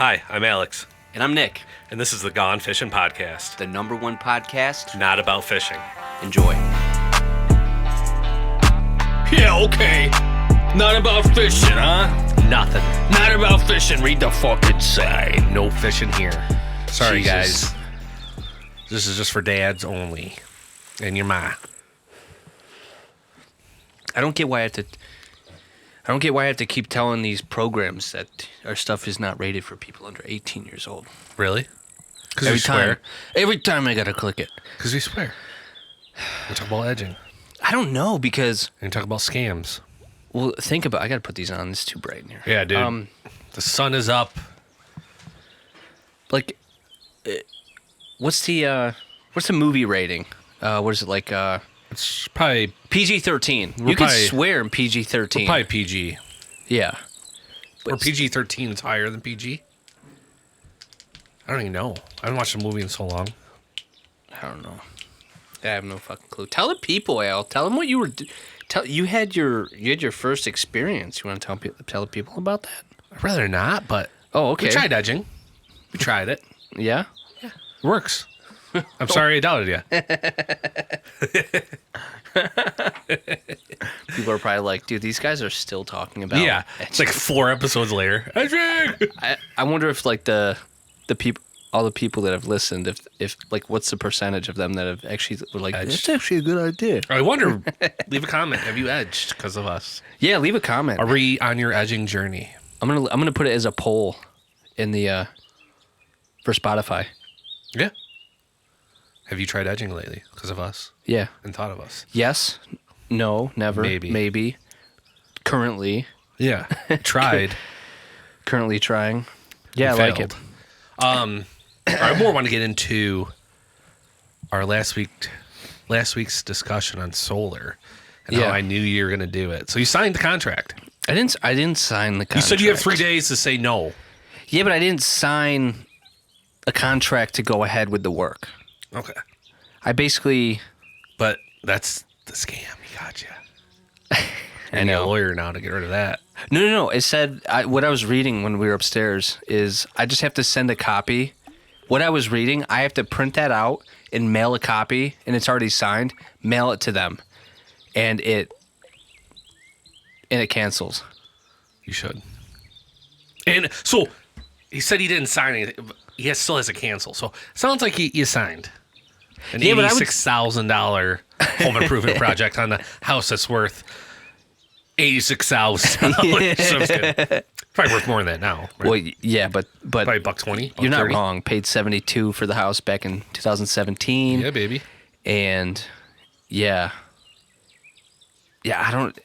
Hi, I'm Alex, And I'm Nick, and this is the Gone Fishing Podcast. the #1 podcast. Not about fishing. Enjoy. Yeah, okay. Not about fishing, huh? Nothing. Not about fishing. Read the fucking sign. No fishing here. Sorry, Jesus. guys. This is just for dads only. And your ma. I don't get why I have to keep telling these programs that our stuff is not rated for people under 18 years old. Really? Because Every we swear. Every time I gotta click it. Because we swear. We talk about edging. I don't know because, And we talk about scams. well, think about. I gotta put these on. It's too bright in here. Yeah, dude. The sun is up. Like, what's the movie rating? What is it like? It's probably PG-13. We're You can probably- swear in PG-13. probably PG. Yeah. Or PG-13 is higher than PG. I don't even know. I haven't watched a movie in so long. I don't know. I have no fucking clue. Tell the people, Al. Tell them what you were. You had your first experience. You want to tell the people about that? I'd rather not, but Oh, okay. we tried edging. We tried it. Yeah. It works. I'm sorry I doubted you. People are probably like, dude, these guys are still talking about. Yeah, it's like 4 episodes later. I wonder if like the people, all the people that have listened, if like, what's the percentage of them that have actually were like, Edged. that's actually a good idea. I wonder. Leave a comment. Have you edged because of us? Yeah, leave a comment. Are we on your edging journey? I'm gonna put it as a poll in the for Spotify. Yeah. Have you tried edging lately because of us Yeah. and thought of us? Yes. No. Never. Maybe. Currently. Yeah. Tried. Currently trying. Yeah, I like it. I more want to get into our last week's discussion on solar and how Yeah. I knew you were going to do it. So you signed the contract. I didn't sign the contract. You said you have 3 days to say no. Yeah, but I didn't sign a contract to go ahead with the work. Okay. I basically. But that's the scam. He got you. I know. A lawyer now to get rid of that. No. It said what I was reading when we were upstairs is I just have to send a copy. What I was reading, I have to print that out and mail a copy, and it's already signed. Mail it to them, and it cancels. You should. And so he said he didn't sign anything. But he still has to cancel. So sounds like you signed an Yeah, but I would- $86,000 home improvement project on the house that's worth $86,000. So it's good. Probably worth more than that now. Right? Well, yeah, but Probably $120. you're not $130. wrong. Paid $72 for the house back in 2017. Yeah, baby. And yeah, I don't.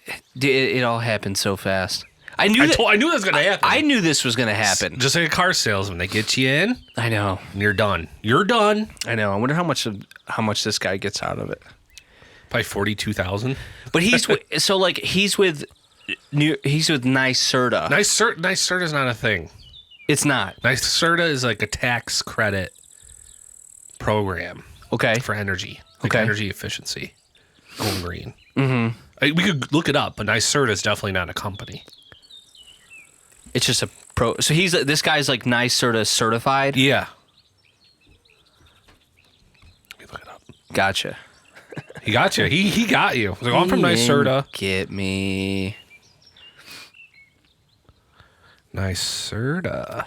It all happened so fast. I knew I knew that was going to happen. I knew this was going to happen. Just like a car salesman, they get you in, I know. and you're done. You're done. I know. I wonder how much this guy gets out of it. Probably $42,000. But he's so like he's with NYSERDA. NYSERDA is not a thing. It's not. NYSERDA is like a tax credit program. Okay. For energy. Like Okay. energy efficiency. Going green. Mm-hmm. We could look it up, but NYSERDA is definitely not a company. It's just a pro. So this guy's like NYSERDA certified. Yeah. Let me look it up. Gotcha. He got you. He got you. I was like, I'm from NYSERDA. Get me. NYSERDA.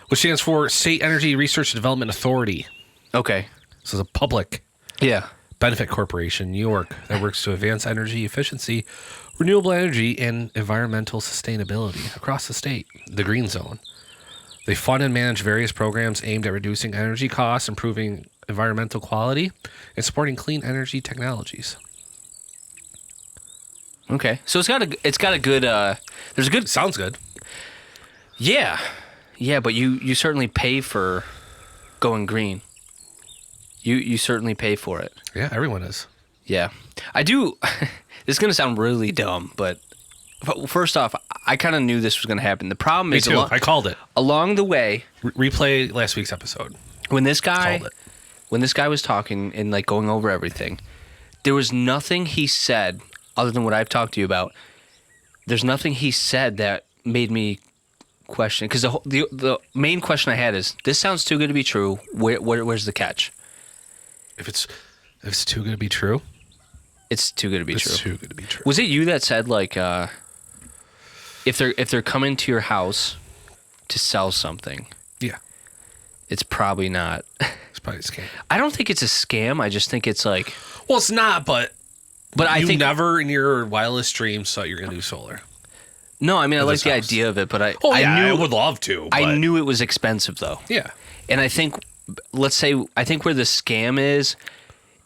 Which stands for State Energy Research and Development Authority. Okay. This is a public Yeah. benefit corporation, New York, that works to advance energy efficiency, renewable energy, and environmental sustainability across the state, the Green Zone. They fund and manage various programs aimed at reducing energy costs, improving environmental quality, and supporting clean energy technologies. Okay. So it's got a good. There's a good. Sounds good. Yeah. Yeah, but you certainly pay for going green. You certainly pay for it. Yeah, everyone is. Yeah. I do. This is going to sound really dumb, but first off, I kind of knew this was going to happen. The problem Me is too. I called it. along the way, Replay last week's episode. when this guy Called it. was talking and like going over everything, there was nothing he said other than what I've talked to you about there's nothing he said that made me question. Because the main question I had is, this sounds too good to be true. Where's the catch? If it's too good to be true, It's too good to be true. it's too good to be true. Was it you that said like, if they're coming to your house to sell something, Yeah, it's probably not. it's probably a scam. I don't think it's a scam. I just think it's like, Well, it's not, but I you think never in your wildest dreams thought you're gonna do solar. no. I mean, I like this the house. idea of it, but I I knew would love to. I but- knew it was expensive though. Yeah, And I think, let's say, I think where the scam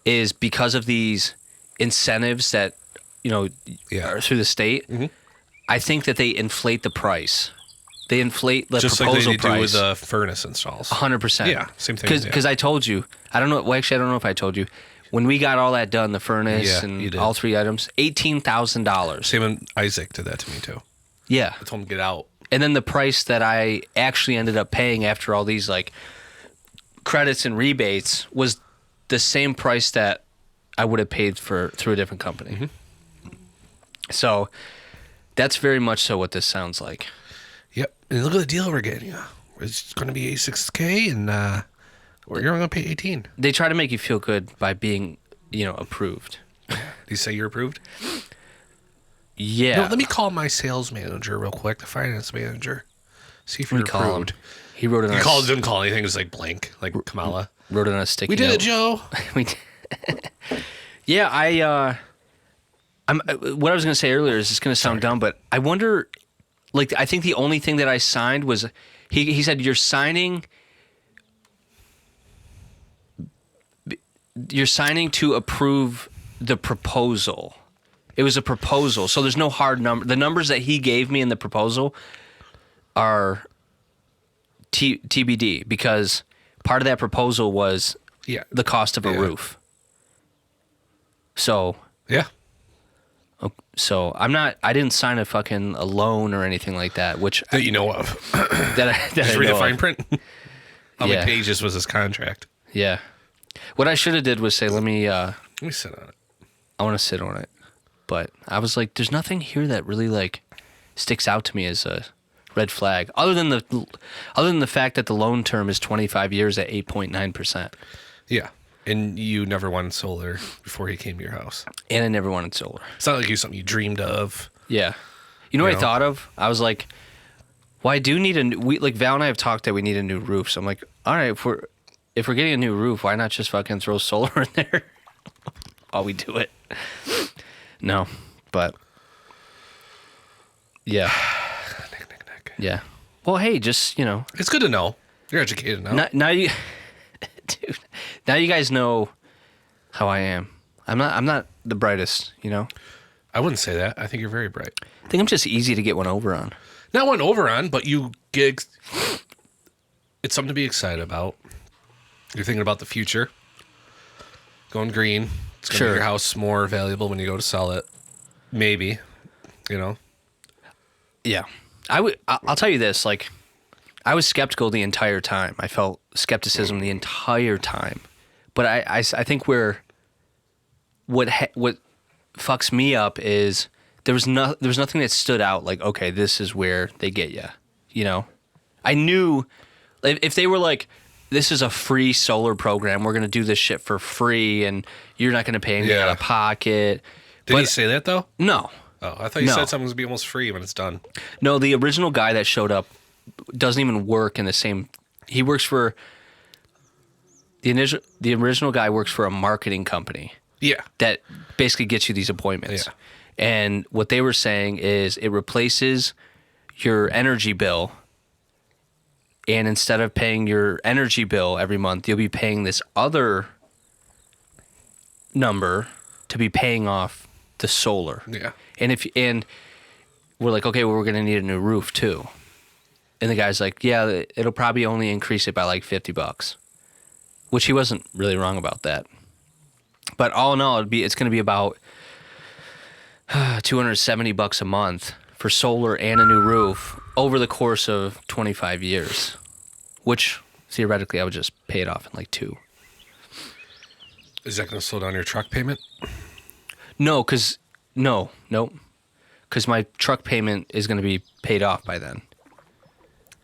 is because of these incentives that, Yeah. are through the state. Mhm. I think that they inflate the price. They inflate the just like proposal they do price. with the furnace installs. 100%. Yeah, same thing, yeah. Because I told you, I don't know. Well, actually, I don't know if I told you. When we got all that done, the furnace Yeah, you and did. all 3 items, $18,000. Same when Isaac did that to me too. Yeah. I told him to get out. And then the price that I actually ended up paying after all these like credits and rebates was the same price that I would have paid through a different company. Mm-hmm. So that's very much so what this sounds like. Yep. And look at the deal we're getting. It's going to be $6K, and you're only going to pay 18. They try to make you feel good by being, approved. Did you say you're approved? Yeah. No, let me call my sales manager real quick, the finance manager. See if you're Let me call him. approved. He wrote it on He a, didn't call anything. It was like blank, like Kamala. wrote it on a sticky We did note. it, Joe. We did. Yeah, what I was going to say earlier is it's going to sound dumb, but I wonder, like, I think the only thing that I signed was, he said, you're signing to approve the proposal. It was a proposal, so there's no hard number. The numbers that he gave me in the proposal are TBD, because part of that proposal was Yeah. the cost of a Yeah. roof. So Yeah. I didn't sign a loan or anything like that, which That you know of. that Just I read the know fine of. print. How Yeah. many pages was his contract? Yeah. What I should have did was say, Let me sit on it. I want to sit on it. But I was like, there's nothing here that really like sticks out to me as a red flag, other than the fact that the loan term is 25 years at 8.9%. Yeah. And you never wanted solar before he came to your house. And I never wanted solar. It's not like you something you dreamed of. Yeah. You know what You I know? thought of? I was like, well, I do need like Val and I have talked that we need a new roof. So I'm like, all right, if we're getting a new roof, why not just fucking throw solar in there while we do it? No, but yeah. Yeah. Well, hey, just, It's good to know. You're educated now. now you, dude, now you guys know how I am. I'm not the brightest, I wouldn't say that. I think you're very bright. I think I'm just easy to get one over on. Not one over on, but you get. It's something to be excited about. You're thinking about the future. Going green. It's going to Sure. make your house more valuable when you go to sell it. Maybe. Yeah. I'll tell you this, like, I was skeptical the entire time. I felt skepticism the entire time. But I think what fucks me up is there was nothing that stood out like, okay, this is where they get you. I knew if they were like, this is a free solar program, we're going to do this shit for free and you're not going to pay anything Yeah. out of pocket. Did he say that, though? No. Oh, I thought you No. said something was going to be almost free when it's done. No, the original guy that showed up doesn't even work in the same. He works for the original guy works for a marketing company Yeah. that basically gets you these appointments. Yeah. And what they were saying is it replaces your energy bill, and instead of paying your energy bill every month, you'll be paying this other number to be paying off the solar. Yeah. And we're like, okay, well, we're going to need a new roof too. And the guy's like, yeah, it'll probably only increase it by like $50, which he wasn't really wrong about that. But all in all, it's going to be about $270 a month for solar and a new roof over the course of 25 years, which theoretically I would just pay it off in like 2. Is that going to slow down your truck payment? No, because because my truck payment is going to be paid off by then.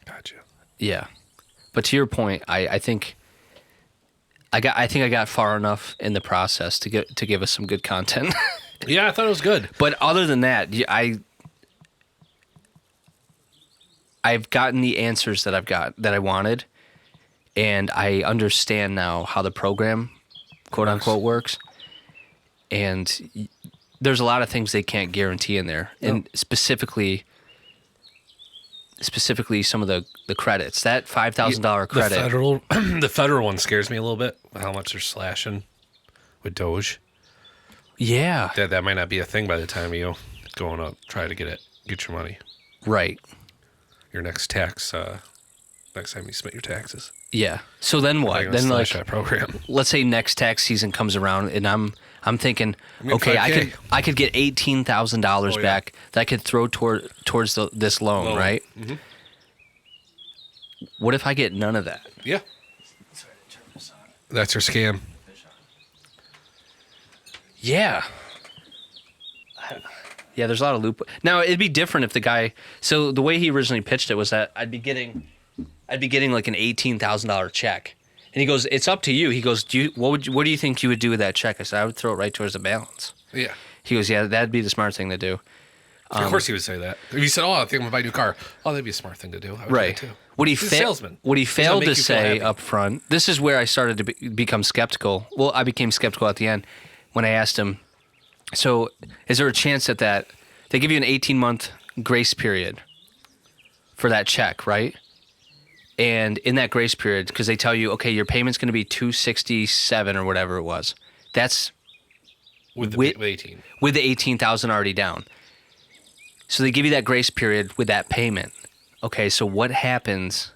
Gotcha. Yeah, but to your point, I think I got far enough in the process to give us some good content. Yeah, I thought it was good. But other than that, I've gotten the answers that I wanted, and I understand now how the program, quote unquote, works. And there's a lot of things they can't guarantee in there, and specifically some of the credits. That $5,000 credit. The federal one scares me a little bit. How much they're slashing with Doge. Yeah. That might not be a thing by the time you going up try to get your money. Right. Your next tax. Next time you submit your taxes. Yeah. So then what? Then Then slash that program. let's say next tax season comes around, and I'm thinking, mean, okay, 5K. I could get $18,000 back that I could throw towards this loan, right? Mm-hmm. What if I get none of that? Yeah. That's your scam. Yeah. Yeah, there's a lot of loop. Now it'd be different if the guy. So the way he originally pitched it was that I'd be getting like an $18,000 check, and he goes, "It's up to you." He goes, "What do you think you would do with that check?" I said, "I would throw it right towards the balance." Yeah. He goes, "Yeah, that'd be the smart thing to do." Of course he would say that. If you said, "Oh, I think I'm gonna buy a new car," oh, that'd be a smart thing to do. I would Right. do that too. What he He's a salesman. What he He's gonna failed make to you feel say happy. up front. This is where I started to become skeptical. Well, I became skeptical at the end when I asked him. So, is there a chance that they give you an 18-month grace period for that check, right? And in that grace period, because they tell you, okay, your payment's going to be $267 or whatever it was. That's with 18. with the 18,000 already down. So they give you that grace period with that payment. Okay, so what happens?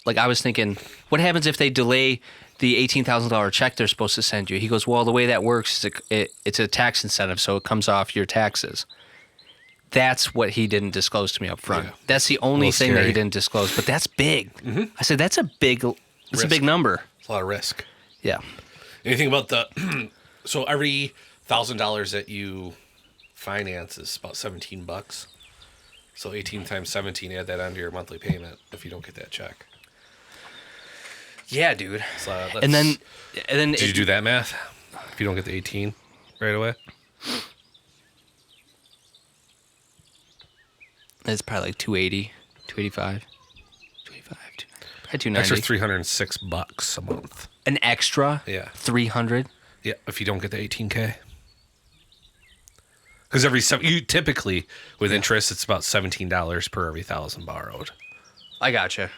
Like I was thinking, what happens if they delay the $18,000 check they're supposed to send you? He goes, well, the way that works is it's a tax incentive, so it comes off your taxes. That's what he didn't disclose to me up front. Yeah. That's the only Little thing that he scary. didn't disclose, but that's big. Mm-hmm. I said, that's a big number. It's a lot of risk. Yeah. Anything about the so every $1,000 that you finance is about $17. So 18 times 17, add that onto your monthly payment if you don't get that check. Yeah, dude. So And then did you do that math? If you don't get the 18 right away, it's probably like 280, 285, 285, probably 290. extra $306 a month. An extra? Yeah. 300? Yeah, if you don't get the 18K. Because you typically with interest, it's about $17 per every 1,000 borrowed. I gotcha.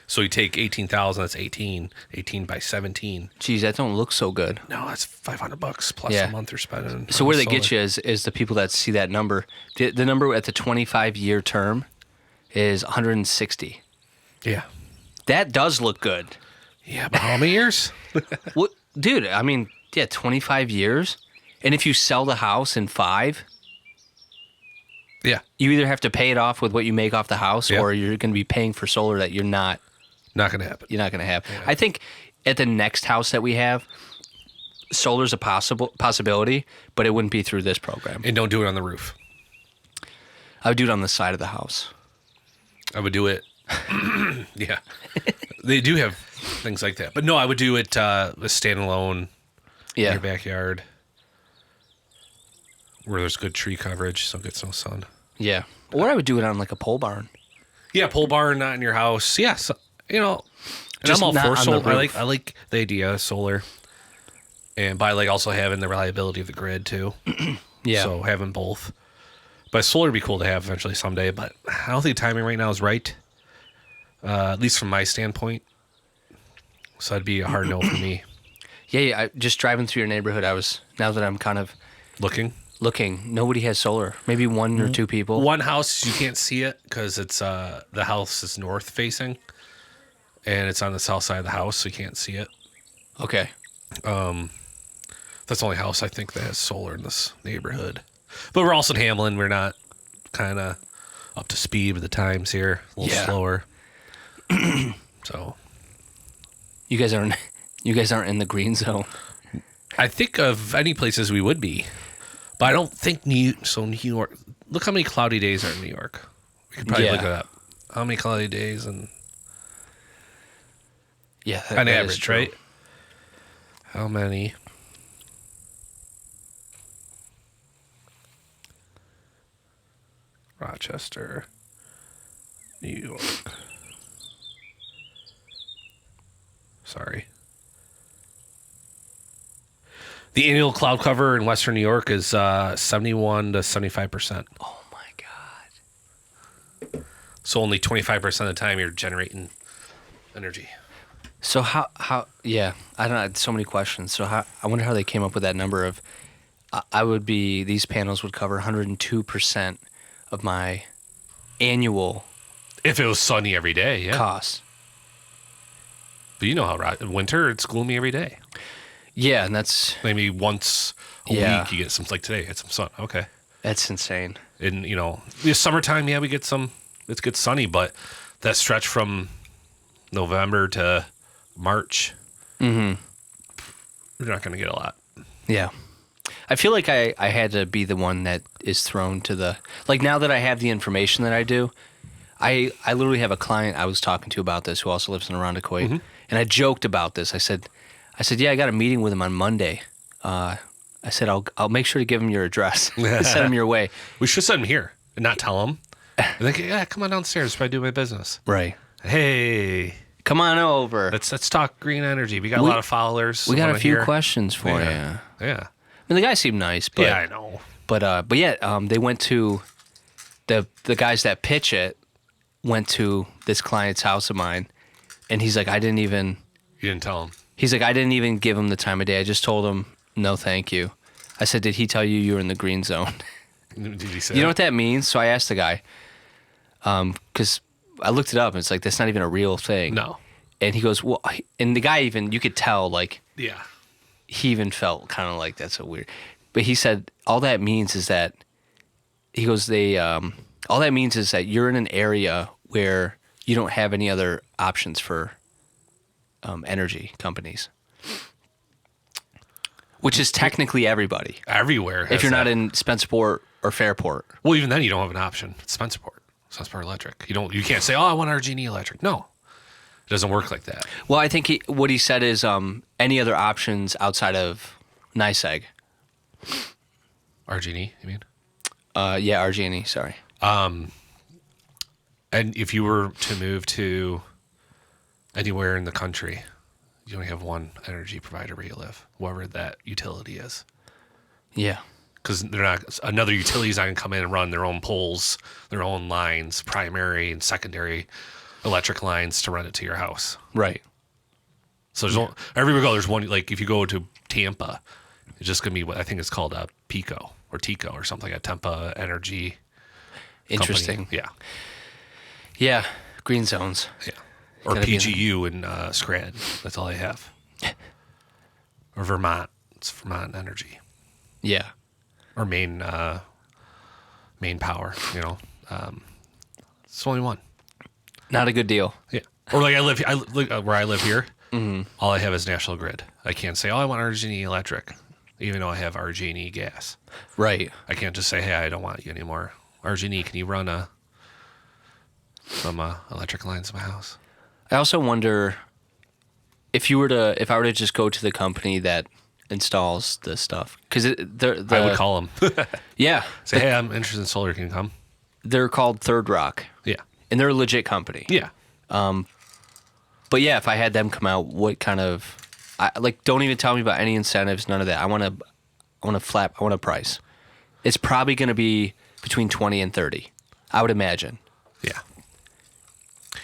So you take 18,000, that's 18 by 17. Geez, that don't look so good. No, that's $500 plus Yeah. a month you're spending. So on where they solar. get you is the people that see that number. The number at the 25-year term is 160. Yeah. That does look good. Yeah, but how many years? What, dude? I mean, yeah, 25 years, and if you sell the house in 5, Yeah. you either have to pay it off with what you make off the house, Yeah. or you're going to be paying for solar that you're not Not going to happen. going to have. I think at the next house that we have, solar's a possibility, but it wouldn't be through this program. And don't do it on the roof. I would do it on the side of the house. I would do it. Yeah. They do have things like that. But no, I would do it a standalone in Yeah. your backyard where there's good tree coverage so it gets no sun. Yeah. Or I would do it on like a pole barn. Yeah, pole barn, not in your house. Yeah, so, and Just I'm all not for on the solar. roof. I like the idea of solar. And by like also having the reliability of the grid too. Yeah. So having both. But solar would be cool to have eventually someday, but I don't think timing right now is right. At least from my standpoint. So that'd be a hard no for me. Yeah, just driving through your neighborhood, now that I'm kind of Looking. nobody has solar. Maybe one or two people. One house, you can't see it because it's the house is north facing. And it's on the south side of the house, so you can't see it. Okay. That's the only house I think that has solar in this neighborhood. But we're also in Hamlin. We're not kind of up to speed with the times here. A little Yeah. slower. So You guys aren't in the green zone. I think of any places we would be, but I don't think New York. Look how many cloudy days are in New York. We could probably look it up. How many cloudy days and Yeah, on that is average, true. right? How many? Rochester, New York. Sorry. The annual cloud cover in Western New York is 71 to 75%. Oh my god. So only 25% of the time you're generating energy. So how yeah, I don't know, so many questions. So how I wonder how they came up with that number of these panels would cover 102% of my annual If it was sunny every day, yeah. cost. But you know how in winter it's gloomy every day. Yeah, and that's Maybe once a week you get some, like today, get some sun. Okay. insane. And the summertime, yeah, it gets sunny, but that stretch from November to March, we're not going to get a lot. Yeah. I feel like I had to be the one that is thrown to the like now that I have the information that I do, I literally have a client I was talking to about this who also lives in Irondequoit, and I joked about this. I said, yeah, I got a meeting with him on Monday. I said I'll make sure to give him your address, send him your way. We should send them here and not tell them. Like, yeah, come on downstairs if I do my business. Right. Hey, Come on over. let's talk green energy. We got a lot of followers. We got a wanna few hear. questions for you. Yeah. Yeah. I mean, the guy seemed nice, but Yeah, I know. But yeah, they went to the guys that pitch it went to this client's house of mine, and he's like, I didn't even give him the time of day. I just told him no, thank you. I said, did he tell you you were in the green zone? Did he say You know what that means? So I asked the guy, because I looked it up, and it's like that's not even a real thing. No. And he goes, well, and the guy even you could tell like Yeah. he even felt kind of like that's so weird. But he said all that means is that he goes all that means is that you're in an area where you don't have any other options for energy companies, which is technically everybody. Everywhere. If has you're not that. in Spencerport or Fairport, Well, even then you don't have an option. It's Spencerport Electric. You can't say, oh, I want RG&E Electric. No. It doesn't work like that. well, I think what he said is any other options outside of NYSEG. RG&E, you mean? Yeah, RG&E. Sorry. And if you were to move to anywhere in the country, you only have one energy provider where you live, whoever that utility is. Yeah. Because another utility's not going to come in and run their own poles, their own lines, primary and secondary electric lines to run it to your house. Right. So everywhere we go, there's one, like if you go to Tampa, it's just going to be what I think it's called a PICO or TICO or something, a Tampa Energy Interesting. Company. Yeah. Yeah. Green zones. Yeah. Or Gotta be in PGU in Scranton. That's all I have. Or Vermont. It's Vermont Energy. Yeah. Or Maine Power, It's only one. Not a good deal. Yeah. Or like where I live here, all I have is National Grid. I can't say, oh, I want RG&E Electric, even though I have RG&E gas. Right. I can't just say, hey, I don't want you anymore. RG&E, can you run some electric lines to my house? I also wonder if I were to just go to the company that installs the stuff, because I would call them. Yeah. Say, hey, I'm interested in solar. Can you come? They're called Third Rock, Yeah. and they're a legit company. Yeah. But yeah, if I had them come out, what kind of, don't even tell me about any incentives, none of that. I want a price. It's probably going to be between 20 and 30, I would imagine. Yeah.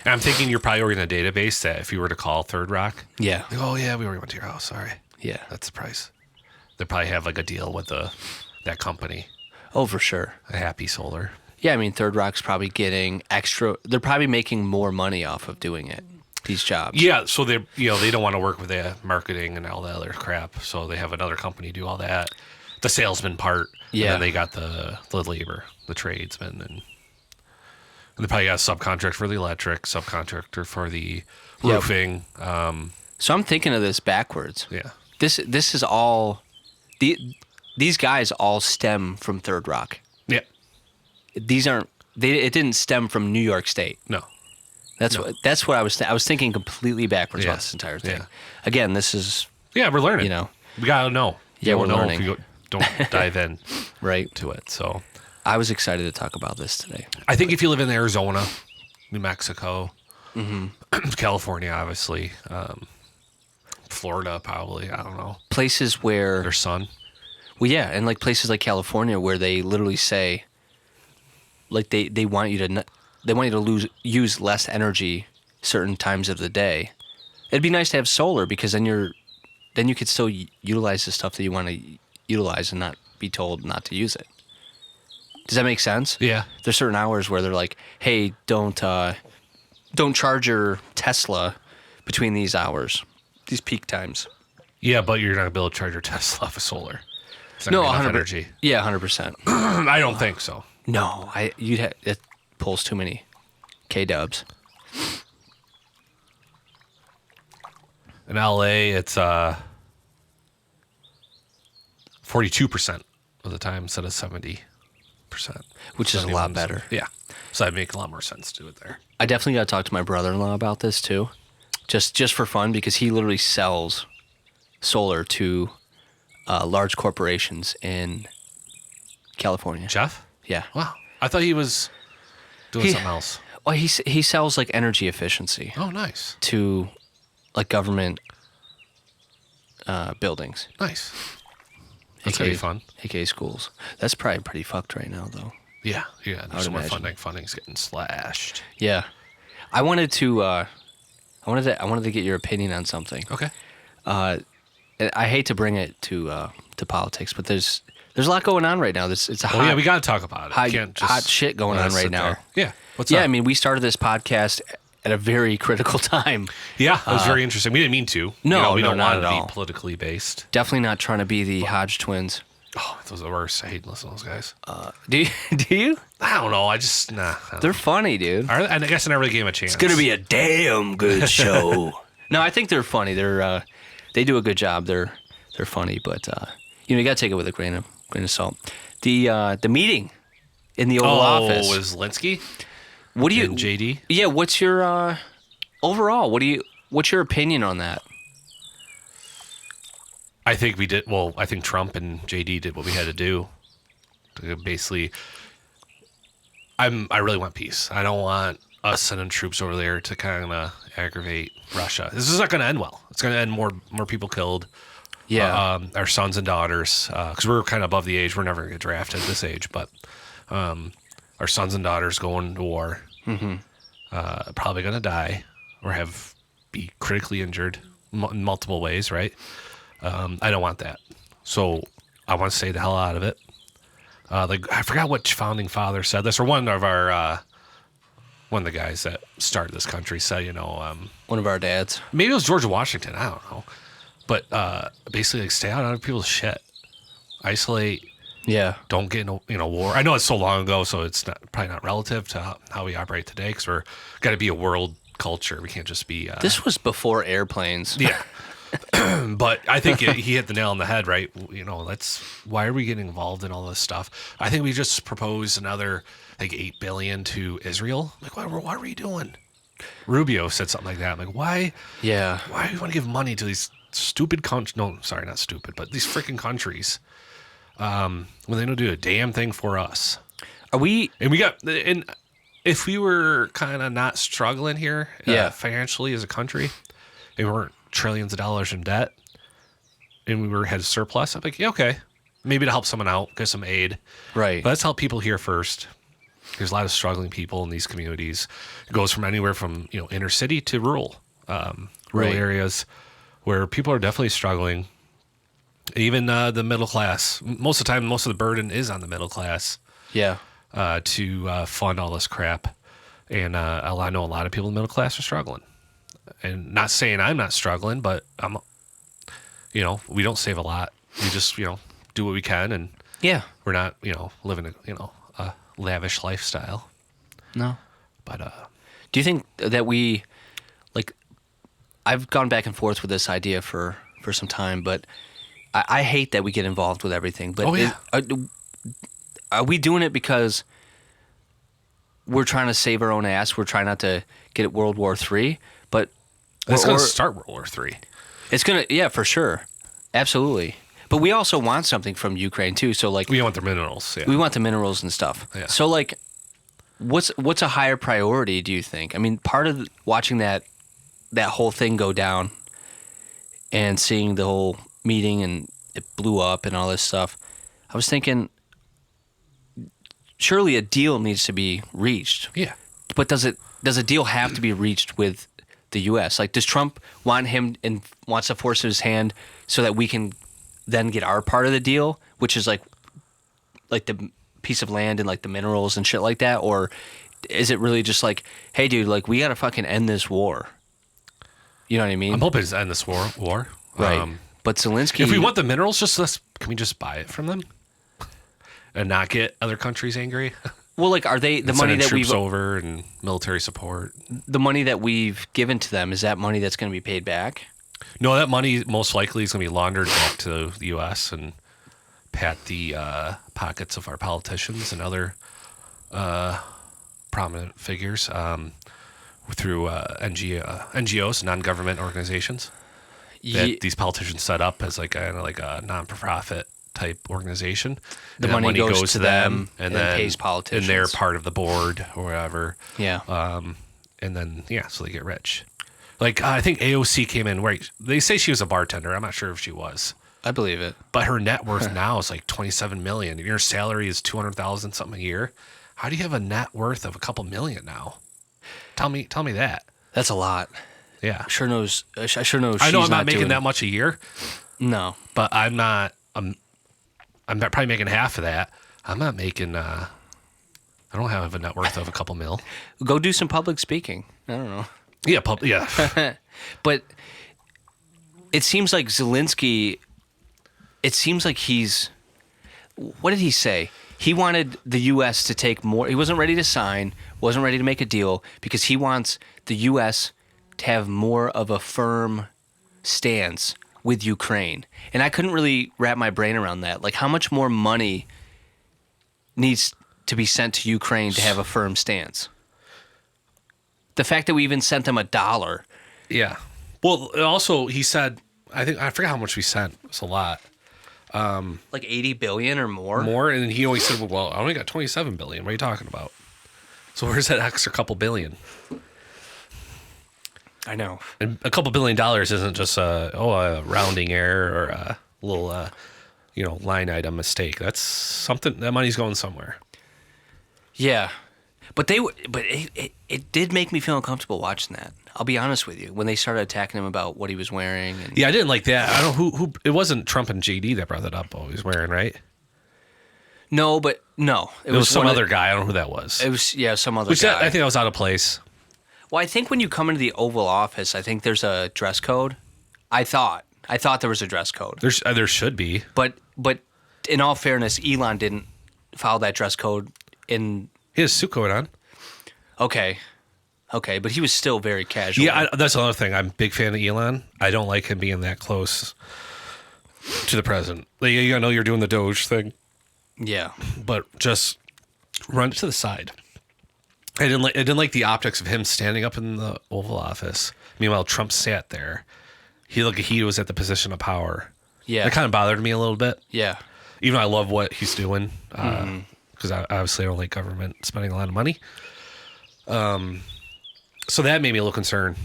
And I'm thinking you're probably already in a database that if you were to call Third Rock, Yeah. like, oh, yeah, we already went to your house. Sorry. Yeah. That's the price. They probably have like a deal with that company, Oh, for sure. a Happy Solar. Yeah, I mean, Third Rock's probably getting extra. They're probably making more money off of doing it. These jobs. Yeah, so they don't want to work with the marketing and all that other crap, so they have another company do all that, the salesman part. Yeah. And then they got the labor, the tradesmen, and they probably got a subcontract for the electric, subcontractor for the roofing. So I'm thinking of this backwards. Yeah. This is all these guys all stem from Third Rock. Yeah. These aren't it didn't stem from New York State. No. That's what I was I was thinking completely backwards Yeah. about this entire thing. Yeah. Again, this is Yeah, we're learning. You know. We gotta know. Yeah, You we're don't know learning. if you don't dive in right. to it. So I was excited to talk about this today. I think if you live in Arizona, New Mexico, Mm-hmm. California, obviously, Florida, probably. I don't know. Places where Their sun. well, yeah, and like places like California where they literally say, like they want you to use less energy certain times of the day. It'd be nice to have solar because then you could still utilize the stuff that you want to utilize and not be told not to use it. Does that make sense? Yeah. There's certain hours where they're like, hey, don't charge your Tesla between these hours, these peak times. Yeah, but you're not gonna be able to charge your Tesla off of solar. It's not No, gonna be 100%. enough energy. Yeah, 100%. I don't think so. No, it pulls too many K-dubs. In LA, it's 42% of the time instead of 70%. Which is a lot better. Yeah. So that'd make a lot more sense to do it there. I definitely got to talk to my brother-in-law about this too, just for fun because he literally sells solar to large corporations in California. Jeff? Yeah. Wow. I thought he was doing He- something else. Well, he sells like energy efficiency Oh, nice. to like government buildings, Nice. That's going to be fun. aka schools. That's probably pretty fucked right now though. Yeah. Yeah. would There's so much imagine. funding's getting slashed. Yeah. I wanted to get your opinion on something. Okay. And I hate to bring it to politics, but there's a lot going on right now. It's a hot, Oh, yeah. We got to talk about it. hot, We can't just hot shit going let on us right sit now. there. Yeah. What's Yeah, up? I mean, we started this podcast at a very critical time. Yeah. That was very interesting. We didn't mean to. No, we no, don't not want it at to all. be politically based. Definitely not trying to be the Hodge twins. Oh, those are the worst. I hate listening to those guys. Do you? Do you? I don't know. I just, nah. I don't They're funny, dude. know. I guess I never really gave him a chance. It's gonna be a damn good show. No, I think they're funny. They do a good job. They're funny, but you gotta take it with a grain of salt. The meeting in the Oval Office. Oh, was Linsky What do you? and JD? Yeah. What's your overall? What's your opinion on that? I think we did. Well, I think Trump and JD did what we had to do. Basically, I really want peace. I don't want us sending troops over there to kind of aggravate Russia. This is not going to end well. It's going to end more people killed. Yeah. Our sons and daughters, because we're kind of above the age. We're never going to get drafted at this age, but our sons and daughters going to war, probably going to die or be critically injured in multiple ways, right? I don't want that. So I want to stay the hell out of it. I forgot what founding father said this, or one of the guys that started this country said, One of our dads. maybe it was George Washington. I don't know. But basically, stay out of people's shit. Isolate. Yeah. Don't get in a war. I know it's so long ago, so it's probably not relative to how we operate today. Because we're got to be a world culture. We can't just be. This was before airplanes. Yeah. But I think he hit the nail on the head, right? Why are we getting involved in all this stuff? I think we just proposed another $8 billion to Israel. Like, what are we doing? Rubio said something like that. I'm like, why? Yeah. Why do you want to give money to these stupid countries? No, sorry, not stupid, but these freaking countries when they don't do a damn thing for us. Are we? And if we were kind of not struggling here financially as a country, and we weren't trillions of dollars in debt, and we had a surplus, I'm like, yeah, okay, maybe to help someone out, get some aid. Right. But let's help people here first. There's a lot of struggling people in these communities. It goes from anywhere from inner city to rural Right. areas where people are definitely struggling. Even the middle class. Most of the time, most of the burden is on the middle class Yeah. to fund all this crap. And I know a lot of people in the middle class are struggling. And not saying I'm not struggling, but we don't save a lot. We just do what we can, and Yeah. we're not living a lavish lifestyle. No. But Do you think that I've gone back and forth with this idea for for some time, but I hate that we get involved with everything. But Oh, yeah. are we doing it because we're trying to save our own ass? We're trying not to get at World War III, but It's going to start World War III. it's gonna, yeah, for sure, absolutely. But we also want something from Ukraine too. So like, We want the minerals. Yeah. we want the minerals and stuff. Yeah. So like, what's a higher priority? Do you think? I mean, part of watching that whole thing go down and seeing the whole meeting and it blew up and all this stuff, I was thinking, surely a deal needs to be reached. Yeah. But does a deal have to be reached with the U.S.? Like, does Trump want him and wants to force his hand so that we can then get our part of the deal, which is like the piece of land and like the minerals and shit like that? Or is it really just like, hey, dude, like we got to fucking end this war? You know what I mean? I'm hoping to end this war. Right. But Zelensky... If we want the minerals, can we just buy it from them and not get other countries angry? Well, like, are they the money Sending that troops we've over and military support? the money that we've given to them, is that money that's going to be paid back? No, that money most likely is going to be laundered back to the U.S. and pat the pockets of our politicians and other prominent figures through NGOs, non-government organizations that these politicians set up as like a non-profit type organization. The And that money goes to them and then pays politicians. and they're part of the board or whatever. Yeah. And then so they get rich. Like I think AOC came in where they say she was a bartender. I'm not sure if she was, I believe it. but her net worth now is like $27 million. And your salary is $200,000 something a year. How do you have a net worth of a couple million now? Tell me that. That's a lot. Yeah, I sure know. I know she's I'm not making doing- that much a year, No. but I'm not. I'm probably making half of that. I'm not making. I don't have a net worth of a couple mil. Go do some public speaking. I don't know. Yeah, yeah. But it seems like Zelensky, it seems like he's, what did he say? He wanted the U.S. to take more. He wasn't ready to sign, wasn't ready to make a deal because he wants the U.S. to have more of a firm stance with Ukraine. And I couldn't really wrap my brain around that. Like, how much more money needs to be sent to Ukraine to have a firm stance? The fact that we even sent them $1. Yeah. Well, also he said, I forgot how much we sent. It's a lot. Like 80 billion or more? More, and he always said, "Well, I only got 27 billion. What are you talking about?" So where's that extra couple billion? I know. And a couple $1 billion isn't just a rounding error or a little line item mistake. That's something. That money's going somewhere. Yeah. But it did make me feel uncomfortable watching that. I'll be honest with you. When they started attacking him about what he was wearing. And Yeah, I didn't like that. I don't know who. It wasn't Trump and JD that brought that up. What he was wearing, right? No, but no. It was some one of other guy. I don't know who that was. It was, yeah, some other Which guy. I think that was out of place. Well, I think when you come into the Oval Office, I think there's a dress code. I thought there was a dress code. There should be. But in all fairness, Elon didn't follow that dress code in. He has a suit coat on. Okay, but he was still very casual. Yeah, that's another thing. I'm a big fan of Elon. I don't like him being that close to the president. Like, I know you're doing the Doge thing, Yeah. but just run it to the side. I didn't like the optics of him standing up in the Oval Office. Meanwhile, Trump sat there. He looked like he was at the position of power. Yeah. That kind of bothered me a little bit. Yeah. Even though I love what he's doing, because I obviously don't like government spending a lot of money. So that made me a little concerned.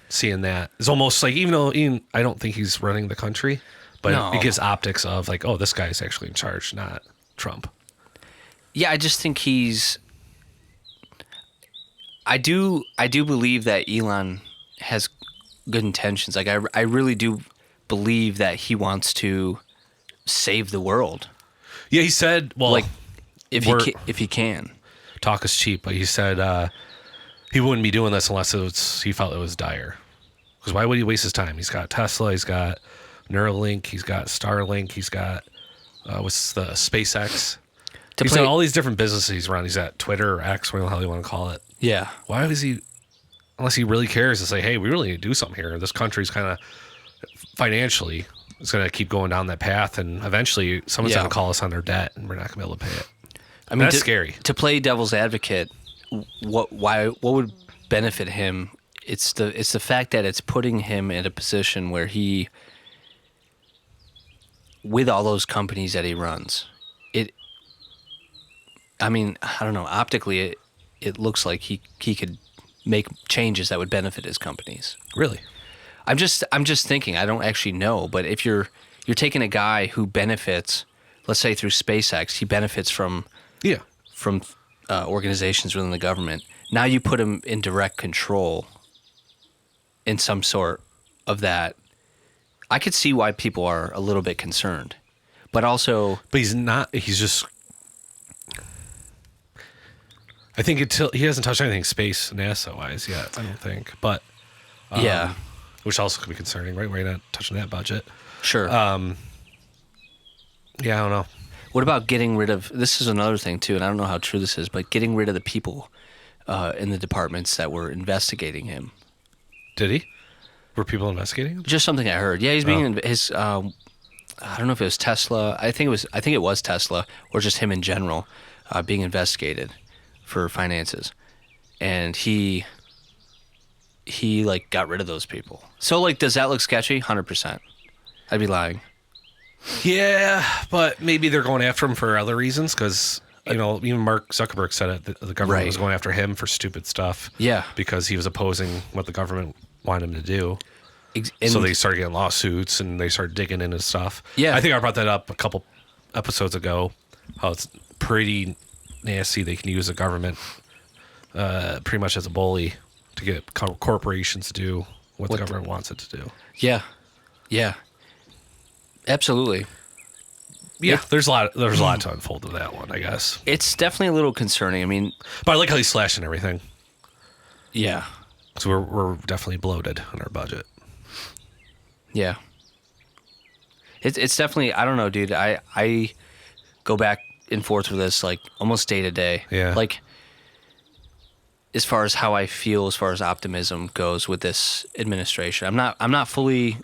Seeing that, it's almost like even I don't think he's running the country, but No. it gives optics of like, oh, this guy's actually in charge, not Trump. Yeah, I just think he's. I do believe that Elon has good intentions. Like I really do believe that he wants to save the world. Yeah, he said, well, Like if he can. Talk is cheap, but he said he wouldn't be doing this unless he felt it was dire. Because why would he waste his time? He's got Tesla, he's got Neuralink, he's got Starlink, he's got what's the SpaceX. He's got all these different businesses he's run. He's at Twitter or X, whatever the hell you want to call it. Yeah. Why is he, unless he really cares to say, hey, we really need to do something here. This country's kind of financially, it's going to keep going down that path, and eventually someone's Yeah. going to call us on their debt, and we're not going to be able to pay it. I mean, That's scary. To play devil's advocate, what would benefit him? It's the fact that it's putting him in a position where he, with all those companies that he runs, I mean, I don't know. Optically, it looks like he could make changes that would benefit his companies. Really? I'm just thinking. I don't actually know, but if you're taking a guy who benefits, let's say through SpaceX, he benefits from Yeah. organizations within the government. Now you put him in direct control in some sort of that. I could see why people are a little bit concerned, but also, But he's not. He's just. I think until he hasn't touched anything space NASA wise yet. I don't think, but yeah, which also could be concerning, right? We're not touching that budget. sure. Yeah, I don't know. What about getting rid of? This is another thing too, and I don't know how true this is, but getting rid of the people in the departments that were investigating him. Did he? Were people investigating him? Just something I heard. Yeah, he's being his. I don't know if it was Tesla. I think it was Tesla, or just him in general, being investigated for finances, and he like got rid of those people. So like, does that look sketchy? 100%. I'd be lying. Yeah, but maybe they're going after him for other reasons because, even Mark Zuckerberg said it. The government Right. was going after him for stupid stuff. Yeah. Because he was opposing what the government wanted him to do. And So they started getting lawsuits and they started digging into stuff. Yeah. I think I brought that up a couple episodes ago, how it's pretty nasty. They can use the government pretty much as a bully to get corporations to do what the government wants it to do. yeah, absolutely. Yeah, there's a lot to unfold with that one, I guess. It's definitely a little concerning. I mean, But I like how he's slashing everything. yeah, So we're definitely bloated on our budget. yeah. It's definitely. I don't know, dude. I go back and forth with this like almost day to day. Yeah. Like, as far as how I feel, as far as optimism goes with this administration, I'm not fully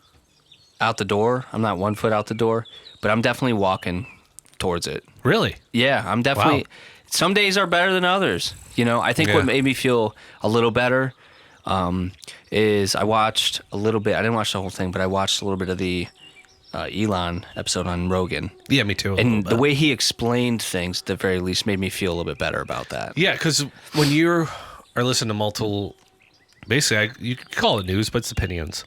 out the door. I'm not 1 foot out the door, but I'm definitely walking towards it. Really? Yeah, I'm definitely. Wow. Some days are better than others. I think Yeah. what made me feel a little better is I watched a little bit. I didn't watch the whole thing, but I watched a little bit of the Elon episode on Rogan. Yeah, me too. And the way he explained things, at the very least, made me feel a little bit better about that. Yeah, because when you are listening to multiple, basically, you could call it news, but it's opinions.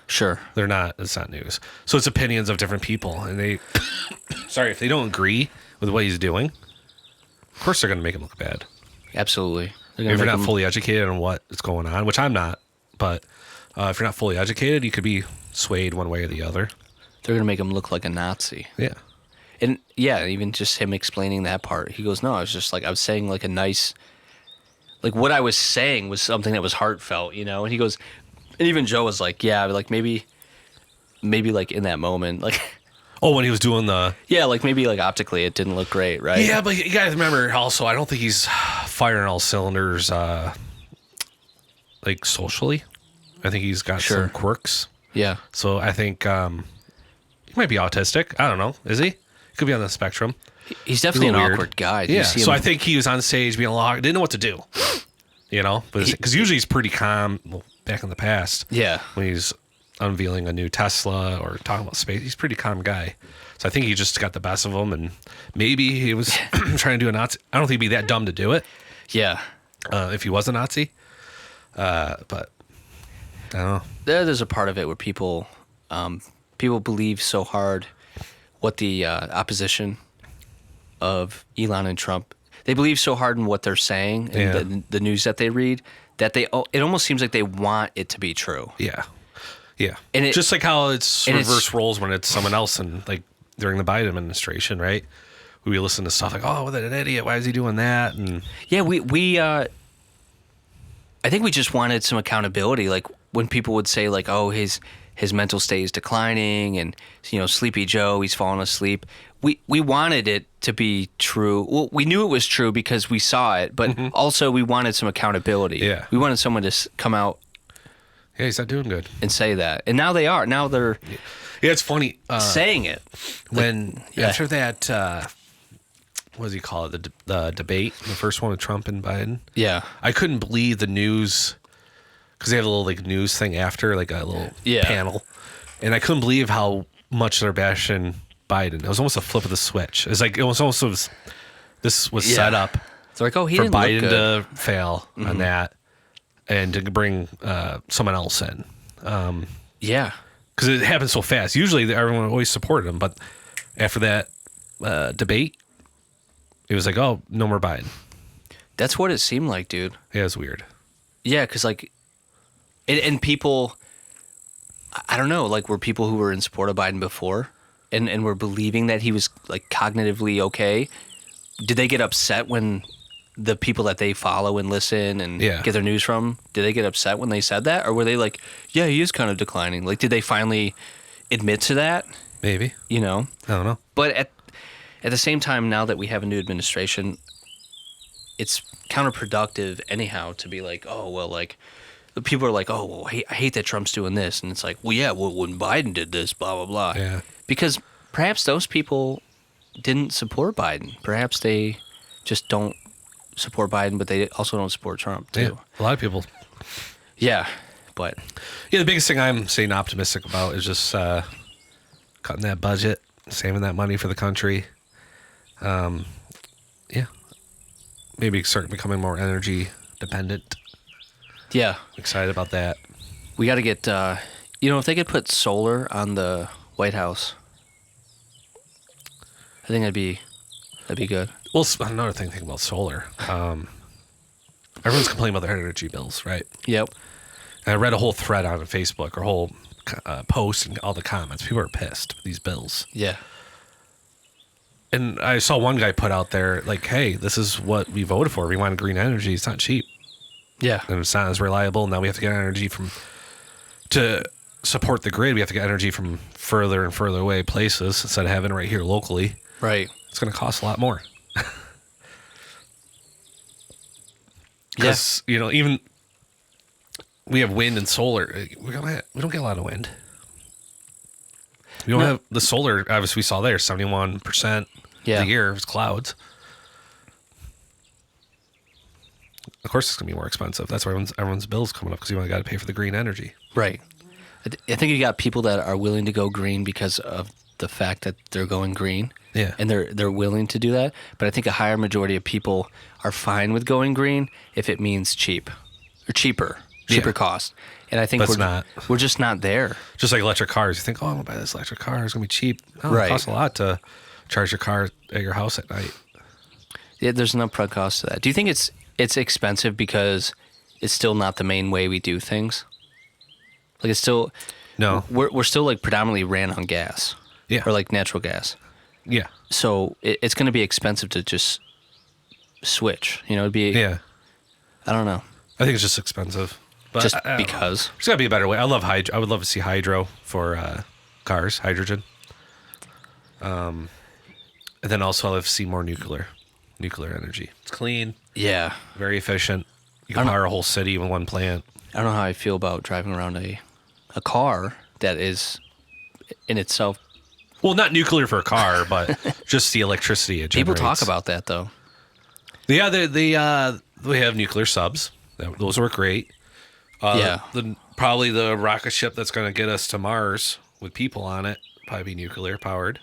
Sure. They're not. It's not news. So it's opinions of different people, and they, sorry, if they don't agree with what he's doing, of course they're going to make him look bad. Absolutely. They're gonna If you're make not him- fully educated on what is going on, which I'm not, but if you're not fully educated, you could be swayed one way or the other. they're gonna make him look like a Nazi. Yeah. And yeah, even just him explaining that part, he goes, "No, I was saying like a nice, like what I was saying was something that was heartfelt, And he goes, and even Joe was like, "Yeah, like maybe like in that moment, like." Oh, when he was doing the... Yeah, like maybe like optically it didn't look great, right? Yeah, but you guys remember also, I don't think he's firing all cylinders, like socially. I think he's got Sure. some quirks. Yeah. So I think he might be autistic. I don't know. Is he? He could be on the spectrum. He's definitely an He's a little weird. awkward guy. Do you Yeah. see So him? I think he was on stage being a lot, didn't know what to do. But because usually he's pretty calm. Well, back in the past, Yeah. when he's unveiling a new Tesla or talking about space, he's a pretty calm guy. So I think he just got the best of him, and maybe he was trying to do a Nazi. I don't think he'd be that dumb to do it Yeah. if he was a Nazi. But I don't know. There's a part of it where people believe so hard what the opposition of Elon and Trump, they believe so hard in what they're saying and the news that they read that it almost seems like they want it to be true. Yeah. Yeah. And just like how it's and reverse it's- roles when it's someone else, and like during the Biden administration, right? We listen to stuff like, "Oh, what an idiot! Why is he doing that?" And Yeah, we I think we just wanted some accountability. Like when people would say like, "Oh, his mental state is declining," and Sleepy Joe, he's falling asleep. We wanted it to be true. Well, we knew it was true because we saw it, but also we wanted some accountability. Yeah. we wanted someone to come out Yeah, he's not doing good. and say that. And now they are. Now they're Yeah, it's funny. saying it. When yeah. after that, what does he call it? The debate, the first one with Trump and Biden. Yeah. I couldn't believe the news because they have a little like news thing after, like a little panel, and I couldn't believe how much they're bashing Biden. It was almost a flip of the switch. It's like it was almost this was set up It's like, oh, he for didn't look Biden good. to fail on that and to bring someone else in. Yeah. Because it happened so fast. Usually everyone always supported him, but after that debate, it was like, oh, no more Biden. That's what it seemed like, dude. Yeah, it was weird. Yeah, because like, and people, I don't know, like were people who were in support of Biden before and were believing that he was like cognitively okay. Did they get upset when the people that they follow and listen and get their news from, did they get upset when they said that? Or were they like, yeah, he is kind of declining? Like, did they finally admit to that? Maybe. You know? I don't know. But at the same time, now that we have a new administration, it's counterproductive anyhow to be like, oh, well, like, the people are like, oh, well, I hate that Trump's doing this. And it's like, well, yeah, well, when Biden did this, blah, blah, blah. Yeah. Because perhaps those people didn't support Biden. Perhaps they just don't support Biden, but they also don't support Trump, too. Yeah, a lot of people. Yeah, but... Yeah, the biggest thing I'm staying optimistic about is just cutting that budget, saving that money for the country. Yeah. Maybe start becoming more energy dependent. Yeah. Excited about that. We got to get... if they could put solar on the White House, I think that'd be good. Well, another thing about solar. Everyone's complaining about their energy bills, right? Yep. And I read a whole thread on Facebook or whole post and all the comments. People are pissed with these bills. Yeah. And I saw one guy put out there, like, hey, this is what we voted for. We wanted green energy. It's not cheap. Yeah. And it's not as reliable. Now we have to get energy to support the grid. We have to get energy from further and further away places instead of having it right here locally. Right. It's going to cost a lot more. Yes. Because, even we have wind and solar. We don't get a lot of wind. We don't have the solar. Obviously, we saw there 71% of the year was clouds. Of course, it's going to be more expensive. That's why everyone's bill's coming up because you got to pay for the green energy. Right. I think you got people that are willing to go green because of the fact that they're going green. Yeah. And they're willing to do that. But I think a higher majority of people are fine with going green if it means cheaper cost. And I think we're just not there. Just like electric cars. You think, oh, I'm going to buy this electric car. It's going to be cheap. No, Right. It costs a lot to charge your car at your house at night. Yeah, there's an upfront cost to that. Do you think it's expensive because it's still not the main way we do things? Like it's still... No. We're still like predominantly ran on gas. Yeah. Or like natural gas. Yeah. So it's going to be expensive to just switch. It'd be... Yeah. I don't know. I think it's just expensive. But Just I don't know. because. There's got to be a better way. I love hydro. I would love to see hydro for cars, hydrogen. And then also I love to see more nuclear energy. It's clean, Yeah. very efficient. You can power a whole city with one plant. I don't know how I feel about driving around a car that is in itself... Well, not nuclear for a car, but just the electricity it generates. People talk about that, though. Yeah, we have nuclear subs. Those work great. Yeah. Probably the rocket ship that's going to get us to Mars with people on it probably be nuclear powered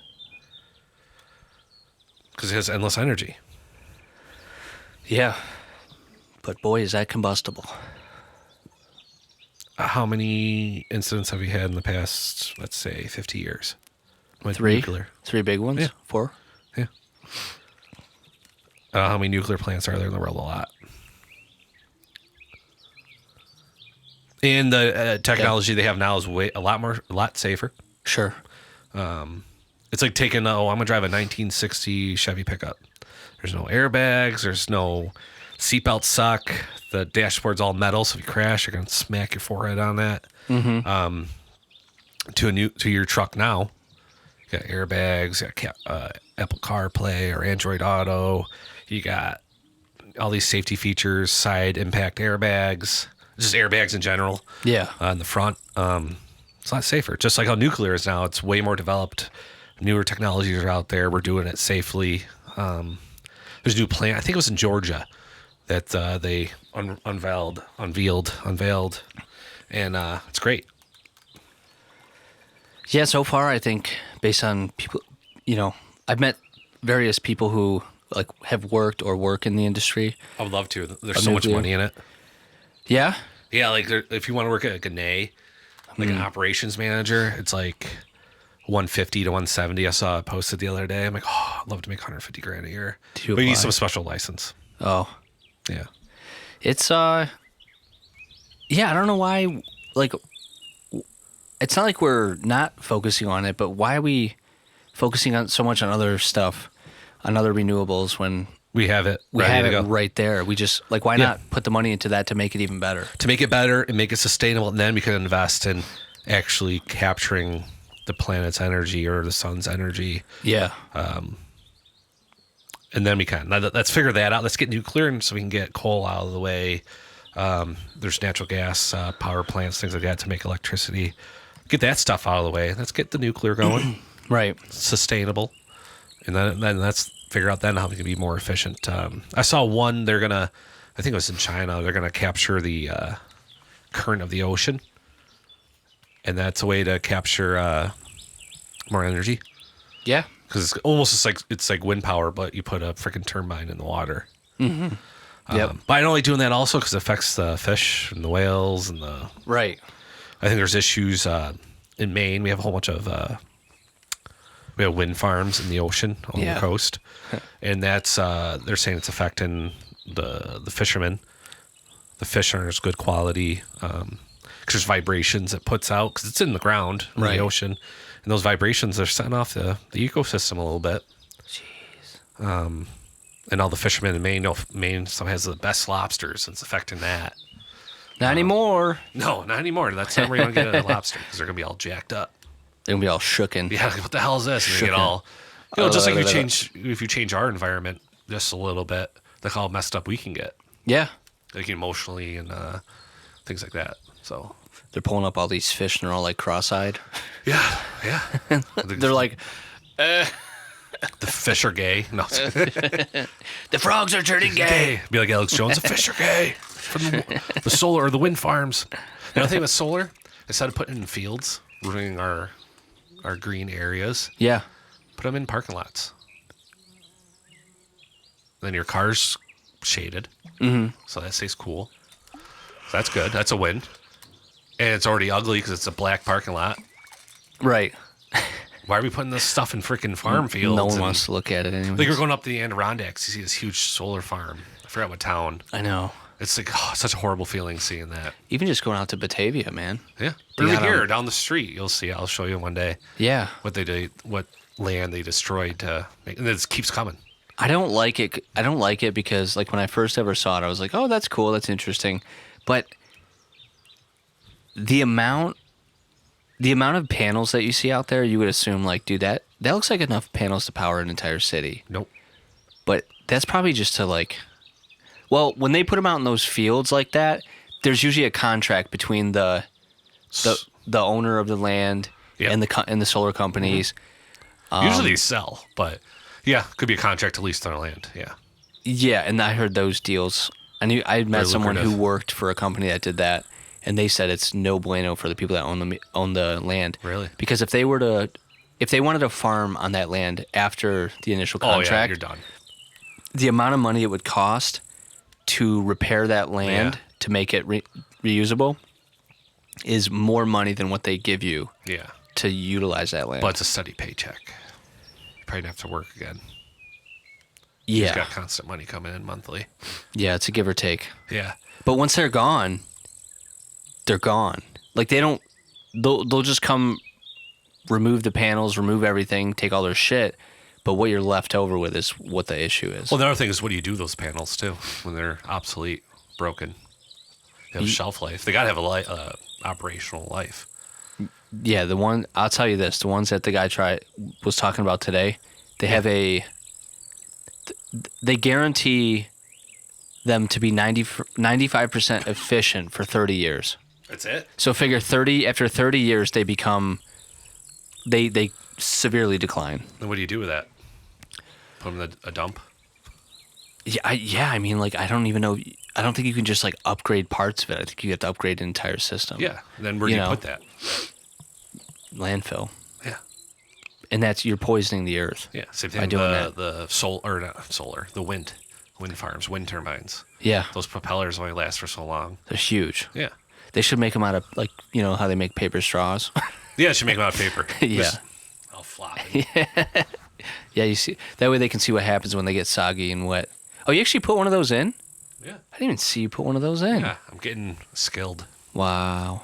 because it has endless energy. Yeah. But boy, is that combustible. How many incidents have you had in the past, let's say, 50 years? With 3? nuclear? 3 big ones? Yeah. 4? Yeah. How many nuclear plants are there in the world? A lot. And the technology they have now is a lot safer. Sure. It's like taking, I'm going to drive a 1960 Chevy pickup. There's no airbags. There's no seatbelt suck. The dashboard's all metal, so if you crash, you're going to smack your forehead on that. Mm-hmm. To your truck now, you got airbags, you got Apple CarPlay or Android Auto. You got all these safety features, side impact airbags. just airbags in general. Yeah. In the front. It's a lot safer. Just like how nuclear is now, it's way more developed. Newer technologies are out there. We're doing it safely. There's a new plant. I think it was in Georgia that they unveiled, and it's great. Yeah, so far I think based on people, I've met various people who like have worked or work in the industry. I would love to. There's so much nuclear. money in it. Yeah. Yeah, like if you want to work at a GNA, like an operations manager, it's like 150 to 170. I saw it posted the other day. I'm like, oh, I'd love to make 150 grand a year. Did you But you need apply? some special license. Oh, Yeah. it's yeah, I don't know why. Like, it's not like we're not focusing on it, but why are we focusing on so much on other stuff, on other renewables when We have it. we ready have to it go. right there? We just like why Yeah. not put the money into that to make it even better? To make it better and make it sustainable, and then we can invest in actually capturing the planet's energy or the sun's energy. Yeah. And then we can. Now, let's figure that out. Let's get nuclear and so we can get coal out of the way. There's natural gas power plants, things like that to make electricity. Get that stuff out of the way. Let's get the nuclear going, Right. sustainable. And then let's figure out then how we can be more efficient. I saw one, I think it was in China, they're going to capture the current of the ocean. And that's a way to capture more energy. Yeah. Because it's like wind power, but you put a freaking turbine in the water. Yep. But I don't like doing that also because it affects the fish and the whales and the. Right. I think there's issues in Maine. We have a whole bunch of we have wind farms in the ocean on Yeah. the coast, and that's they're saying it's affecting the fishermen. The fish aren't as good quality because there's vibrations it puts out because it's in the ground in Right. the ocean, and those vibrations are setting off the ecosystem a little bit. Jeez. And all the fishermen in Maine know Maine still has the best lobsters, and it's affecting that. Not anymore. No, not anymore. That's not where you want to get a lobster because they're gonna be all jacked up. They're gonna be all shooken. Yeah, like, what the hell is this? And they get all, just like if you change our environment just a little bit, look how messed up we can get, Yeah. like emotionally and things like that. So They're pulling up all these fish and they're all like cross-eyed. yeah. They're like, the fish are gay. No, the frogs are turning gay. Be like Alex Jones. The fish are gay from the solar or the wind farms. The other thing with solar, instead of putting it in fields, ruining our green areas, Yeah. put them in parking lots. Then your car's shaded, so that stays cool. So that's good. That's a win. And it's already ugly because it's a black parking lot. Right. Why are we putting this stuff in freaking farm fields? No one and- wants to look at it anyway. Like we're going up the Adirondacks, you see this huge solar farm. I forgot what town. I know. It's like such a horrible feeling seeing that. Even just going out to Batavia, man. Yeah, They over got here 'em. down the street, you'll see. I'll show you one day Yeah. what they did, what land they destroyed to make, and it keeps coming. I don't like it. I don't like it because, like, when I first ever saw it, I was like, "Oh, that's cool. That's interesting." But the amount of panels that you see out there, you would assume, like, dude, that looks like enough panels to power an entire city. Nope. But that's probably just to like, well, when they put them out in those fields like that, there's usually a contract between the owner of the land Yeah. and the solar companies. Usually they sell, but yeah, could be a contract to lease their land. Yeah. Yeah, and I heard those deals. I met Very someone who lucrative. worked for a company that did that, and they said it's no bueno for the people that own the land. Really? Because if they wanted to farm on that land after the initial Oh yeah, contract, you're done. the amount of money it would cost to repair that land Yeah. to make it reusable is more money than what they give you Yeah, to utilize that land. but it's a steady paycheck. You probably have to work again. You just yeah, got constant money coming in monthly. yeah, it's a give or take. Yeah. But once they're gone, they're gone. Like they'll just come, remove the panels, remove everything, take all their shit. But what you're left over with is what the issue is. Well, the other thing is, what do you do with those panels too when they're obsolete, broken? They have a shelf life. They gotta have a operational life. Yeah, I'll tell you this: the ones that the guy was talking about today, they have they guarantee them to be 95% efficient for 30 years. That's it. So figure after 30 years they become they severely decline. Then what do you do with that? Put them in a dump. I mean, like, I don't even know. I don't think you can just like upgrade parts of it. I think you have to upgrade an entire system. Yeah. Then where do you put that? Landfill. Yeah. And you're poisoning the earth. Yeah. Same thing By with doing that. the wind farms, wind turbines. Yeah, Those propellers only last for so long. they're huge. Yeah. They should make them out of like how they make paper straws. Yeah, it should make them out of paper. Yeah. Just all floppy. Yeah, you see that way they can see what happens when they get soggy and wet. Oh, you actually put one of those in? Yeah. I didn't even see you put one of those in. Yeah. I'm getting skilled. Wow,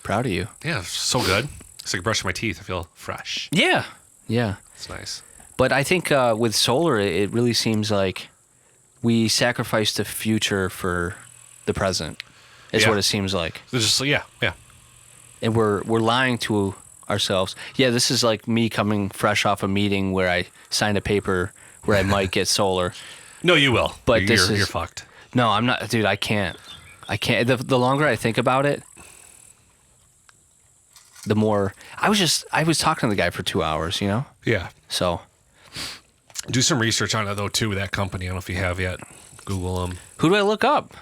proud of you. Yeah, so good. It's like brushing my teeth. I feel fresh. Yeah, yeah. It's nice. But I think with solar, it really seems like we sacrifice the future for the present. Is Yeah. what it seems like, It's just yeah. and we're lying to ourselves. Yeah, this is like me coming fresh off a meeting where I signed a paper where I might get solar. No, you will. But you're fucked. No, I'm not, dude. I can't. The longer I think about it, the more I was talking to the guy for 2 hours. Yeah. So Do some research on it though too. That company. I don't know if you have yet. Google them. who do I look up?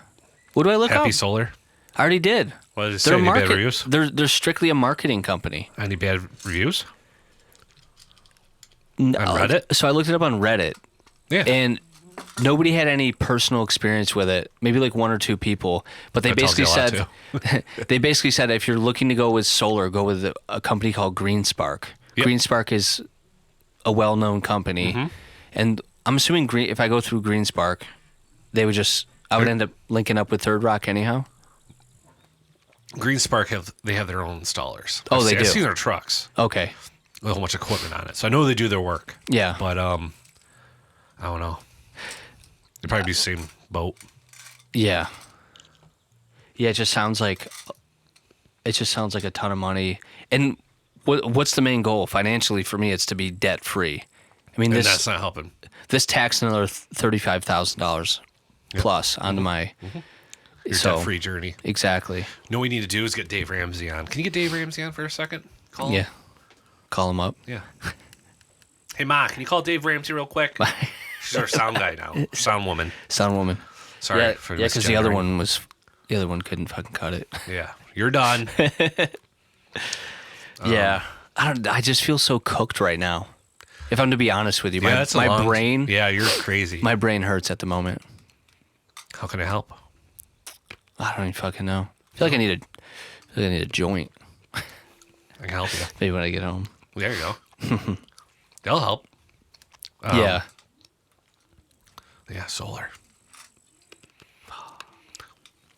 What do I look Happy up? Solar. I already did. What did it say? Any bad reviews? They're strictly a marketing company. Any bad reviews? On Reddit? So I looked it up on Reddit, Yeah. and nobody had any personal experience with it. Maybe like one or two people, but they That tells basically you a lot, said they basically said if you're looking to go with solar, go with a company called GreenSpark. Yep. GreenSpark is a well-known company, Mm-hmm. and I'm assuming if I go through GreenSpark, I would end up linking up with Third Rock anyhow. GreenSpark have their own installers. Oh, they I've do? seen their trucks. Okay. With a whole bunch of equipment on it, so I know they do their work. Yeah. But I don't know. They probably do the same boat. Yeah. Yeah, it just sounds like a ton of money. And what's the main goal financially for me? It's to be debt free. I mean, And that's not helping. this taxed another $35,000 plus onto my Your so debt-free journey. exactly. You know what we need to do is get Dave Ramsey on. Can you get Dave Ramsey on for a second? Call him? Yeah, call him up. Yeah. Hey, Ma, can you call Dave Ramsey real quick? She's our sound guy now. Sound woman. Sound woman. Sorry Yeah, for because the other misgendering. one couldn't fucking cut it. Yeah. You're done. Yeah, I just feel so cooked right now. If I'm to be honest with you, Yeah, that's a my long- brain, Yeah, you're crazy. my brain hurts at the moment. How can I help? I don't even fucking know. I feel like I need a joint. I can help you. Maybe when I get home. There you go. They'll help. Yeah. Yeah, solar.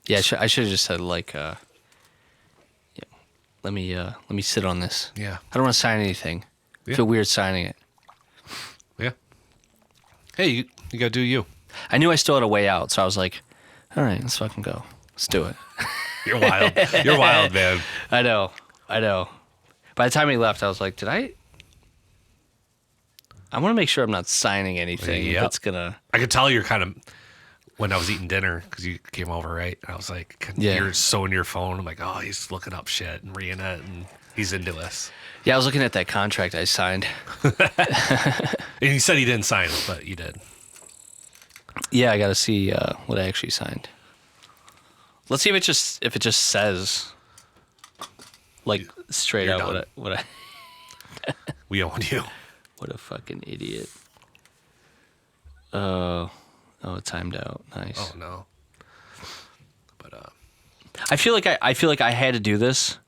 Yeah, I should have just said like, yeah, let me sit on this. Yeah. I don't want to sign anything. I Yeah. feel weird signing it. Yeah. Hey, you gotta do you. I knew I still had a way out, so I was like, all right, let's fucking go. Let's do it. You're wild. You're wild, man. I know. By the time he left, I was like, I want to make sure I'm not signing anything. Yep. That's gonna. I could tell you're kind of when I was eating dinner because you came over, right? I was like, Yeah. you're so in your phone. I'm like, oh, he's looking up shit and reading it, and he's into this. Yeah, I was looking at that contract I signed. And he said he didn't sign it, but you did. Yeah, I got to see what I actually signed. Let's see if it just says like straight You're out done. what I We own you. what a fucking idiot. Oh, it timed out. Nice. Oh no. But I feel like I had to do this.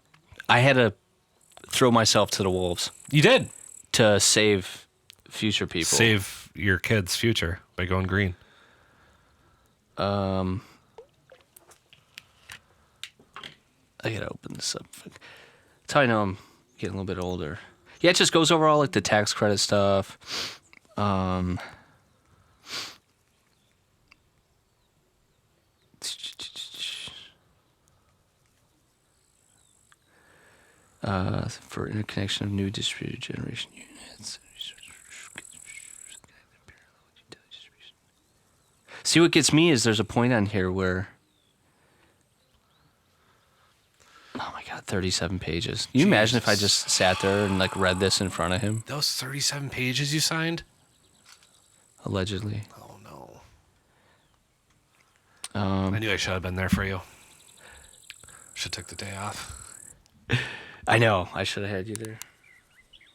I had to throw myself to the wolves you did to save future people. save your kids' future by going green. I gotta open this up. That's how I know I'm getting a little bit older. Yeah, it just goes over all like the tax credit stuff. For interconnection of new distributed generation units. See, what gets me is there's a point on here where, oh my God, 37 pages. Can you imagine if I just sat there and like read this in front of him? Those 37 pages you signed? Allegedly. Oh, no. Um, I knew I should have been there for you. Should have took the day off. I know. I should have had you there.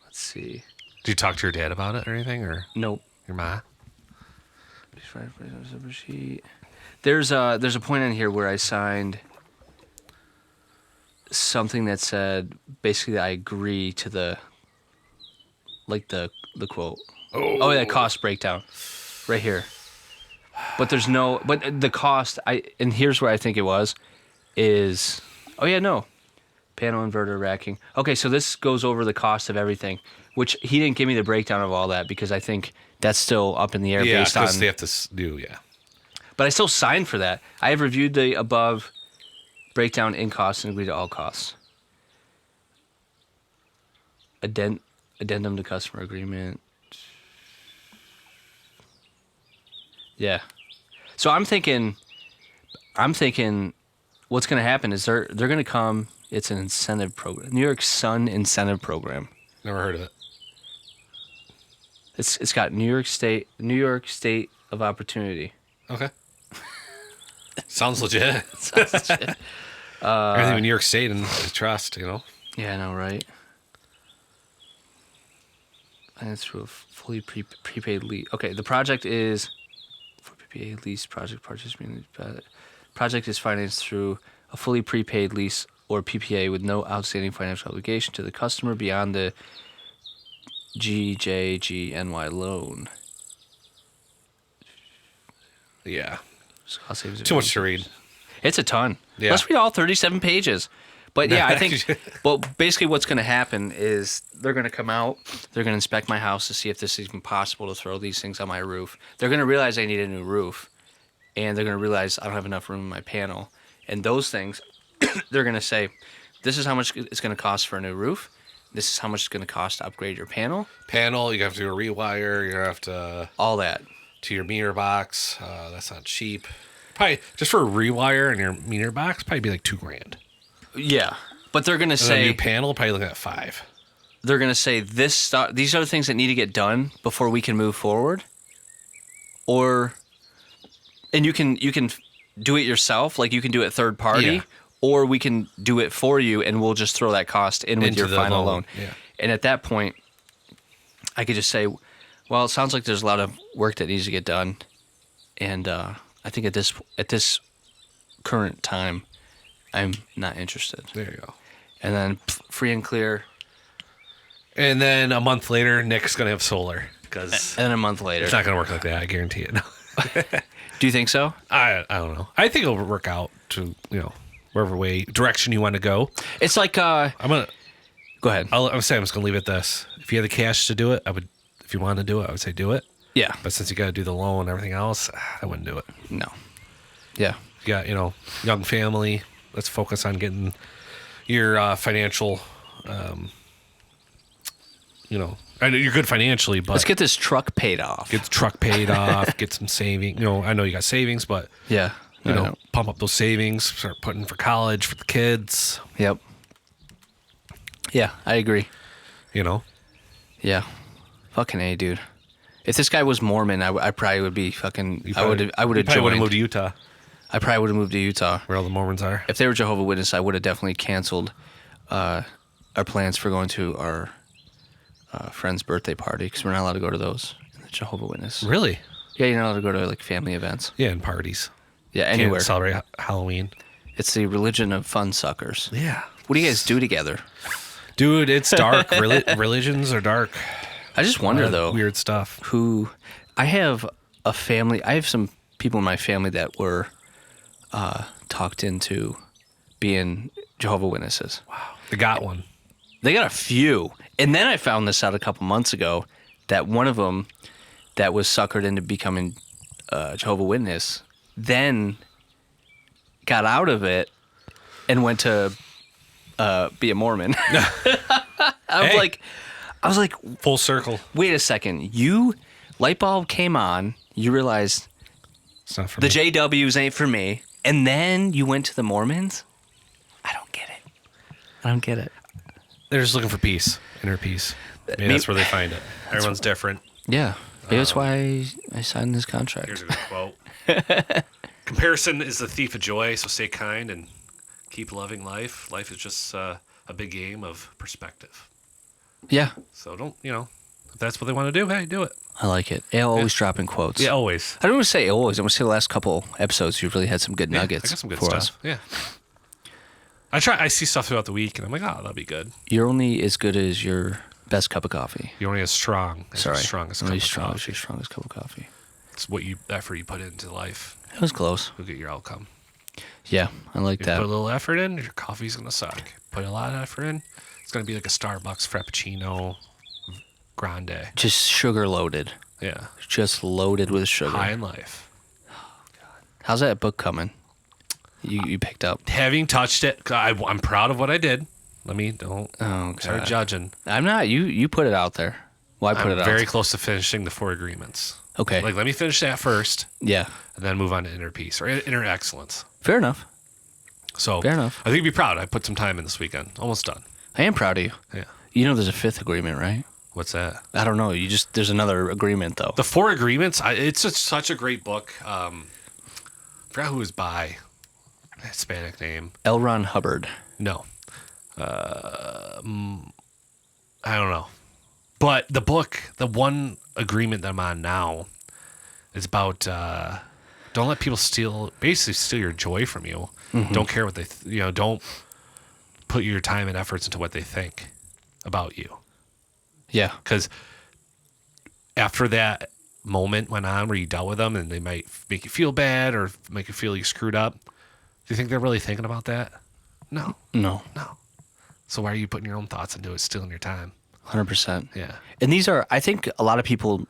Let's see. Did you talk to your dad about it or anything? Or Nope. your ma? There's a point on here where I signed something that said basically that I agree to the quote. Oh yeah, cost breakdown, right here. But there's no. But the cost and here's where I think it was, is oh yeah no, panel inverter racking. Okay, so this goes over the cost of everything, which he didn't give me the breakdown of all that because I think that's still up in the air Yeah, based on. because they have to do, yeah. But I still signed for that. I have reviewed the above breakdown in costs and agree to all costs. Addendum to customer agreement. Yeah. So I'm thinking what's going to happen is they're going to come, it's an incentive program. New York Sun incentive program. Never heard of it. It's got New York State of Opportunity. Okay. Sounds legit. Sounds legit. Everything in New York State and trust, you know? Yeah, I know, right? And it's through a fully prepaid lease. Okay, the project is for prepaid lease project participant. Project is financed through a fully prepaid lease or PPA with no outstanding financial obligation to the customer beyond the GJGNY loan. Yeah. Cost savings Too much to read. It's a ton. Yeah. Let's read all 37 pages. But yeah, I think, well, basically what's going to happen is they're going to come out, they're going to inspect my house to see if this is even possible to throw these things on my roof. They're going to realize I need a new roof, and they're going to realize I don't have enough room in my panel. And those things, they're going to say, this is how much it's going to cost for a new roof. This is how much it's going to cost to upgrade your panel. Panel, you have to do a rewire, you're going to have to... All that. To your meter box. That's not cheap. Probably, just for a rewire in your meter box, probably be like $2,000. Yeah, but they're gonna say a new panel, probably looking at $5,000. They're gonna say these are the things that need to get done before we can move forward. And you can do it yourself, like you can do it third party, Yeah. or we can do it for you, and we'll just throw that cost in with Into your the final loan. loan. Yeah. And at that point, I could just say, well, it sounds like there's a lot of work that needs to get done, and I think at this current time, I'm not interested. There you go. And then free and clear. And then a month later, Nick's going to have solar. Because And then a month later. it's not going to work like that. I guarantee it. No. Do you think so? I don't know. I think it'll work out to, wherever direction you want to go. It's like, I'm going to... Go ahead. I'm saying I'm just going to leave it this. If you had the cash to do it, if you wanted to do it, I would say do it. Yeah. But since you got to do the loan and everything else, I wouldn't do it. No. Yeah. You got, young family. Let's focus on getting your financial, I know you're good financially, but Let's get this truck paid off. get the truck paid off, get some saving. I know you got savings, but Yeah. pump up those savings, start putting for college for the kids. Yep. Yeah, I agree. Yeah. Fucking A, dude. If this guy was Mormon, I probably would be fucking. I would have Probably would have joined. moved to Utah, I probably would have moved to Utah. where all the Mormons are. If they were Jehovah's Witness, I would have definitely canceled our plans for going to our friend's birthday party because we're not allowed to go to those in the Jehovah's Witness. Really? Yeah, you're not allowed to go to like family events. Yeah, and parties. Yeah, Can't anywhere. celebrate Halloween. It's the religion of fun suckers. Yeah. What do you guys do together? Dude, it's dark. Religions are dark. I just wonder though. Weird stuff. Who I have a family. I have some people in my family that were talked into being Jehovah's Witnesses. Wow. They got one. They got a few, and then I found this out a couple months ago that one of them that was suckered into becoming Jehovah's Witness then got out of it and went to be a Mormon. I was like, Full circle. wait a second. Light bulb came on. You realized It's not for The me. JWs ain't for me. And then you went to the Mormons? I don't get it. They're just looking for peace, inner peace. Maybe that's where they find it. Everyone's different. Yeah. Maybe that's why I signed this contract. Here's a good quote. Comparison is the thief of joy, so stay kind and keep loving life. Life is just a big game of perspective. Yeah. So don't, if that's what they want to do, hey, do it. I like it. I'll always drop in quotes. Yeah, always. I don't want to say always. I want to say the last couple episodes you've really had some good Yeah, nuggets I got some good for stuff. us. Yeah. I see stuff throughout the week, and I'm like, oh, that'll be good. You're only as good as your best cup of coffee. You're only as strong as your strongest cup only of strong as coffee. your strongest cup of coffee. It's what effort you put into life. It was close. You'll get your outcome. Yeah, I like You that. put a little effort in, your coffee's going to suck. Put a lot of effort in, it's going to be like a Starbucks Frappuccino Grande. Just sugar loaded. Yeah. Just loaded with sugar. High in life. How's that book coming? You picked up. Having touched it, I'm proud of what I did. Don't Oh, start God. judging. I'm not. You put it out there. Well, I put I'm it out. very close to finishing the 4 agreements. Okay. Let me finish that first, Yeah. and then move on to inner peace or inner excellence. Fair enough. So Fair enough. I think you'd be proud. I put some time in this weekend. Almost done. I am proud of you. Yeah. You know there's a 5th agreement, right? What's that? I don't know. There's another agreement, though. The 4 agreements. It's such a great book. I forgot who it was by. Hispanic name. L. Ron Hubbard. No. I don't know. But the book, the one agreement that I'm on now, is about don't let people steal your joy from you. Mm-hmm. Don't care what they, don't put your time and efforts into what they think about you. Yeah. Because after that moment went on where you dealt with them and they might make you feel bad or make you feel you screwed up, do you think they're really thinking about that? No. No. So why are you putting your own thoughts into it, stealing your time? 100%. Yeah. And these are, I think, a lot of people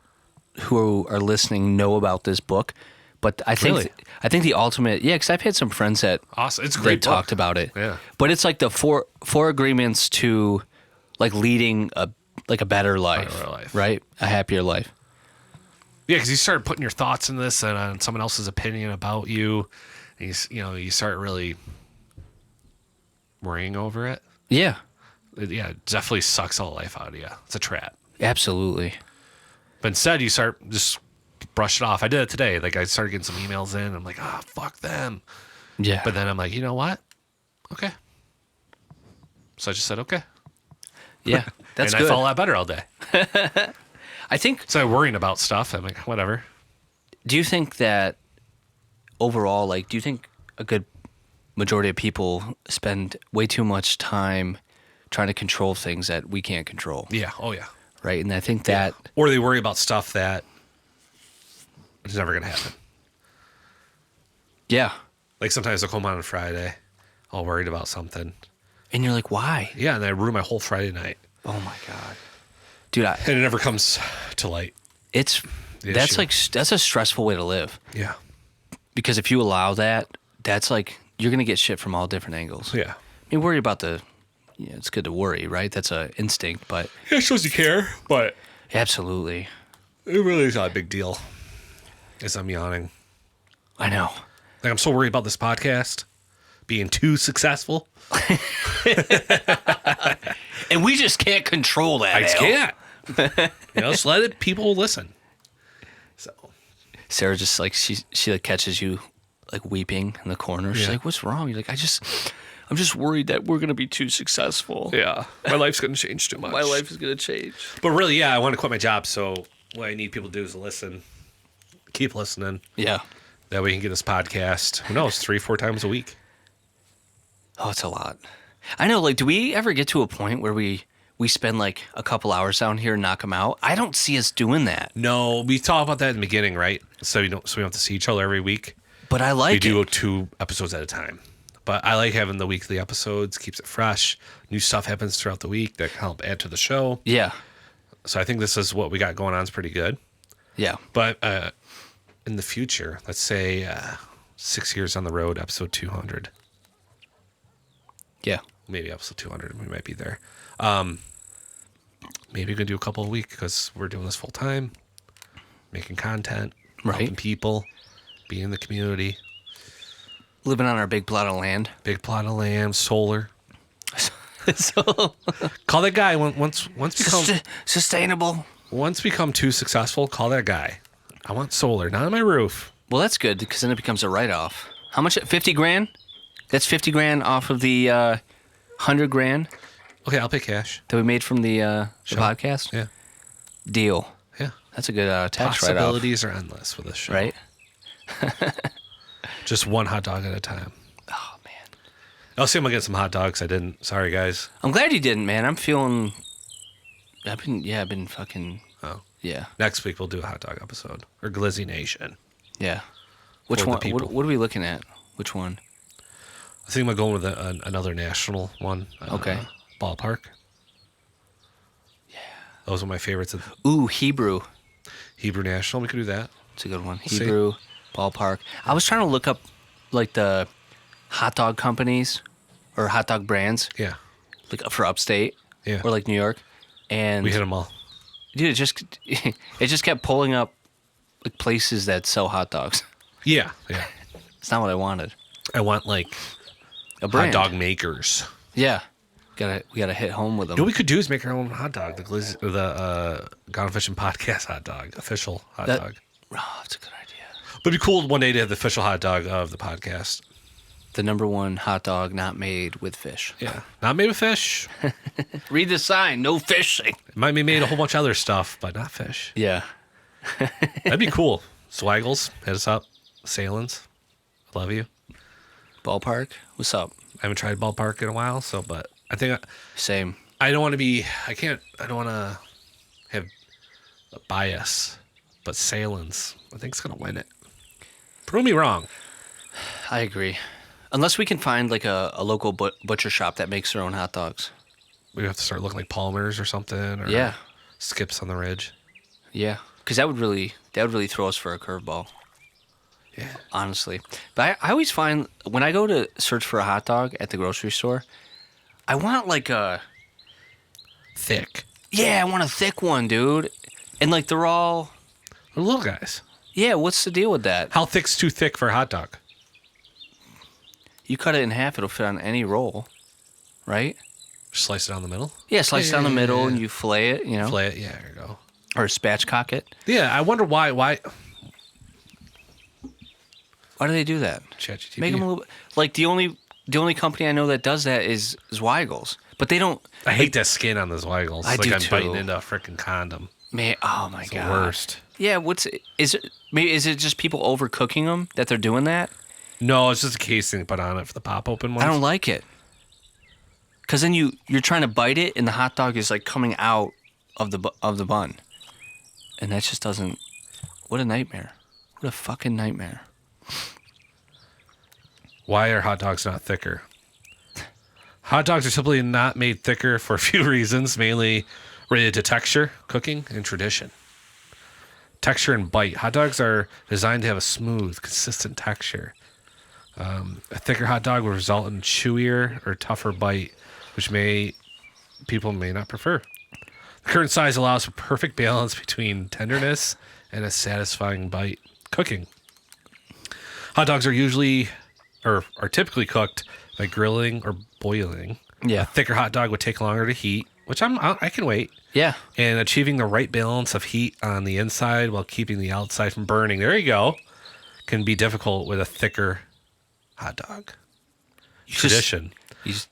who are listening know about this book, but I think Really? I think the ultimate, yeah, because I've had some friends that Awesome. It's a that great book. talked about it. Yeah. But it's like the four agreements to like leading a better life, Better life. right? A happier life. Yeah, because you start putting your thoughts in this and on someone else's opinion about you, and you start really worrying over it. Yeah, It definitely sucks all the life out of you. It's a trap. absolutely. But instead, you start just brush it off. I did it today. Like I started getting some emails in. I'm like, fuck them. Yeah. But then I'm like, you know what? Okay. So I just said okay. yeah, that's and good. I felt a lot better all day. I think. So worrying about stuff. I'm like, whatever. Do you think that overall, like, do you think a good majority of people spend way too much time trying to control things that we can't control, Yeah. Oh yeah. right? And I think that Or they worry about stuff that is never gonna happen. yeah. Like sometimes I'll come on Friday, all worried about something. And you're like, why? Yeah, and I ruin my whole Friday night. Oh my god, dude, And it never comes to light. it's The that's issue. like that's a stressful way to live, Yeah. because if you allow that, that's like you're gonna get shit from all different angles. Yeah. I mean, worry about it's good to worry, right? That's a instinct, but It shows you care, but absolutely, it really is not a big deal. As I'm yawning. I know. Like I'm so worried about this podcast being too successful. And we just can't control that. I just can't. Just let people listen. So Sarah just like she like catches you like weeping in the corner. She's Yeah. like, "What's wrong?" You're like, I'm just worried that we're gonna be too successful. yeah, my life's gonna change too much. My life is gonna change. But really, yeah, I want to quit my job. So what I need people to do is listen, keep listening. Yeah. That way we can get this podcast. Who knows, 3-4 times a week. Oh, it's a lot. I know. Like, do we ever get to a point where we spend like a couple hours down here and knock them out? I don't see us doing that. No, we talk about that in the beginning, right? So we don't have to see each other every week. But I like We do it. 2 episodes at a time. But I like having the weekly episodes, keeps it fresh. New stuff happens throughout the week that can help add to the show. Yeah. So I think this is what we got going on is pretty good. Yeah. But in the future, let's say 6 years on the road, episode 200. Yeah. Maybe episode 200, we might be there. Maybe we can do a couple a week because we're doing this full time, making content, Right. helping people. Be in the community. Living on our big plot of land. Big plot of land, solar. So Call that guy once sustainable. become too successful. Call that guy. I want solar, not on my roof. Well, that's good because then it becomes a write-off. How much? 50 grand? That's 50 grand off of the 100 grand Okay, I'll pay cash. that we made from the podcast. Yeah, Deal. yeah. That's a good tax write-off, Possibilities are endless with this show. right? Just one hot dog at a time. Oh man, I'll see I'm gonna get some hot dogs. I didn't. Sorry, guys. I'm glad you didn't, man. I'm feeling. I've been fucking. Oh, Yeah, next week we'll do a hot dog episode or Glizzy Nation. yeah. Which For the one? people. What are we looking at? Which one? I think I'm going with another national one. Okay. Ballpark. Yeah. Those are my favorites. Ooh, Hebrew. Hebrew National. We could do that. It's a good one. see. Hebrew, ballpark. I was trying to look up like the hot dog companies or hot dog brands, Yeah. like for upstate Yeah. or like New York, and We hit them all. dude, it just kept pulling up like places that sell hot dogs. Yeah. Yeah. It's not what I wanted. I want like A hot brand. dog makers. Yeah, we gotta hit home with them. You know what we could do is make our own hot dog. The Gone Fishing Podcast hot dog. Official hot That- dog. Oh, that's a good idea. But it'd be cool one day to have the official hot dog of the podcast. The #1 hot dog not made with fish. Yeah. Not made with fish. Read the sign. No fishing. It might be made a whole bunch of other stuff, but not fish. Yeah. That'd be cool. Swaggles, hit us up. Salins, love you. Ballpark. What's up? I haven't tried ballpark in a while, but I think Same. I don't want to be. I don't want to have a bias, but Salins, I think, it's gonna win it. Prove me wrong. I agree. Unless we can find like a local butcher shop that makes their own hot dogs. We have to start looking like Palmer's or something, or Yeah. Skips on the Ridge. Yeah. Because that would really throw us for a curveball. Yeah. Honestly. But I always find when I go to search for a hot dog at the grocery store, I want like a Thick. I want a thick one, dude. And like they're all They're little guys. yeah, what's the deal with that? How thick's too thick for a hot dog? You cut it in half, it'll fit on any roll. Right? Slice it down the middle. Yeah, slice it down the middle Yeah. and you fillet it, you know. Flay it. Yeah, there you go. Or spatchcock it. Yeah, I wonder why Why do they do that? ChatGPT. Make them a little bit like the only company I know that does that is Weigels. But they don't I hate that skin on those Weigels. I It's do like I'm too. biting into a freaking condom. man, oh my It's god. the worst. Yeah, is it just people overcooking them that they're doing that? No, it's just a casing they put on it for the pop open ones. I don't like it. Cuz then you're trying to bite it and the hot dog is like coming out of the bun. And that just doesn't what a nightmare. What a fucking nightmare. Why are hot dogs not thicker? Hot dogs are simply not made thicker for a few reasons, mainly related to texture, cooking, and tradition. Texture and bite. Hot dogs are designed to have a smooth, consistent texture. A thicker hot dog will result in chewier or tougher bite, which people may not prefer. The current size allows for perfect balance between tenderness and a satisfying bite. Cooking. Hot dogs are typically cooked by grilling or boiling. Yeah. A thicker hot dog would take longer to heat, which I can wait. Yeah. And achieving the right balance of heat on the inside while keeping the outside from burning. There you go. Can be difficult with a thicker hot dog. Tradition.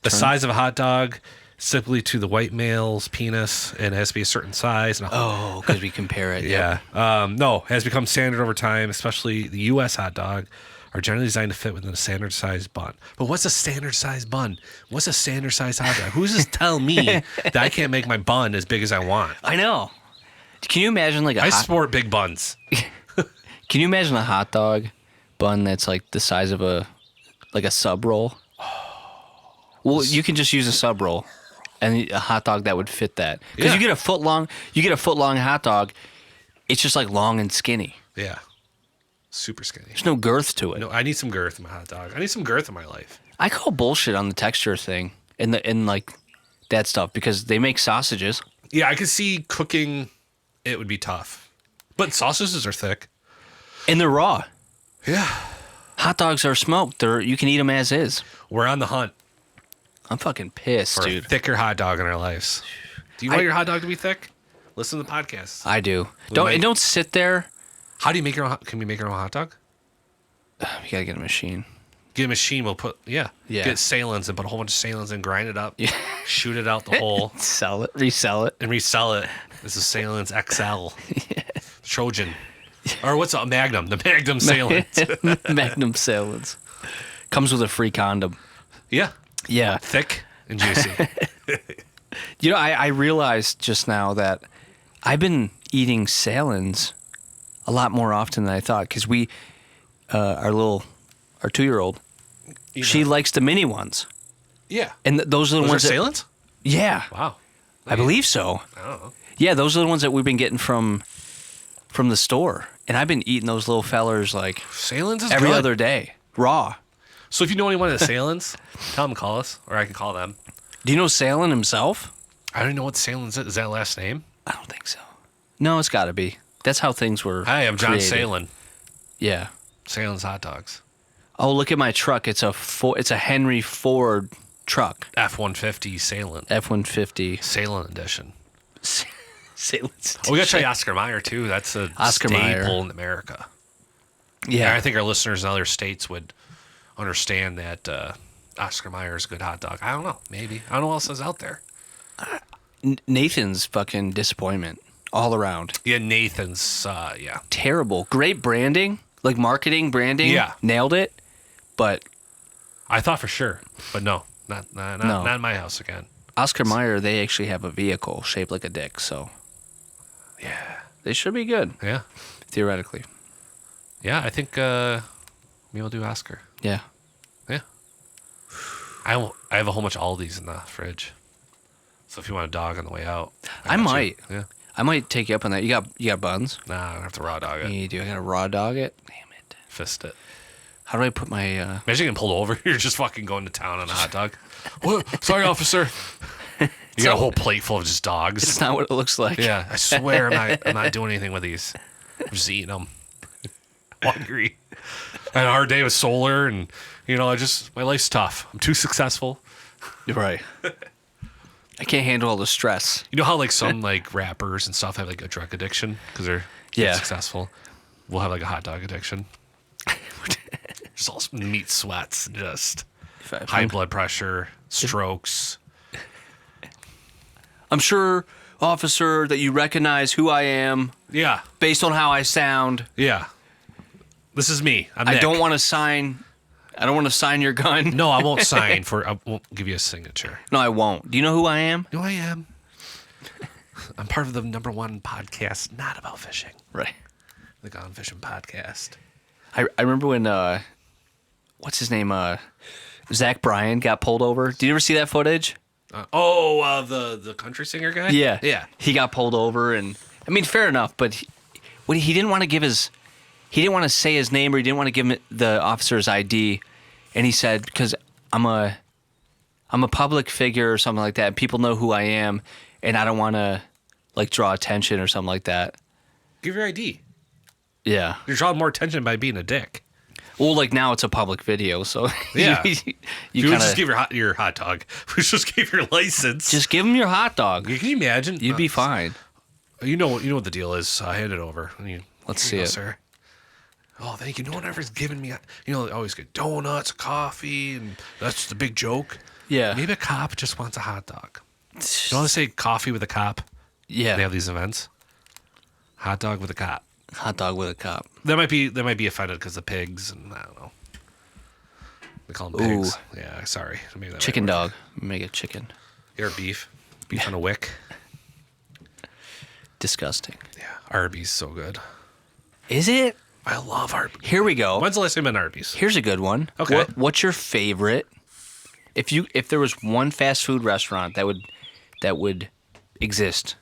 The size of a hot dog, simply to the white male's penis, and it has to be a certain size. And Oh, because we compare it. yeah. No, has become standard over time, especially the U.S. hot dog are generally designed to fit within a standard sized bun. But what's a standard sized bun? What's a standard sized hot dog? Who's this tell me that I can't make my bun as big as I want? I know. Can you imagine like I sport big buns. Can you imagine a hot dog bun that's like the size of a sub roll? Well, you can just use a sub roll and a hot dog that would fit that. Because Yeah. you get a foot long hot dog, it's just like long and skinny. Yeah. Super skinny. There's no girth to it. No, I need some girth in my hot dog. I need some girth in my life. I call bullshit on the texture thing and like that stuff because they make sausages. Yeah, I could see cooking it would be tough. But sausages are thick. And they're raw. Yeah. Hot dogs are smoked. You can eat them as is. We're on the hunt I'm fucking pissed, for a dude. thicker hot dog in our lives. Do you want your hot dog to be thick? Listen to the podcast. I do. might- Don't sit there. How do you make your own? Can we make our own hot dog? You gotta get a machine. Get a machine. We'll put Yeah. Get salins and put a whole bunch of salins and grind it up. Yeah. Shoot it out the hole Sell it, resell it. and resell it. This is Salins XL. Trojan. Or what's a Magnum? The Magnum Salins. Magnum salads. Comes with a free condom. Yeah. Yeah. Thick and juicy. You know, I realized just now that I've been eating salins a lot more often than I thought because our 2-year-old, she likes the mini ones. Yeah. And those are the Those are ones that, Salins? yeah, Wow. I believe so. I don't know. Yeah, those are the ones that we've been getting from the store. And I've been eating those little fellers like Salins is every good. other day, raw. So if you know anyone at Salins, tell them to call us, or I can call them. Do you know Salin himself? I don't even know what Salins is. Is that last name? I don't think so. No, it's got to be. That's how things were. Hi, I'm John created. Salin. Yeah. Salins hot dogs. Oh, look at my truck. It's a Henry Ford truck. F-150 Salin. F-150. Salin edition. Salin's Oh, we gotta try Oscar Mayer too. That's a Oscar staple Mayer. in America. Yeah. And I think our listeners in other states would understand that Oscar Mayer is a good hot dog. I don't know. Maybe. I don't know what else is out there. Nathan's fucking disappointment all around. Yeah, Nathan's. Yeah. Terrible. Great branding, like marketing, branding. Yeah. Nailed it. But I thought for sure, but no, not in my house again. Oscar Mayer, they actually have a vehicle shaped like a dick, so Yeah. they should be good, Yeah. theoretically. Yeah. I think maybe we'll do Oscar. Yeah. Yeah. I have a whole bunch of Aldi's in the fridge. So if you want a dog on the way out, I got you. might. Yeah. I might take you up on that. You got buns? Nah, I don't have to raw dog it. You do. I got to raw dog it. Damn it. Fist it. How do I put my Imagine getting pulled over. You're just fucking going to town on a hot dog. What? Sorry, officer. You got a whole plate full of just dogs. It's not what it looks like. Yeah, I swear I'm not doing anything with these. I'm just eating them. Hungry. I had a hard day with solar, and my life's tough. I'm too successful. Right. I can't handle all the stress. You know how like some like rappers and stuff have like a drug addiction because they're Yeah. successful. We'll have like a hot dog addiction. Just all meat sweats, and just high blood pressure, strokes. I'm sure, officer, that you recognize who I am Yeah, based on how I sound. yeah. This is me. I'm I Nick. don't want to sign your gun. No, I won't sign for. I won't give you a signature. No, I won't. Do you know who I am? No, I am. I'm part of the #1 podcast, not about fishing. Right. The Gone Fishing Podcast. I remember when what's his name? Zach Bryan got pulled over. Did you ever see that footage? The country singer guy. Yeah. He got pulled over, and I mean, fair enough. But he didn't want to he didn't want to say his name, or he didn't want to give him the officer's ID, and he said, because I'm a public figure or something like that, and people know who I am, and I don't want to like draw attention or something like that. Give your ID. Yeah. You're drawing more attention by being a dick. Well, like now it's a public video, so Yeah. you You would kind just of give your hot dog. We just give your license. just give him your hot dog. Can you imagine? You'd be fine. You know what the deal is. Hand it over. Let's Here see you go, it. sir. Oh, thank you. No one ever's given me. They always get donuts, coffee, and that's the big joke. Yeah. Maybe a cop just wants a hot dog. You know they say coffee with a cop? Yeah. They have these events. Hot dog with a cop. Hot dog with a cop. They might be offended because of pigs, and I don't know. They call them pigs. Yeah, sorry. Maybe that Chicken might work. dog. Make it chicken. Or beef. Beef on a wick. Disgusting. Yeah, Arby's so good. Is it? I love Arby's. Here we go. When's the last time in Arby's? Here's a good one. Okay. What's your favorite? If there was one fast food restaurant that would exist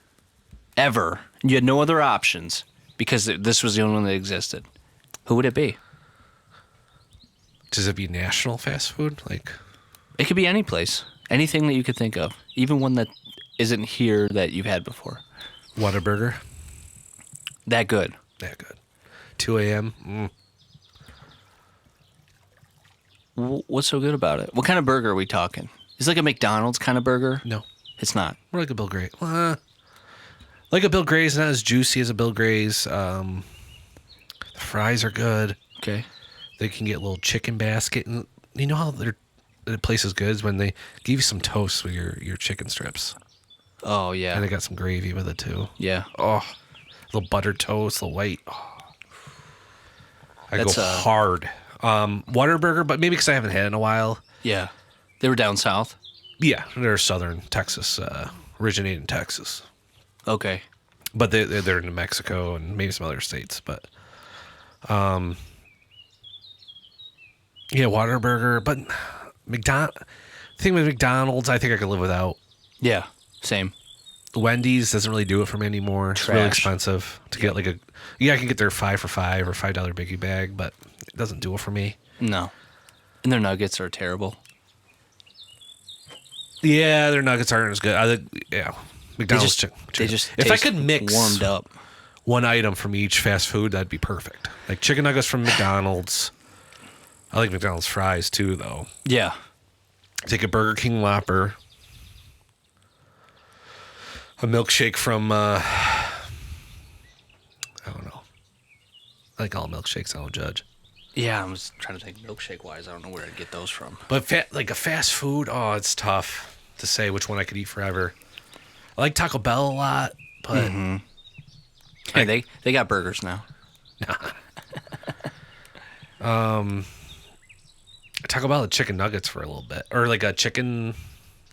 ever, you had no other options because this was the only one that existed, who would it be? Does it be national fast food? Like, It could be any place, anything that you could think of, even one that isn't here that you've had before. Whataburger? That good. Yeah, good. 2 a.m. What's so good about it? What kind of burger are we talking? Is it like a McDonald's kind of burger? No, It's not. we're like a Bill Gray's. Like a Bill Gray's, not as juicy as a Bill Gray's. The fries are good. Okay. They can get a little chicken basket, and you know how the place is good is when they give you some toast with your chicken strips, Oh yeah. and they got some gravy with it too. Yeah. Oh, little buttered toast, little white. Oh. I That's, go hard. Whataburger, but maybe because I haven't had it in a while. Yeah. They were down south. Yeah, they're southern Texas, originated in Texas, Okay. but they're in New Mexico and maybe some other states. But, yeah, Whataburger. But the thing with McDonald's, I think I could live without. Yeah. Same. Wendy's doesn't really do it for me anymore. It's really Trash. expensive to get like I can get their 5 for $5 or $5 biggie bag, but it doesn't do it for me. No. And their nuggets are terrible. Yeah, their nuggets aren't as good. McDonald's chicken. They just if I taste could mix warmed up. one item from each fast food, that'd be perfect. Like chicken nuggets from McDonald's. I like McDonald's fries too, though. Yeah. Take a Burger King Whopper, a milkshake from I don't know. I like all milkshakes. I don't judge. Yeah, I was trying to think milkshake wise. I don't know where I'd get those from. But like a fast food, oh, it's tough to say which one I could eat forever. I like Taco Bell a lot, but Hey, they got burgers now. Taco Bell had chicken nuggets for a little bit, or like a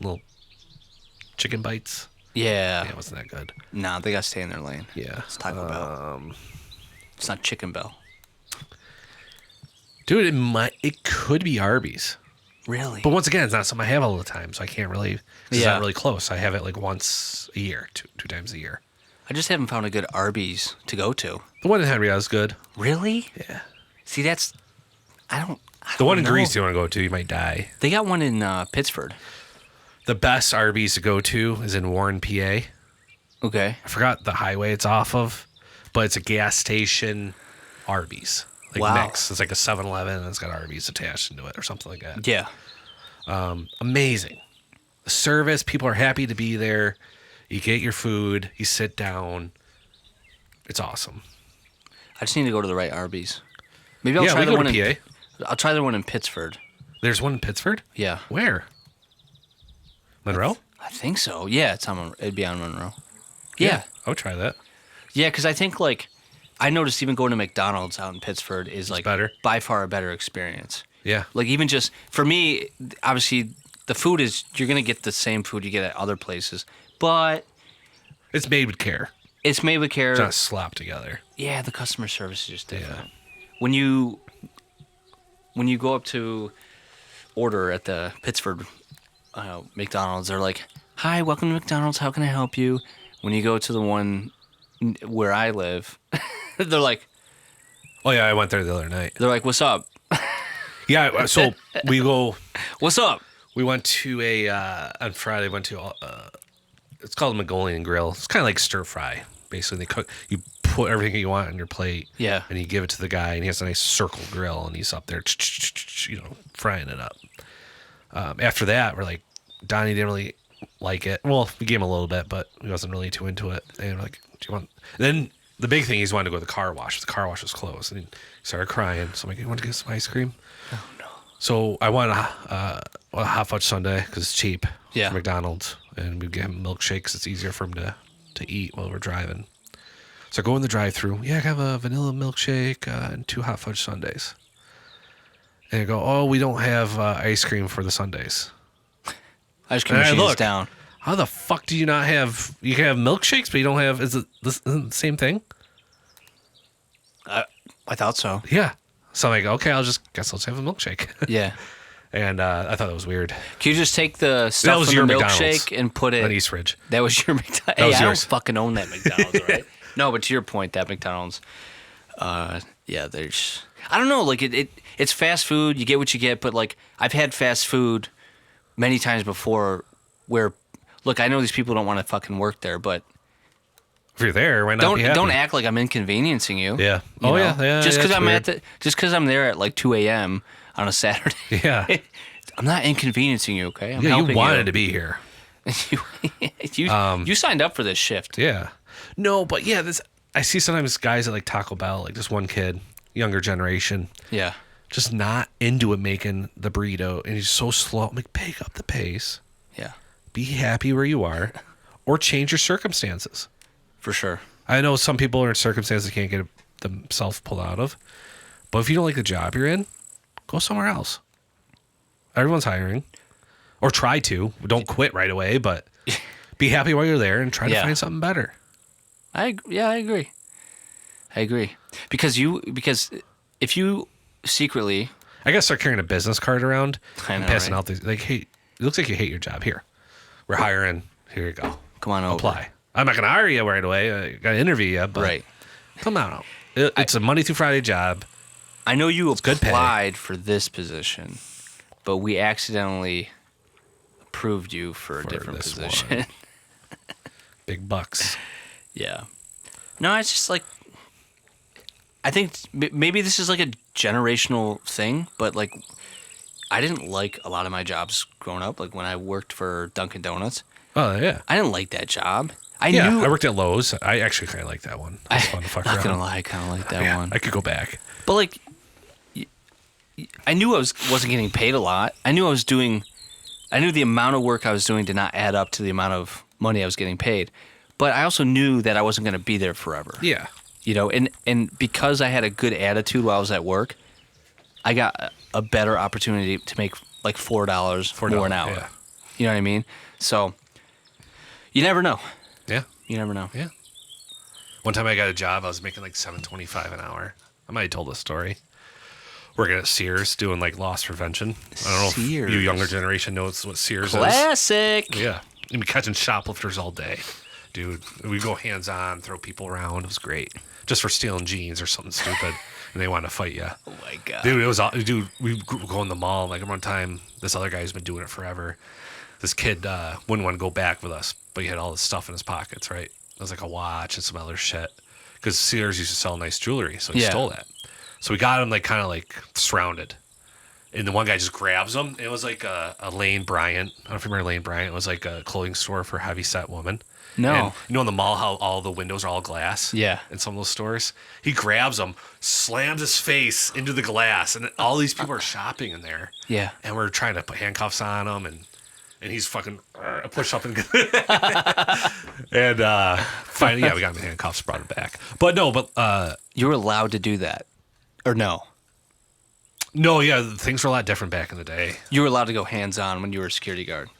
little chicken bites. Yeah. Yeah, it wasn't that good. Nah, they got to stay in their lane. Yeah, It's Taco Bell. It's not Chicken Bell. dude, it could be Arby's, Really? but once again, it's not something I have all the time, so I can't really. It's Yeah. not really close. I have it like once a year, two times a year. I just haven't found a good Arby's to go to. The one in Henrietta is good. Really? Yeah. See, that's I don't. The one in know. Greece you want to go to, you might die. They got one in Pittsford. The best Arby's to go to is in Warren, PA. Okay. I forgot the highway it's off of, but it's a gas station Arby's. Like Wow. mix. It's like a 7-Eleven and it's got Arby's attached into it or something like that. Yeah. Amazing. The service, people are happy to be there. You get your food, you sit down. It's awesome. I just need to go to the right Arby's. Maybe I'll Yeah, try we the go one to in PA. I'll try the one in Pittsford. There's one in Pittsford? Yeah. Where? Monroe? I think so. Yeah, it'd be on Monroe. Yeah. I would try that. Yeah, because I think like I noticed even going to McDonald's out in Pittsford is like better. by far a better experience. Yeah. Like even just for me, obviously the food is you're gonna get the same food you get at other places, but It's made with care. it's made with care. It's not slopped together. Yeah, the customer service is just different. When you go up to order at the Pittsford McDonald's, they're like, "Hi, welcome to McDonald's. How can I help you?" When you go to the one where I live, they're like, Oh, yeah, I went there the other night. "What's up? Yeah, so What's up?" we went to on Friday, it's called a Mongolian grill. It's kind of like stir fry. Basically, you put everything you want on your plate. Yeah. And you give it to the guy, and he has a nice circle grill, and he's up there, frying it up. After that, we're like, Donnie didn't really like it. Well, we gave him a little bit, but he wasn't really too into it. And we're like, do you want? And then the big thing, he's wanted to go to the car wash. The car wash was closed, and he started crying. So I'm like, you want to get some ice cream? Oh no. So I wanted a hot fudge sundae because it's cheap Yeah. from McDonald's, and we get him milkshakes. It's easier for him to eat while we're driving. So I go in the drive-through. Yeah, I have a vanilla milkshake and 2 hot fudge sundaes. And I go, oh, we don't have ice cream for the sundaes. Ice cream And I machine's look. down. How the fuck do you not have? You can have milkshakes, but you don't have. Isn't it the same thing? I thought so. Yeah. So I'm like, okay, I'll just have a milkshake. Yeah. And I thought that was weird. Can you just take the stuff was from your the McDonald's milkshake and put it On East Ridge. That was your McDonald's. That Hey, was I don't yours. fucking own that McDonald's, right? No, but to your point, that McDonald's, yeah, there's, I don't know, like it's fast food. You get what you get, but like I've had fast food many times before where, look, I know these people don't want to fucking work there, but If you're there, why not be happy? Don't act like I'm inconveniencing you. Yeah. you Oh, know? yeah. Just because it's weird. I'm there at like 2 a.m. on a Saturday. Yeah. I'm not inconveniencing you, okay? I'm Yeah, you helping wanted to be here. you signed up for this shift. Yeah. No, but yeah, I see sometimes guys at like Taco Bell, like just one kid, younger generation, Yeah. just not into it making the burrito, and he's so slow. I'm like, pick up the pace, Yeah. be happy where you are, or change your circumstances. For sure. I know some people are in circumstances they can't get themselves pulled out of, but if you don't like the job you're in, go somewhere else. Everyone's hiring, or try to. Don't quit right away, but be happy while you're there and try to find something better. I agree. Because if you secretly, I gotta start carrying a business card around I and know, passing right? out these. Like, hey, it looks like you hate your job. Here, we're hiring. Here you go. come on over. Apply. I'm not gonna hire you right away. I gotta interview you, but Right. come on out. It's a Monday through Friday job. I know you good pay. applied for this position, but we accidentally approved you for a different this position. one. Big bucks. Yeah. No, it's just like, I think maybe this is like a generational thing, but like, I didn't like a lot of my jobs growing up. Like when I worked for Dunkin' Donuts, Oh yeah. I didn't like that job. I Yeah, knew. I worked at Lowe's. I actually kind of like that one. It was fun to fuck Not around. gonna lie, I kind of like that Yeah, one. I could go back. But like, I knew I wasn't getting paid a lot. I knew the amount of work I was doing did not add up to the amount of money I was getting paid. But I also knew that I wasn't going to be there forever. Yeah. You know, and because I had a good attitude while I was at work, I got a better opportunity to make like $4 more an hour. Yeah. You know what I mean? So you never know. Yeah. You never know. Yeah. One time I got a job, I was making like $7.25 an hour. I might have told this story. Working at Sears doing like loss prevention. I don't know if Sears. you younger generation knows what Sears is. Classic. Yeah. You'd be catching shoplifters all day. Dude, we go hands on, throw people around. It was great. Just for stealing jeans or something stupid. And they wanted to fight you. Oh my god. Dude, we go in the mall. Like one time, this other guy's been doing it forever. This kid wouldn't want to go back with us, but he had all this stuff in his pockets, right? It was like a watch and some other shit. Because Sears used to sell nice jewelry, so he stole that. So we got him like kind of like surrounded. And the one guy just grabs him. It was like a Lane Bryant. I don't know if you remember Lane Bryant. It was like a clothing store for heavy-set women. No. And you know in the mall how all the windows are all glass? Yeah. In some of those stores? He grabs him, slams his face into the glass, and all these people are shopping in there. Yeah. And we're trying to put handcuffs on him, and he's fucking push up and and finally, yeah, we got him in handcuffs, brought him back. But You were allowed to do that. Or no? no, yeah, things were a lot different back in the day. You were allowed to go hands-on when you were a security guard.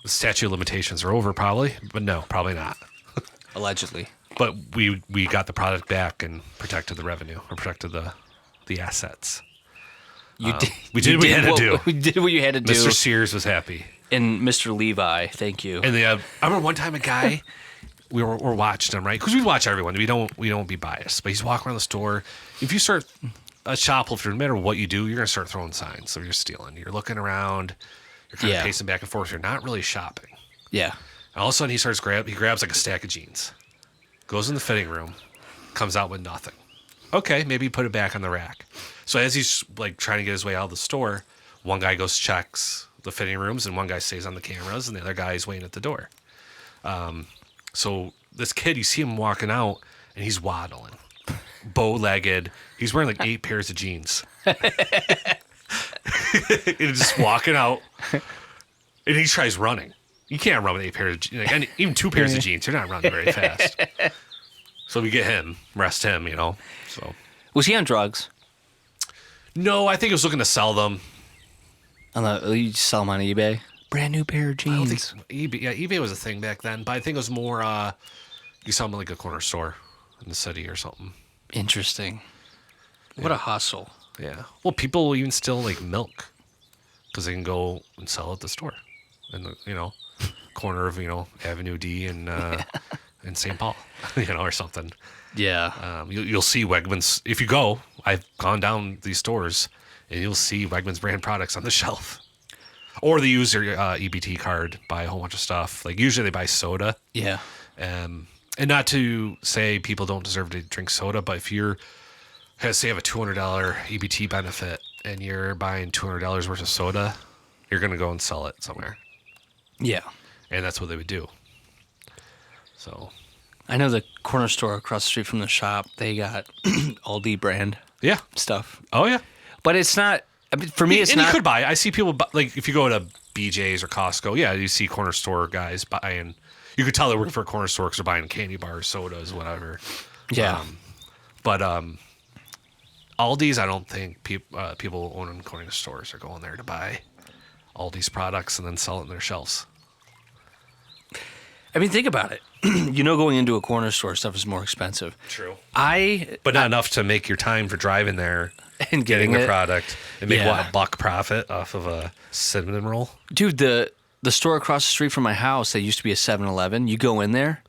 The statute of limitations are over, probably, but no, probably not. Allegedly. But we got the product back and protected the revenue, or protected the assets. You did. we did what we had to do. We did what you had to do. Mr. Sears was happy. And Mr. Levi, thank you. And I remember one time a guy, we're watching him, right? Because we watch everyone. We don't be biased. But he's walking around the store. If you start a shoplifter, no matter what you do, you're gonna start throwing signs. So you're stealing. You're looking around. You're kind of pacing back and forth. You're not really shopping. Yeah. And all of a sudden, he grabs like a stack of jeans, goes in the fitting room, comes out with nothing. Okay, maybe put it back on the rack. So as he's like trying to get his way out of the store, one guy goes checks the fitting rooms, and one guy stays on the cameras, and the other guy is waiting at the door. So this kid, you see him walking out, and he's waddling, bow-legged. He's wearing like 8 pairs of jeans. And just walking out, and he tries running. You can't run with 8 pairs of jeans. Like, even 2 pairs of jeans, you're not running very fast. So we get him, arrest him, So Was he on drugs? no, I think he was looking to sell them. You sell them on eBay? Brand new pair of I don't jeans. think eBay was a thing back then, but I think it was more you sell them at like a corner store in the city or something. Interesting. What a hustle. Yeah. Well, people even still like milk because they can go and sell at the store in the corner of Avenue D and in St. Paul, or something. Yeah. You'll see Wegmans if you go. I've gone down these stores and you'll see Wegmans brand products on the shelf. Or they use their EBT card, buy a whole bunch of stuff. Like usually they buy soda. Yeah. And not to say people don't deserve to drink soda, but if you're, say, you have a $200 EBT benefit and you're buying $200 worth of soda, you're going to go and sell it somewhere. Yeah. And that's what they would do. So, I know the corner store across the street from the shop, they got Aldi brand yeah. stuff. Oh, yeah. But it's not, I mean, for me, it's and not. you could buy. I see people, like, if you go to BJ's or Costco, yeah, you see corner store guys buying. You could tell they're working for a corner store because they're buying candy bars, sodas, whatever. Yeah. But Aldi's, I don't think people owning corner stores are going there to buy Aldi's products and then sell it on their shelves. I mean, think about it. Going into a corner store, stuff is more expensive. True. But not enough to make your time for driving there and getting the it. product and make Yeah. a buck profit off of a cinnamon roll. Dude, the store across the street from my house that used to be a 7-Eleven, you go in there,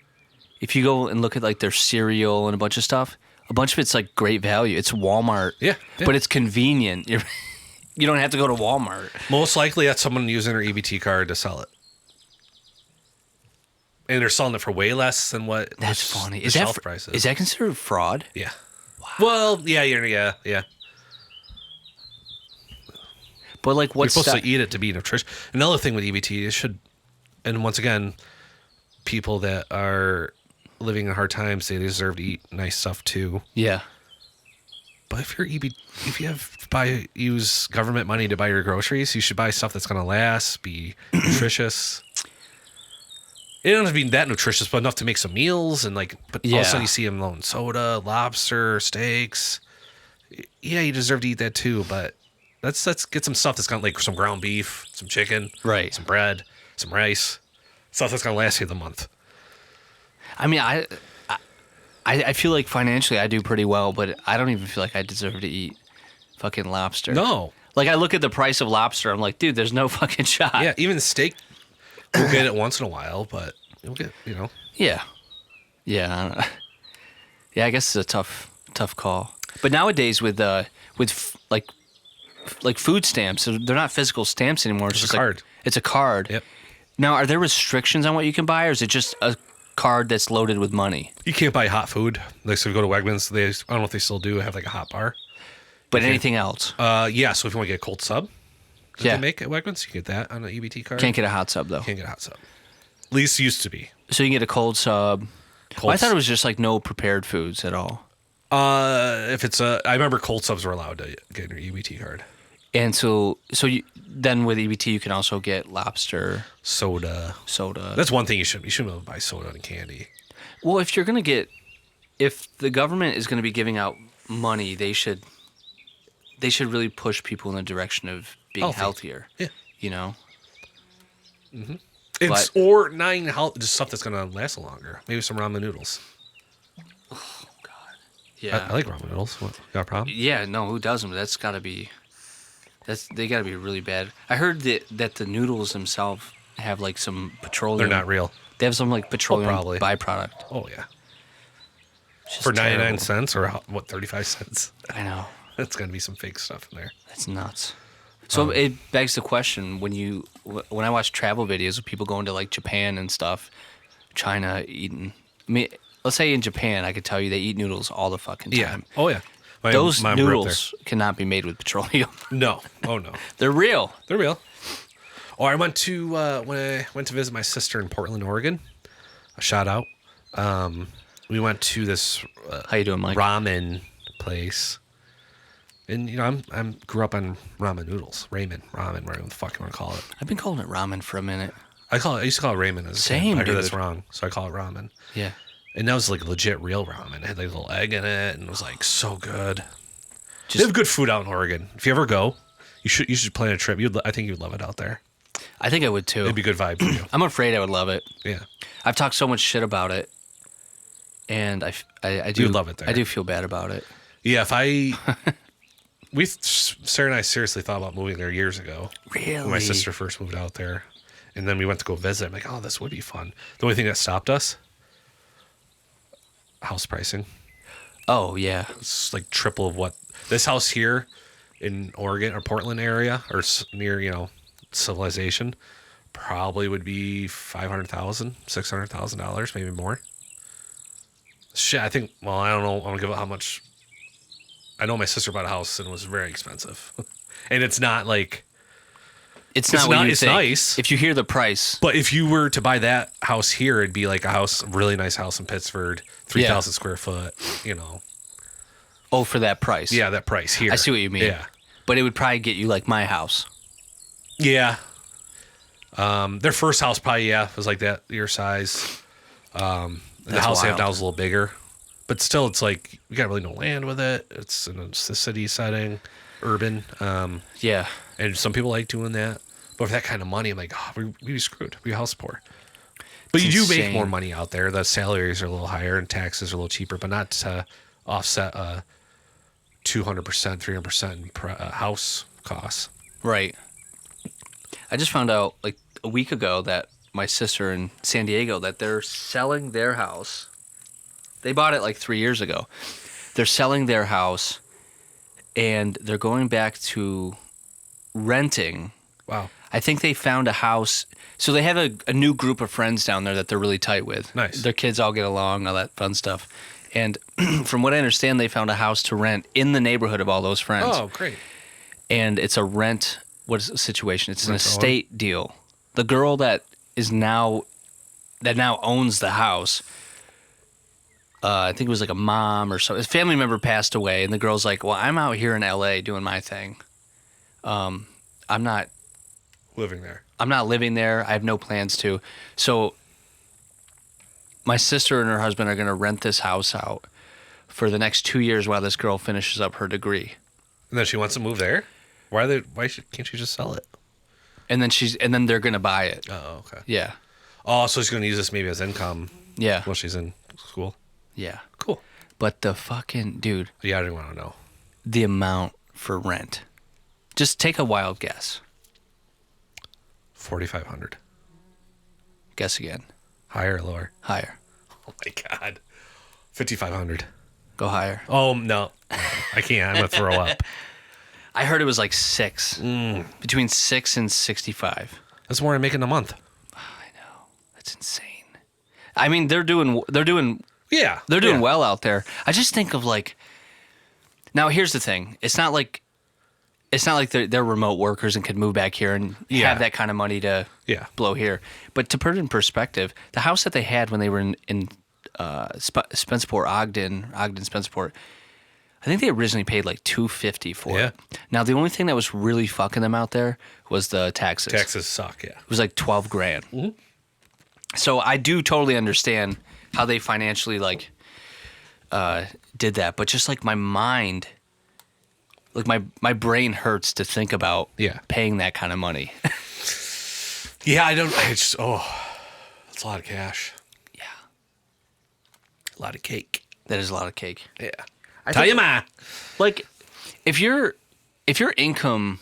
if you go and look at like their cereal and a bunch of stuff, a bunch of it's like great value. It's Walmart. Yeah. But it's convenient. You don't have to go to Walmart. Most likely that's someone using their EBT card to sell it. And they're selling it for way less than what That's the funny. shelf price is. Is that considered fraud? Yeah. Wow. Well, yeah. But like You're what's supposed to eat it to be nutritious. Another thing with EBT, it should, and once again, people that are living in hard times, they deserve to eat nice stuff too. Yeah. But if you're if you use government money to buy your groceries, you should buy stuff that's going to last, be nutritious. It doesn't have to be that nutritious, but enough to make some meals and But all of a sudden you see them loan soda, lobster, steaks. Yeah, you deserve to eat that too. But let's get some stuff that's got like some ground beef, some chicken, Right. some bread, some rice, stuff that's going to last you the month. I mean, I feel like financially I do pretty well, but I don't even feel like I deserve to eat fucking lobster. No. Like I look at the price of lobster, I'm like, dude, there's no fucking shot. Yeah, even steak, we'll get it once in a while, but you'll get, Yeah. Yeah. Yeah, I guess it's a tough call. But nowadays with like food stamps, they're not physical stamps anymore. It's It's just a like- card. It's a card. Yep. Now, are there restrictions on what you can buy, or is it just a card that's loaded with money? You can't buy hot food. Like, so if you go to Wegmans, I don't know if they still do have like a hot bar. But anything else? Yeah, so if you want to get a cold sub that Yeah. they make at Wegmans, you get that on an EBT card. Can't get a hot sub, though. Can't get a hot sub. At least used to be. So you can get a cold sub. Cold I thought it was just like no prepared foods at all. If it's I remember cold subs were allowed to get your EBT card. And so then with EBT, you can also get lobster, Soda. soda. That's one thing you shouldn't be able to buy soda and candy. Well, if the government is going to be giving out money, they should really push people in the direction of being Healthy. healthier. Yeah. You know? It's, or just stuff that's gonna last longer. Maybe some ramen noodles. Yeah. I like ramen noodles. What, got a problem? Yeah, no, who doesn't? But they got to be really bad. I heard that the noodles themselves have like some petroleum. They're not real. They have some like petroleum probably. byproduct. Oh yeah. It's just For 99 terrible. cents or 35 cents. I know. That's gonna be some fake stuff in there. That's nuts. So it begs the question when I watch travel videos of people going to like Japan and stuff, China eating. I mean, let's say in Japan, I could tell you they eat noodles all the fucking time. Yeah. Oh yeah. Those mom grew up noodles cannot be made with petroleum. there. No. Oh no. They're real. They're real. Or I went to when I went to visit my sister in Portland, Oregon. A shout out. We went to this How you doing, Mike? ramen place, and I'm grew up on ramen noodles, ramen, whatever the fuck you want to call it. I've been calling it ramen for a minute. I used to call it ramen as a kid. Same, I heard that's dude. wrong, so I call it ramen. Yeah. And that was like legit real ramen. It had like a little egg in it, and it was like so good. They Just have good food out in Oregon. If you ever go, you should plan a trip. I think you'd love it out there. I think I would too. It'd be a good vibe for you. I'm afraid I would love it. Yeah. I've talked so much shit about it, and I do You'd love it there. I do feel bad about it. Yeah, Sarah and I seriously thought about moving there years ago. Really? When my sister first moved out there. And then we went to go visit. I'm like, oh, this would be fun. The only thing that stopped us, house pricing. Oh yeah. It's like triple of what this house here in Oregon or Portland area or near, civilization, probably would be $500,000, $600,000, maybe more. Shit, I think. Well, I don't know. I don't give it how much. I know my sister bought a house and it was very expensive, and it's not like. It's not what you it's think. nice. If you hear the price, But if you were to buy that house here, it'd be like a really nice house in Pittsford, 3,000 square foot. for that price. Yeah, that price here. I see what you mean. Yeah, But it would probably get you like my house. yeah. Their first house probably was like that, your size. The house they have wild. now is a little bigger, but still, it's like you got really no land with it. It's in a city setting, urban, Yeah. and some people like doing that. But for that kind of money, I'm like, we'd be screwed. We'd be house poor. But It's you do make insane. more money out there. The salaries are a little higher and taxes are a little cheaper, but not to offset 200%, 300% house costs. Right. I just found out like a week ago that my sister in San Diego that they're selling their house. They bought it like 3 years ago. They're selling their house and they're going back to renting. Wow. I think they found a house. So they have a new group of friends down there that they're really tight with. Nice. Their kids all get along, all that fun stuff. And from what I understand, they found a house to rent in the neighborhood of all those friends. Oh, great. And it's a rent. What is the situation? It's an Rent to own? estate deal. The girl that now owns the house. I think it was like a mom or so. A family member passed away, and the girl's like, "Well, I'm out here in LA doing my thing. I'm not Living there. living there. I have no plans to." So my sister and her husband are going to rent this house out for the next 2 years while this girl finishes up her degree. And then she wants to move there? Can't she just sell it? And then they're going to buy it. Oh, okay. Yeah. Oh, so she's going to use this maybe as income Yeah. while she's in school. Yeah. Cool. But the fucking dude, Yeah, I didn't want to know. the amount for rent. Just take a wild guess. 4,500. Guess again. Higher or lower? Higher. Oh my God. 5,500. Go higher. Oh no, I can't. I'm gonna throw up. I heard it was like 6. Between 6 and 65. That's more than I'm making a month. That's insane. I mean, they're doing Yeah, well out there. I just think of like. Now here's the thing. It's not like they're remote workers and could move back here and Yeah. have that kind of money to Yeah. blow here. But to put it in perspective, the house that they had when they were in Spencerport, Ogden, Spencerport, I think they originally paid like $250 for Yeah. it. Now the only thing that was really fucking them out there was the taxes. Taxes suck. Yeah. It was like $12,000. So I do totally understand how they financially like did that, but just like my mind, like my brain hurts to think about paying that kind of money. Yeah, I don't. It's that's a lot of cash. Yeah, A lot of cake. that is a lot of cake. Yeah. I Tell think- you ma. Like if your income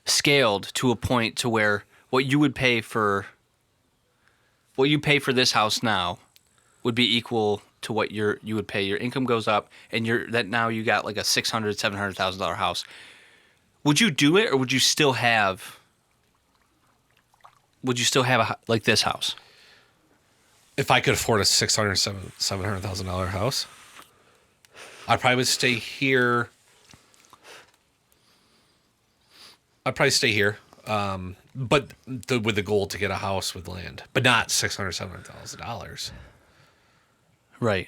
scaled to a point to where what you pay for this house now would be equal to what you would pay. Your income goes up, and now you got like a $600,000-$700,000 house. Would you do it, or would you still have like this house? If I could afford a $700,000 house, I probably would stay here. I'd probably stay here, but with the goal to get a house with land, but not $700,000. Right.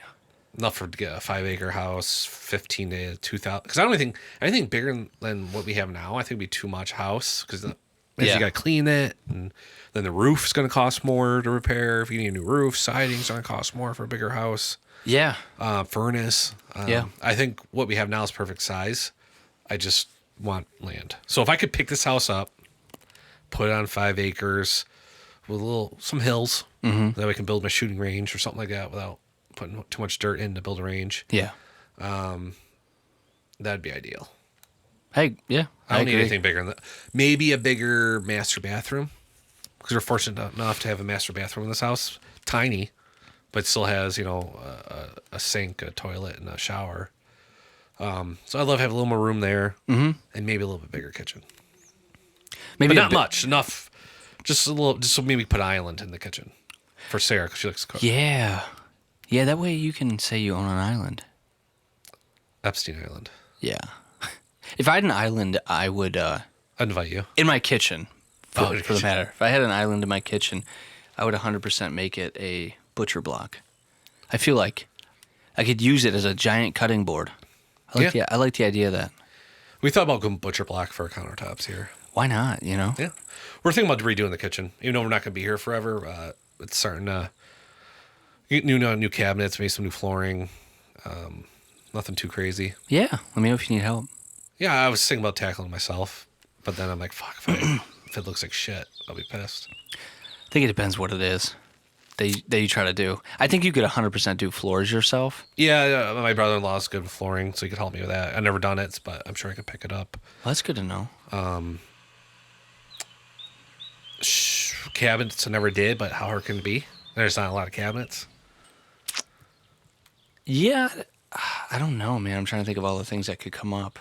Enough to get a 5-acre house, 15 to 2,000. Because I don't think anything bigger than what we have now. I think would be too much house because you got to clean it, and then the roof's going to cost more to repair. If you need a new roof, siding's going to cost more for a bigger house. Yeah. Furnace. Yeah. I think what we have now is perfect size. I just want land. So if I could pick this house up, put it on 5 acres with some hills, that we can build my shooting range or something like that without putting too much dirt in to build a range. Yeah. That'd be ideal. Hey, yeah. I don't need agree. anything bigger than that. Maybe a bigger master bathroom, because we're fortunate enough to have a master bathroom in this house. Tiny, but still has a sink, a toilet, and a shower. So I'd love to have a little more room there, and maybe a little bit bigger kitchen. Maybe but a not bit- much. Enough. Just a little. Just so maybe put an island in the kitchen for Sarah because she likes to cook. Yeah. Yeah, that way you can say you own an island. Epstein Island. Yeah. If I had an island, I would, I'd invite you. in my kitchen, for, Oh, your for the kitchen. matter. If I had an island in my kitchen, I would 100% make it a butcher block. I feel like I could use it as a giant cutting board. I like the idea of that. We thought about going butcher block for our countertops here. Why not, you know? Yeah, we're thinking about redoing the kitchen. Even though we're not going to be here forever, it's starting to get new cabinets, maybe some new flooring. Nothing too crazy. Yeah. Let me know if you need help. Yeah, I was thinking about tackling it myself, but then I'm like, fuck, if it looks like shit, I'll be pissed. I think it depends what it is that you try to do. I think you could 100% do floors yourself. Yeah, my brother-in-law is good with flooring, so he could help me with that. I've never done it, but I'm sure I could pick it up. Well, that's good to know. Cabinets I never did, but how hard can it be? There's not a lot of cabinets. Yeah, I don't know, man. I'm trying to think of all the things that could come up.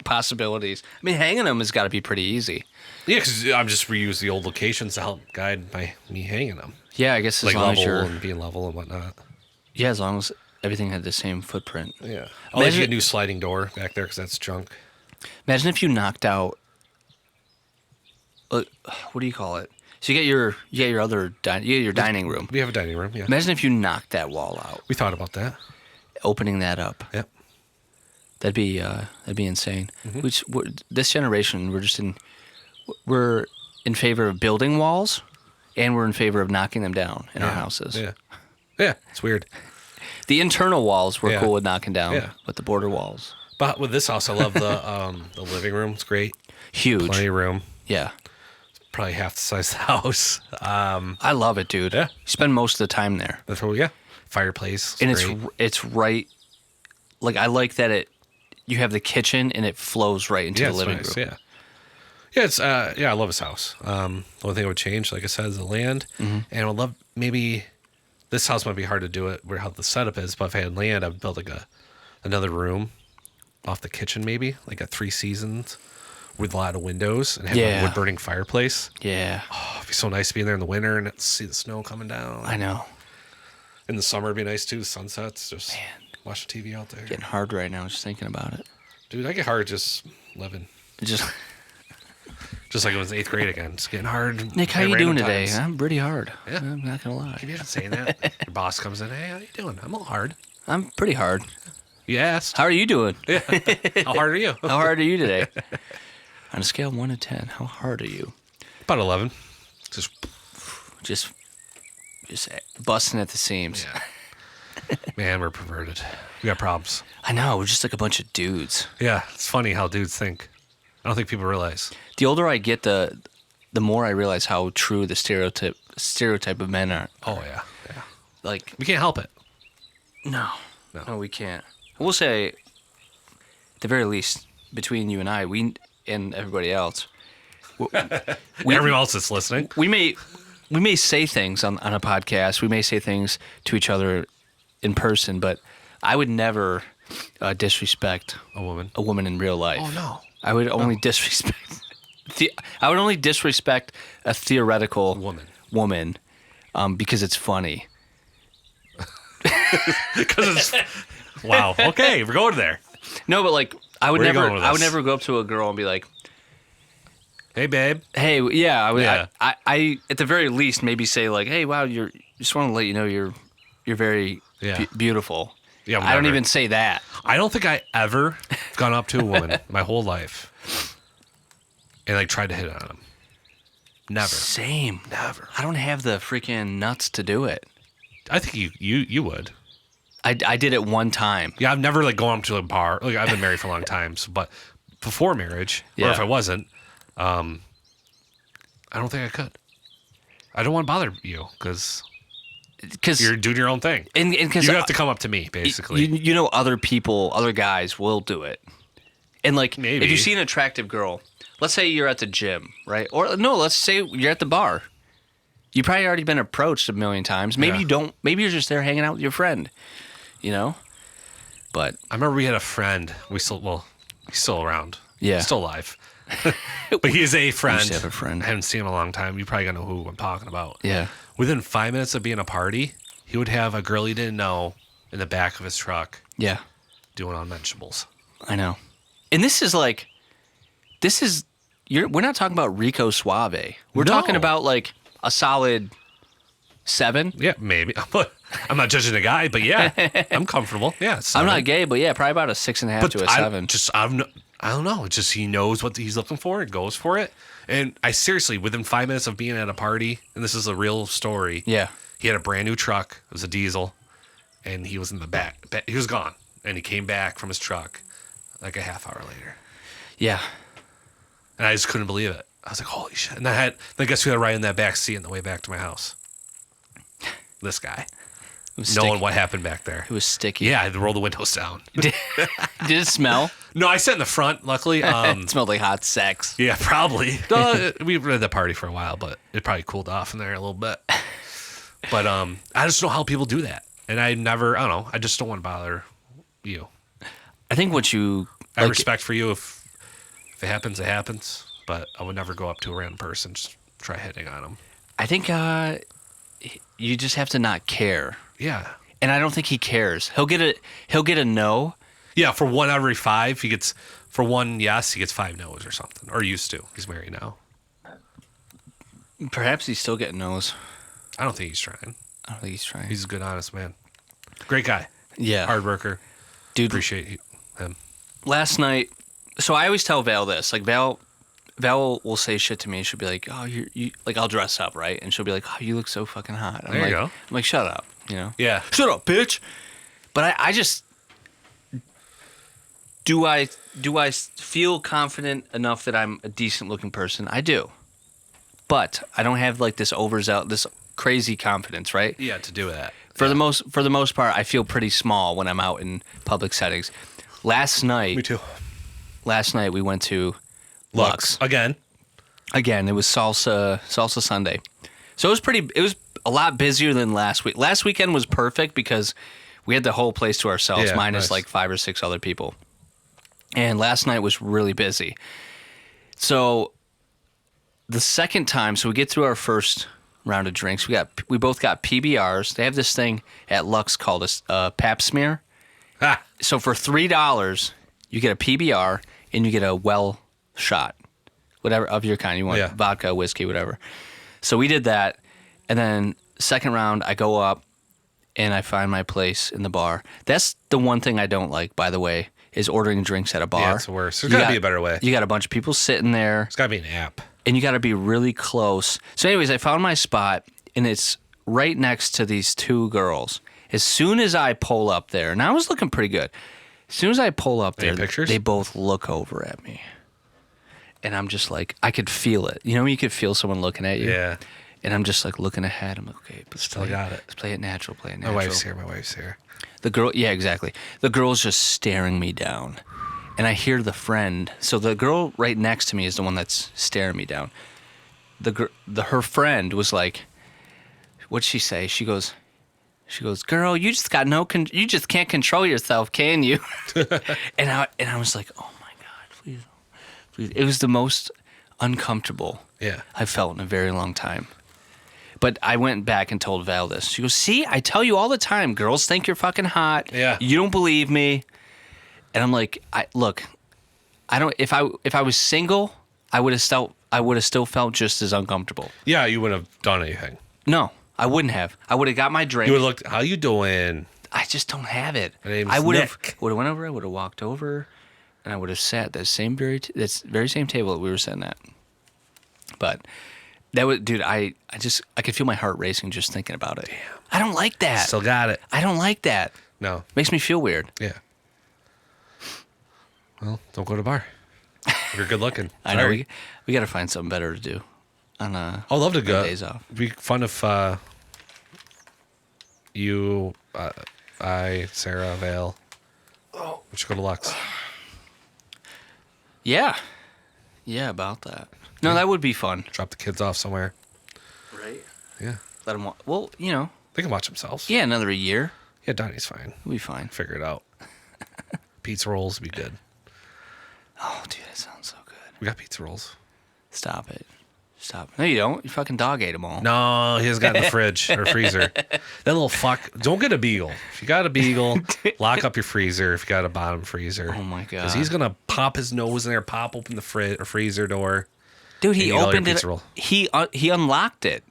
Possibilities. I mean, hanging them has got to be pretty easy. Yeah, because I'm just reuse the old locations to help guide me hanging them. Yeah, I guess as Like long as level you're... and being level and whatnot. Yeah, as long as everything had the same footprint. Yeah. I'll let you Imagine- get a new sliding door back there because that's junk. Imagine if you knocked out... what do you call it? So you get your other dining room. We have a dining room, yeah. Imagine if you knocked that wall out, We thought about that. opening that up. Yep. That'd be insane. Mm-hmm. This generation, we're in favor of building walls, and we're in favor of knocking them down in our houses. Yeah. Yeah, it's weird. The internal walls we're Yeah. cool with knocking down, Yeah. but the border walls, But with this house, I love the living room. It's great. huge. Plenty of room. Yeah, Probably half the size of the house. I love it, dude. Yeah. You spend most of the time there, That's what fireplace. and great. it's right. Like I like that you have the kitchen and it flows right into Yeah, the it's living nice. room. Yeah. Yeah, it's I love his house. The only thing I would change, like I said, is the land. Mm-hmm. And I would love maybe this house might be hard to do it where how the setup is, but if I had land, I would build like another room off the kitchen, maybe like a 3 seasons with a lot of windows and have Yeah. a wood burning fireplace. Yeah, Oh, it'd be so nice to be in there in the winter and see the snow coming down. I know. In the summer, it'd be nice too. The sunsets, just watch the TV out there. Getting hard right now just thinking about it. Dude, I get hard just living. Just Just like it was 8th grade again. Just getting hard. Nick, how at you random doing today? times. I'm pretty hard. Yeah. I'm not gonna lie. Maybe I'm saying that. Your boss comes in. Hey, how you doing? I'm all hard. I'm pretty hard. You asked. How are you doing? How hard are you? How hard are you today? On a scale of 1 to 10, how hard are you? About 11. Just Just busting at the seams. yeah. Man, we're perverted. We got problems. I know, we're just like a bunch of dudes. Yeah, it's funny how dudes think. I don't think people realize. The older I get, the more I realize how true the stereotype of men are. Oh yeah, yeah. Like, We can't help it. no, No. we can't. We'll say, at the very least, between you and I, and everybody else, Everyone else that's listening. we may say things on a podcast. We may say things to each other in person, but I would never disrespect A woman. a woman in real life. Oh no. I would only disrespect. I would only disrespect a theoretical woman, because it's funny. Because it's wow. Okay, we're going there. No, but like I would Where are you never. going with I would this? never go up to a girl and be like, Hey, babe. "Hey, yeah." I would. Yeah. I at the very least maybe say like, "Hey, wow, just want to let you know you're very Yeah. beautiful." Yeah, I don't never. even say that. I don't think I ever gone up to a woman my whole life and like tried to hit on them. Never. Same. Never. I don't have the freaking nuts to do it. I think you would. I did it one time. Yeah, I've never like gone up to a bar. Like I've been married for a long time, so, but before marriage, or Yeah. if I wasn't, I don't think I could. I don't want to bother you because Because you're doing your own thing. and because You have to come up to me, basically. You know, other guys will do it. And like, Maybe. if you see an attractive girl, let's say you're at the gym, right? Or no, let's say you're at the bar. You probably already been approached a million times. Maybe Yeah. you don't. Maybe you're just there hanging out with your friend. You know. But I remember we had a friend. He's still around. Yeah. Still alive. But he is a friend. to have a friend. I haven't seen him in a long time. You probably gonna know who I'm talking about. Yeah. Within 5 minutes of being a party, he would have a girl he didn't know in the back of his truck Yeah. doing unmentionables. I know. And we're not talking about Rico Suave. We're No. talking about like a solid 7. Yeah, maybe. I'm not judging the guy, but yeah, I'm comfortable. Yeah, I'm 7. not gay, but yeah, probably about a 6.5 to a 7. I don't know. It's just he knows what he's looking for and goes for it. And I seriously, within 5 minutes of being at a party, and this is a real story. Yeah. He had a brand new truck. It was a diesel, and he was in the back. He was gone, and he came back from his truck like a half hour later, Yeah. and I just couldn't believe it. I was like, "Holy shit!" And I guess we had to ride in that back seat on the way back to my house. This guy, It was knowing sticky. what happened back there. It was sticky. Yeah, I had to roll the windows down. Did it smell? No, I sat in the front. Luckily, It smelled like hot sex. yeah, probably. No, we were at the party for a while, but it probably cooled off in there a little bit. But I just don't know how people do that, and I don't know. I just don't want to bother you. I think what you I have respect for you. If it happens, it happens. But I would never go up to a random person just try hitting on them. I think you just have to not care. Yeah, And I don't think he cares. He'll get a no. yeah. For 1 every 5, he gets for 1 yes, he gets 5 no's or something. Or used to. He's married now. Perhaps he's still getting no's. I don't think he's trying. I don't think he's trying. He's a good, honest man. Great guy. Yeah. Hard worker. Dude, Appreciate him. last night, so I always tell Val this. Like Val will say shit to me and she'll be like, "Oh, you like I'll dress up, right?" And she'll be like, "Oh, you look so fucking hot." I'm There like, you go. I'm like, "Shut up," you know? Yeah. Shut up, bitch. But I just do I feel confident enough that I'm a decent looking person? I do. But I don't have like this this crazy confidence, right? Yeah, to do that. For the most part, I feel pretty small when I'm out in public settings. Last night we went to Lux. Again. Again, it was salsa Sunday. So it was a lot busier than last week. Last weekend was perfect because we had the whole place to ourselves, Yeah, minus nice. like 5 or 6 other people. And last night was really busy. So the second time, so we get through our first round of drinks. We both got PBRs. They have this thing at Lux called a pap smear. Ah, So for $3, you get a PBR and you get a well shot, whatever of your kind you want, Yeah. vodka, whiskey, whatever. So we did that, and then second round, I go up and I find my place in the bar. That's the one thing I don't like, by the way, is ordering drinks at a bar. yeah, it's the worst. There's You got to got- be a better way. You got a bunch of people sitting there, There's got to be an app. and you got to be really close. So, anyways, I found my spot, and it's right next to these 2 girls. As soon as I pull up there, and I was looking pretty good. As soon as I pull up Any there, pictures? they both look over at me. And I'm just like, I could feel it. You know, you could feel someone looking at you. Yeah. And I'm just like looking ahead. I'm like, okay, but Still got it. Let's play it natural. Play it My natural. wife's here. The girl, yeah, exactly. The girl's just staring me down. And I hear the friend. So the girl right next to me is the one that's staring me down. Her friend was like, what'd she say? She goes, girl, you just got you just can't control yourself, can you? and I was like, oh my God, please. It was the most uncomfortable Yeah. I've felt in a very long time. But I went back and told Val this. She goes, see, I tell you all the time, girls think you're fucking hot. Yeah. You don't believe me. And I'm like, if I was single, I would have still felt just as uncomfortable. Yeah, you wouldn't have done anything. No, I wouldn't have. I would have got my drink. You would have looked, how you doing? I just don't have it. My name's I would have Nick. went over. I would have walked over, and I would have sat at that very same table that we were sitting at. But that was, dude. I could feel my heart racing just thinking about it. Damn. I don't like that. Still got it. I don't like that. No. Makes me feel weird. Yeah. Well, don't go to the bar. You're good looking. I know Sorry. we got to find something better to do. On I'd love to go. days off. It'd be fun if you, Sarah, Vale, we should go to Lux. Yeah, about that. No, that would be fun. Drop the kids off somewhere. Right. Yeah. Let them. Well, you know. They can watch themselves. Yeah, another year. Yeah, Donnie's fine. We'll be fine. Figure it out. Pizza rolls would be good. Oh, dude, that sounds We got pizza rolls. Stop it. No, you don't. Your fucking dog ate them all. No, he has got in the fridge or freezer. That little fuck. Don't get a beagle. If you got a beagle, lock up your freezer if you got a bottom freezer. Oh, my God. Because he's going to pop his nose in there, pop open the freezer door. Dude, he and eat all your opened it. pizza roll. He unlocked it.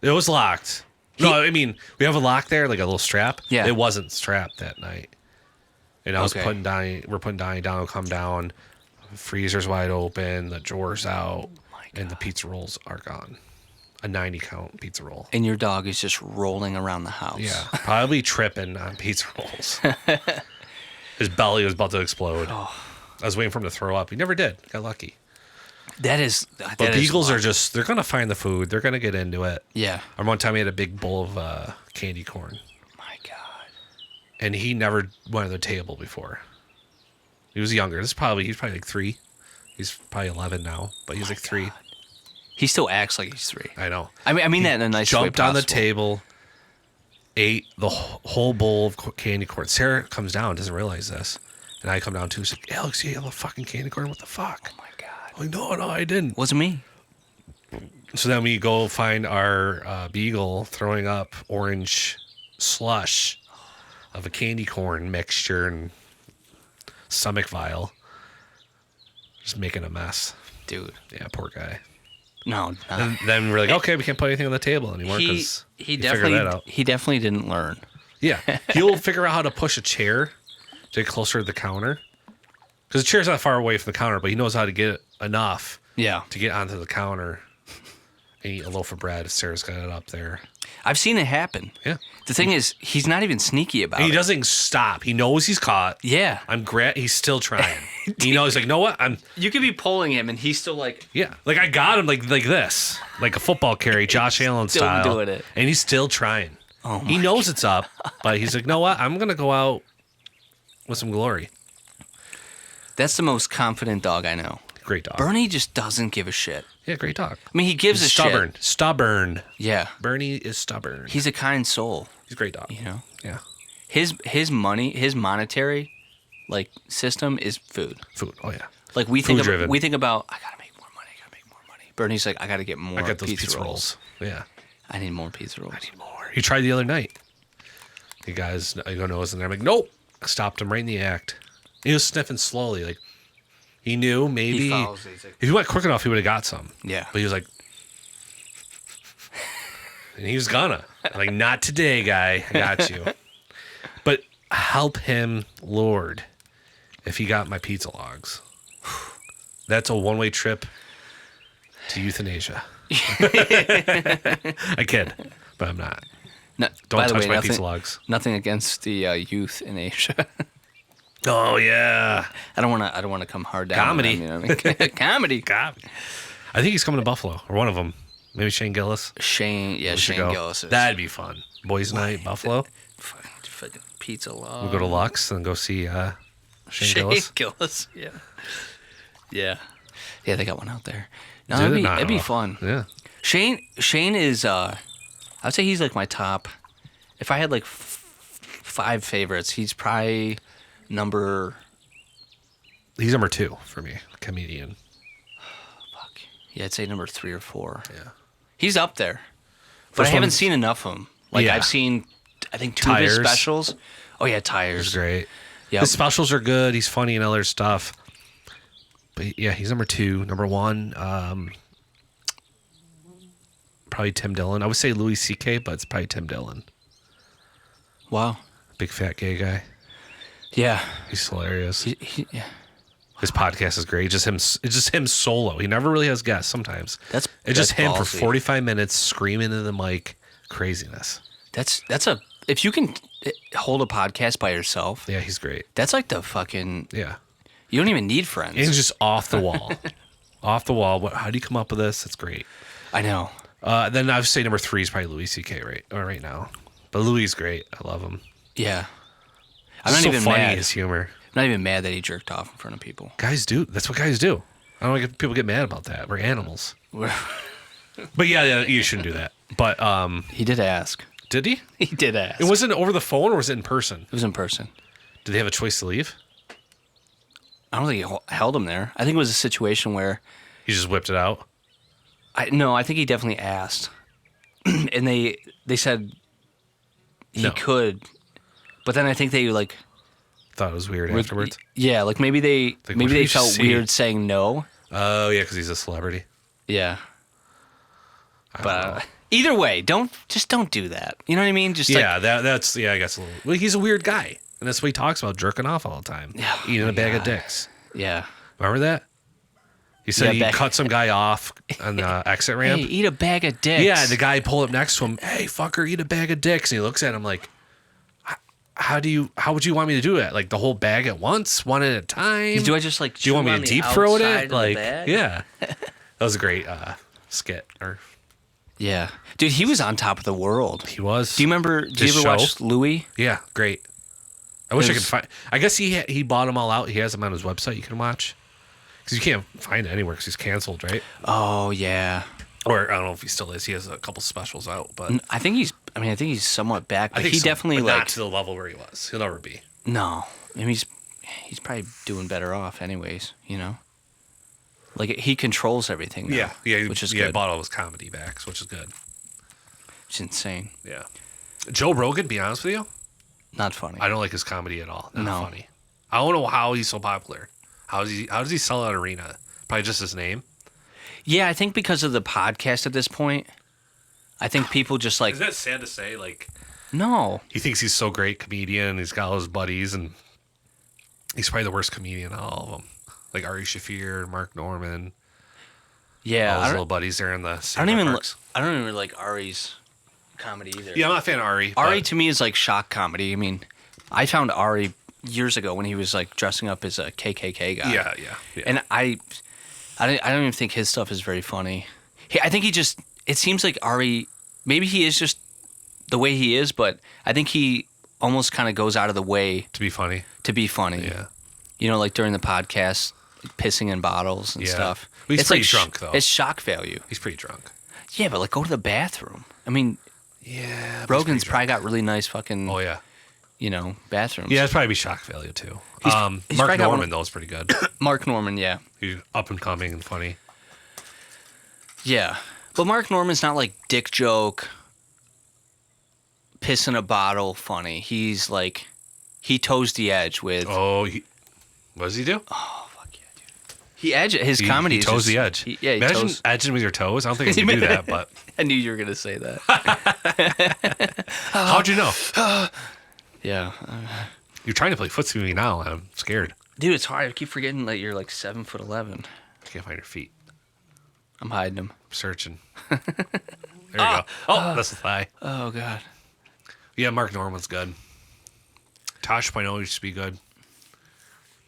It was locked. No, I mean, we have a lock there, like a little strap. Yeah. It wasn't strapped that night. And I was Okay. putting Donnie, we're putting Donnie down, come down. Freezer's wide open, the drawer's out, and the pizza rolls are gone. A 90 count pizza roll. And your dog is just rolling around the house. Yeah, probably tripping on pizza rolls. His belly was about to explode. I was waiting for him to throw up. He never did. Got lucky. That But is beagles are wild. just, they're going to find the food. They're going to get into it. Yeah. I remember one time he had a big bowl of candy corn. My God. And he never went to the table before. He was younger. He's probably like 3. He's probably 11 now, but he's like 3. He still acts like he's 3. I know. I mean that in a nice way. Jumped on the possible. table, ate the whole bowl of candy corn. Sarah comes down, doesn't realize this. And I come down too. She's like, Alex, you ate all the fucking candy corn? What the fuck? Oh my God. I'm like, no, I didn't. Wasn't me. So then we go find our beagle throwing up orange slush of a candy corn mixture and stomach vial. Just making a mess. Dude. Yeah, poor guy. No. And then we're like, okay, we can't put anything on the table anymore He because he figured that out. definitely he definitely didn't learn. Yeah, he'll figure out how to push a chair to get closer to the counter because the chair's not far away from the counter, but he knows how to get enough Yeah. to get onto the counter and eat a loaf of bread. Sarah's got it up there. I've seen it happen. Yeah. The thing is, he's not even sneaky about And he it. doesn't stop. He knows he's caught. Yeah. He's still trying. He's like, you know what? You could be pulling him and he's still like, Yeah. Like I got him like this, like a football carry, Josh Allen still style. doing it. And he's still trying. oh my. He knows it's up, but he's like, you know what? I'm going to go out with some glory. That's the most confident dog I know. Great dog. Bernie just doesn't give a shit. Yeah, great dog. I mean, he gives He's a stubborn. shit. Stubborn. Yeah. Bernie is stubborn. He's a kind soul, He's a great dog. you know? Yeah. His monetary like system is food. Food. Oh yeah. Like we Food think driven. I gotta make more money. Bernie's like, I gotta get more I got those pizza rolls. Yeah. I need more pizza rolls. More. He tried the other night. The guy's go nose in there. I'm like, nope. Stopped him right in the act. He was sniffing slowly, like he knew maybe He follows these, like- if he went quick enough, he would have got some. Yeah. But he was like, and he was gonna like, not today, guy. I got you. But help him, Lord, if he got my pizza logs. That's a one-way trip to euthanasia. I kid, but I'm not. No, Don't by the touch way, my nothing, pizza logs. Nothing against the youth in Asia. Oh yeah, I don't want to come hard down. on Comedy. them, you know what I mean? Comedy. God. I think he's coming to Buffalo, or one of them. Maybe Shane Gillis. Shane should go. Gillis. Is That'd be fun. Boys' night, Buffalo. fucking pizza log. We'll go to Lux and go see Shane Gillis. Gillis. Yeah. Yeah. Yeah, they got one out there. No, Did it? it'd be No. fun. Yeah. Shane is I'd say he's like my top. If I had like 5 favorites, he's probably number He's number 2 for me, comedian. fuck. Yeah, I'd say number 3 or 4. Yeah. He's up there. But First I haven't one's- seen enough of him. Like Yeah. I've seen I think 2 of his Tires. specials. Oh yeah, He's Tires. great. Yep. His specials are good. He's funny and other stuff. But yeah, he's number 2. Number 1, probably Tim Dillon. I would say Louis C.K., but it's probably Tim Dillon. Wow. Big fat gay guy. Yeah. He's hilarious. Yeah. His podcast is great. It's just him solo. He never really has guests sometimes. That's It's just him for ballsy. 45 minutes screaming into the mic. Craziness. That's a if you can hold a podcast by yourself, Yeah, he's great. that's like the fucking Yeah. you don't even need friends. And he's just off the wall. Off the wall. How do you come up with this? It's great. I know. Then I would say number 3 is probably Louis C.K. right now. But Louis is great. I love him. Yeah. I'm It's not so even funny, mad. his humor. I'm not even mad that he jerked off in front of people. Guys do. That's what guys do. I don't like people get mad about that. We're animals. But yeah, you shouldn't do that. But He did ask. did he? He did ask. It wasn't over the phone or was it in person? It was in person. Did they have a choice to leave? I don't think he held him there. I think it was a situation where He just whipped it out. I think he definitely asked, and they said he No. could, but then I think they like Thought it was weird afterwards. yeah, like maybe they Like, maybe what they did you felt see? weird saying no. Oh yeah, because he's a celebrity. Yeah, I don't but know. either way, don't do that. You know what I mean? Just Yeah, that's I guess a little. Well, he's a weird guy, and that's what he talks about, jerking off all the time, eating a bag of dicks. yeah. Remember that? He said Yeah, he cut some guy off on the exit Hey, ramp. eat a bag of dicks. Yeah, and the guy pulled up next to him. Hey, fucker, eat a bag of dicks. And he looks at him like, how would you want me to do it? Like the whole bag at once, one at a time? Do I just like? Do you want chew me on to the deep throat outside it? of the Like, bag? yeah, that was a great skit. Or Yeah, dude, he was on top of the world. he was. Do you remember? Do you His ever show? watch Louis? Yeah, great. I wish I There's- could find. I guess he bought them all out. He has them on his website. You can watch because you can't find it anywhere because he's canceled, right? Oh yeah. Or I don't know if he still is. He has a couple specials out, but I think he's. I mean, I think he's somewhat back. But I think he so, definitely but like. not to the level where he was. He'll never be. No, I mean, he's probably doing better off, anyways. You know. Like he controls everything. Now, which is good. Bought all his comedy back, which is good. It's insane. Yeah. Joe Rogan, be honest with you, Not funny. I don't like his comedy at all. Not No. funny. I don't know how he's so popular. How does he sell out arena? Probably just his name. Yeah, I think because of the podcast at this point, I think people just like Is that sad to say? Like no. he thinks he's so great comedian. And he's got all his buddies, and he's probably the worst comedian of all of them. Like Ari Shaffir, Mark Norman, Yeah, all I his don't, little buddies there in the. I don't even. I don't even like Ari's comedy either. Yeah, I'm not a fan of Ari. Ari but to me is like shock comedy. I mean, I found Ari years ago when he was like dressing up as a KKK guy. yeah. And I don't even think his stuff is very funny. I think he just. It seems like Ari. Maybe he is just the way he is, but I think he almost kind of goes out of the way To be funny. to be funny. Yeah. You know, like during the podcast, pissing in bottles and Yeah. stuff. Well, he's it's pretty like drunk, though. It's shock value. He's pretty drunk. Yeah, but like go to the bathroom. I mean, Yeah. but he's Rogan's pretty probably drunk. got really nice fucking, Oh yeah. you know, bathrooms. Yeah, it's probably be shock value too. he's Mark probably got Norman one- though is pretty good. Mark Norman, yeah. He's up and coming and funny. Yeah. But Mark Norman's not like dick joke, piss in a bottle funny. He's like, he toes the edge with, Oh, what does he do? oh, fuck yeah, dude. He his comedy he is toes just- the edge. he Imagine toes. edging with your toes. I don't think I can do that, but I knew you were going to say that. how'd you know? Yeah. You're trying to play footsie with me now. And I'm scared. Dude, it's hard. I keep forgetting that you're like 7'11". I can't find your feet. I'm hiding them. I'm searching. There you go. Oh, that's the thigh. Oh, God. Yeah, Mark Norman's good. Tosh Point used to be good.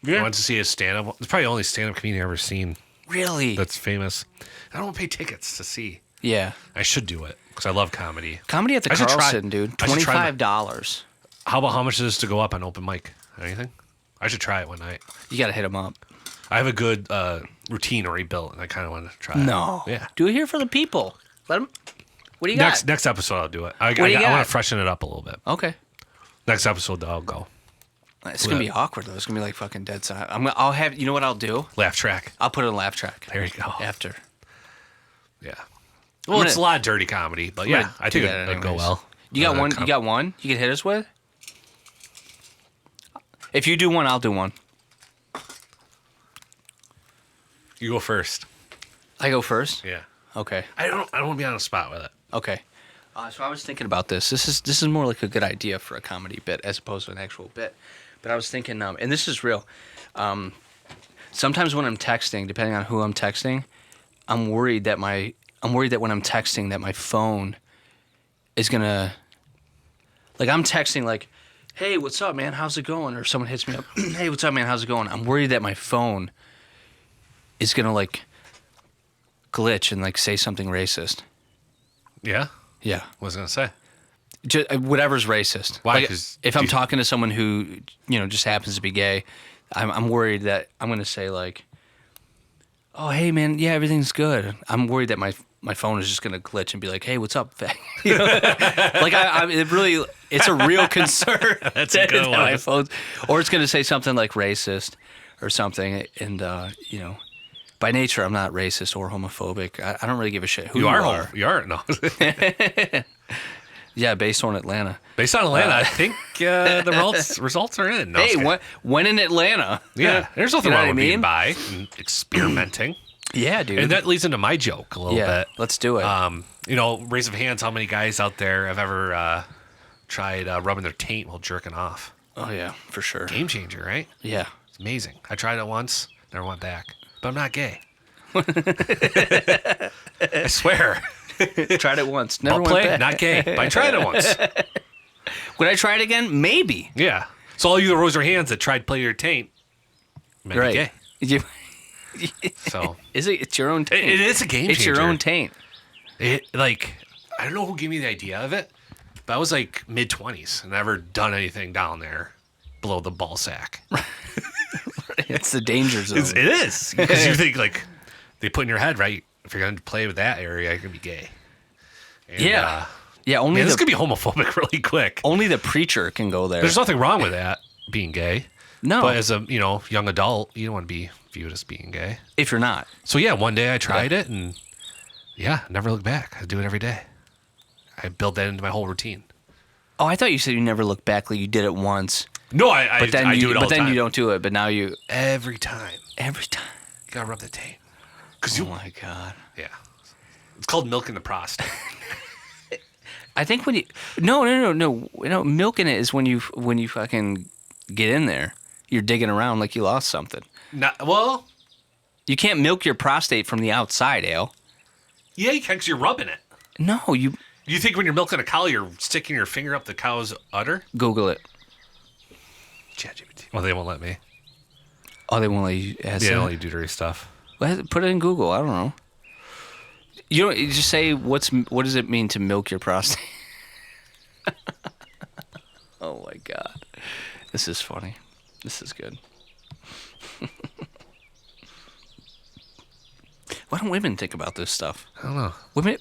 I went to see his stand-up. It's probably the only stand-up comedian I've ever seen Really? that's famous. I don't pay tickets to see. Yeah. I should do it because I love comedy. Comedy at the I should try- Carlson, dude. I should try $25. How about how much it is to go up on open mic? Anything? I should try it one night. You got to hit them up. I have a good routine already built, and I kind of want to try it. No. Yeah. Do it here for the people. Let them. What do you got? Next episode, I'll do it. I do you want got? to freshen it up a little bit. Okay. Next episode, I'll go. It's going to be awkward, though. It's going to be like fucking dead silent. I'll have, you know what I'll do? Laugh track. I'll put it on laugh track. There you go. After. Yeah. Well, gonna- it's a lot of dirty comedy, but yeah, gonna I do think that it'd go anyways. well. You got one? You got one you can hit us with? If you do one, I'll do one. You go first. I go first? Yeah. Okay. I don't want to be on the spot with it. Okay. So I was thinking about this. This is more like a good idea for a comedy bit as opposed to an actual bit. But I was thinking, and this is real. Sometimes when I'm texting, depending on who I'm texting, I'm worried that when I'm texting that my phone is gonna, like I'm texting like, hey, what's up, man? How's it going? Or someone hits me up, hey, what's up, man? How's it going? I'm worried that my phone is gonna like glitch and like say something racist. Yeah. Yeah. What was I gonna say? Just, whatever's racist. Why? Like, 'Cause if I'm talking to someone who just happens to be gay, I'm worried that I'm gonna say like, "Oh, hey man, yeah, everything's good." I'm worried that my phone is just gonna glitch and be like, "Hey, what's up, fag?" You know? Like it's a real concern. That's a good that my one. phone, or it's gonna say something like racist or something. And, by nature, I'm not racist or homophobic. I don't really give a shit who You are. are. You are. No. Yeah, based on Atlanta. Based on Atlanta, I think the results are in. No, Hey, when in Atlanta? yeah, there's nothing You know wrong what with I being mean? bi and experimenting. Yeah, dude. And that leads into my joke a little bit. Let's do it. Raise of hands, how many guys out there have ever tried rubbing their taint while jerking off? Oh, yeah, for sure. Game changer, right? Yeah. It's amazing. I tried it once, never went back. But I'm not gay. I swear. Tried it once. Never Butt went play, back. not gay. But I tried it once. Would I try it again? Maybe. Yeah. So all you that rose your hands that tried play your taint, might be gay. You, So is it? It's your own taint. it is a game changer. It's your own taint. I don't know who gave me the idea of it, but I was like mid-20s and never done anything down there below the ball sack. It's the danger zone. It is. Because you think, like, they put in your head, right? If you're going to play with that area, you're going to be gay. And, Yeah. Yeah, only Man, this the could be homophobic really quick. only the preacher can go there. There's nothing wrong with that, being gay. No, But as a, young adult, you don't want to be viewed as being gay. if you're not. So, yeah, one day I tried it, and, never look back. I do it every day. I build that into my whole routine. Oh, I thought you said you never looked back. Like you did it once, No, I but then I you, do it all but the then time. you don't do it. But now you Every time. every time. You got to rub the taint. Because Oh my god. yeah. It's called milking the prostate. I think when you no, milking it is when you fucking get in there. You're digging around like you lost something. Well, You can't milk your prostate from the outside, Ale. yeah, you can because you're rubbing it. No, you You think when you're milking a cow, you're sticking your finger up the cow's udder? Google it. ChatGPT. Well, they won't let me. Oh, they won't let you ask Yeah, that? they only do dirty stuff. Well, put it in Google. I don't know. You just say what does it mean to milk your prostate? Oh my god, this is funny. This is good. Why don't women think about this stuff? I don't know. Women,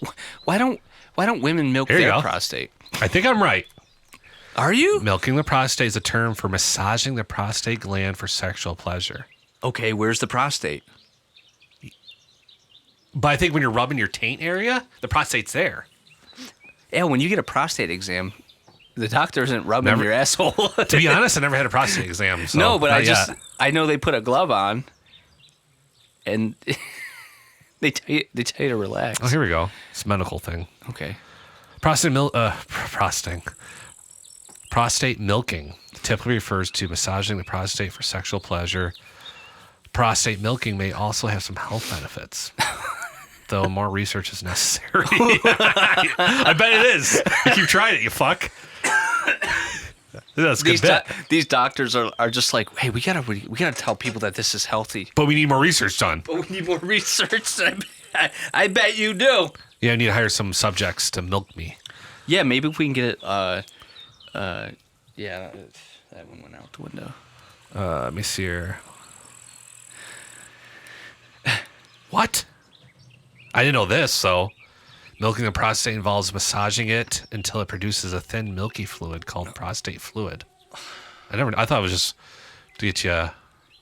why don't women milk Here you their go. prostate? I think I'm right. Are you? Milking the prostate is a term for massaging the prostate gland for sexual pleasure. Okay, where's the prostate? But I think when you're rubbing your taint area, the prostate's there. Yeah, when you get a prostate exam, the doctor isn't rubbing Never- your asshole. To be honest, I never had a prostate exam. So No, but not yet. I know they put a glove on, and they tell you to relax. Oh, here we go. It's a medical thing. Okay. Prostate milking typically refers to massaging the prostate for sexual pleasure. Prostate milking may also have some health benefits, though more research is necessary. I bet it is. You keep trying it, you fuck. That's a good bit. These doctors are just like, hey, we gotta tell people that this is healthy. But we need more research done. But we need more research. I bet you do. Yeah, I need to hire some subjects to milk me. Yeah, maybe if we can get it. Yeah, that one went out the window. Let me see here. What? I didn't know this, so milking the prostate involves massaging it until it produces a thin milky fluid called prostate fluid. I thought it was just to get you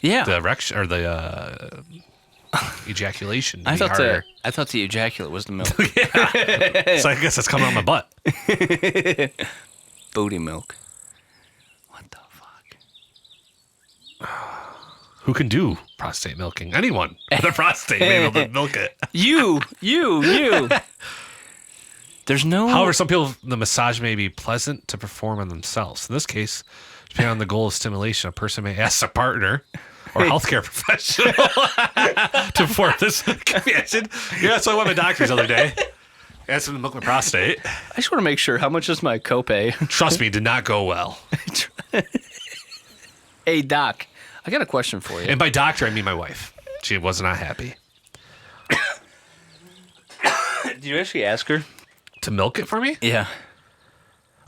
Yeah, the erection or the ejaculation. To I be thought harder. I thought the ejaculate was the milk. So I guess that's coming out my butt. Booty milk. What the fuck? Who can do prostate milking? Anyone with a prostate may be able to milk it. You. There's no. However, some people, the massage may be pleasant to perform on themselves. In this case, depending on the goal of stimulation, a person may ask a partner or healthcare professional to perform this. Imagine. Yeah, that's why I went to my doctor's the other day. Asked him to milk my prostate. I just want to make sure. How much is my copay? Trust me, it did not go well. Hey, doc, I got a question for you. And by doctor, I mean my wife. She was not happy. Did you actually ask her? To milk it for me? Yeah.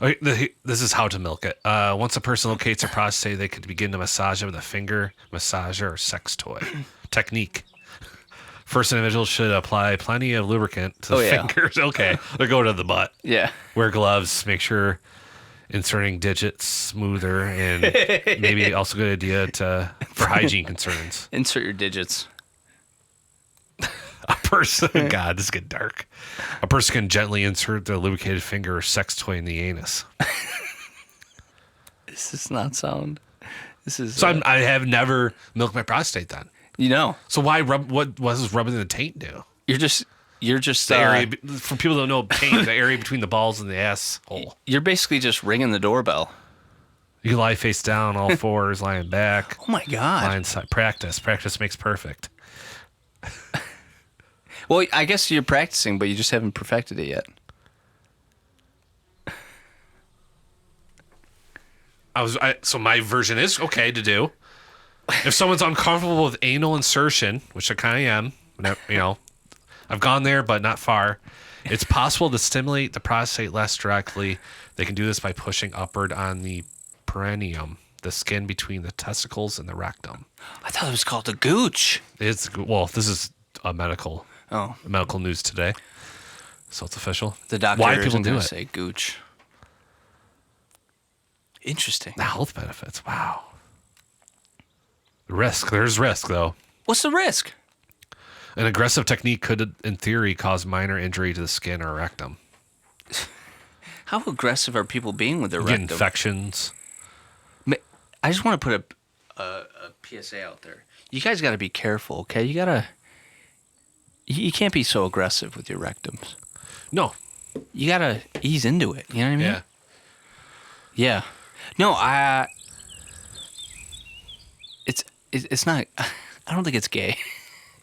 Okay, this is how to milk it. Once a person locates their prostate, they could begin to massage it with a finger massager or sex toy. Technique. First, individual should apply plenty of lubricant to the fingers. Okay, they go to the butt. Yeah. Wear gloves. Make sure inserting digits smoother, and maybe also a good idea for hygiene concerns. Insert your digits. A person, God, this is getting dark. A person can gently insert their lubricated finger or sex toy in the anus. This does not sound. This is. So I have never milked my prostate then. So why rub? What was rubbing the taint do? You're just. The area, for people that don't know, taint, the area between the balls and the asshole. You're basically just ringing the doorbell. You can lie face down, all fours, lying back. Oh my God. Lying side. Practice makes perfect. Well, I guess you're practicing, but you just haven't perfected it yet. So my version is okay to do. If someone's uncomfortable with anal insertion, which I kind of am, I've gone there, but not far. It's possible to stimulate the prostate less directly. They can do this by pushing upward on the perineum, the skin between the testicles and the rectum. I thought it was called the gooch. This is a medical news today, so it's official. The doctor Why people isn't do going it? to say gooch. Interesting. The health benefits. Wow. Risk. There's risk, though. What's the risk? An aggressive technique could, in theory, cause minor injury to the skin or rectum. How aggressive are people being with their Get rectum? infections. I just want to put a PSA out there. You guys got to be careful, okay? You can't be so aggressive with your rectums. No. You got to ease into it. You know what I mean? Yeah. Yeah. No, it's not. I don't think it's gay.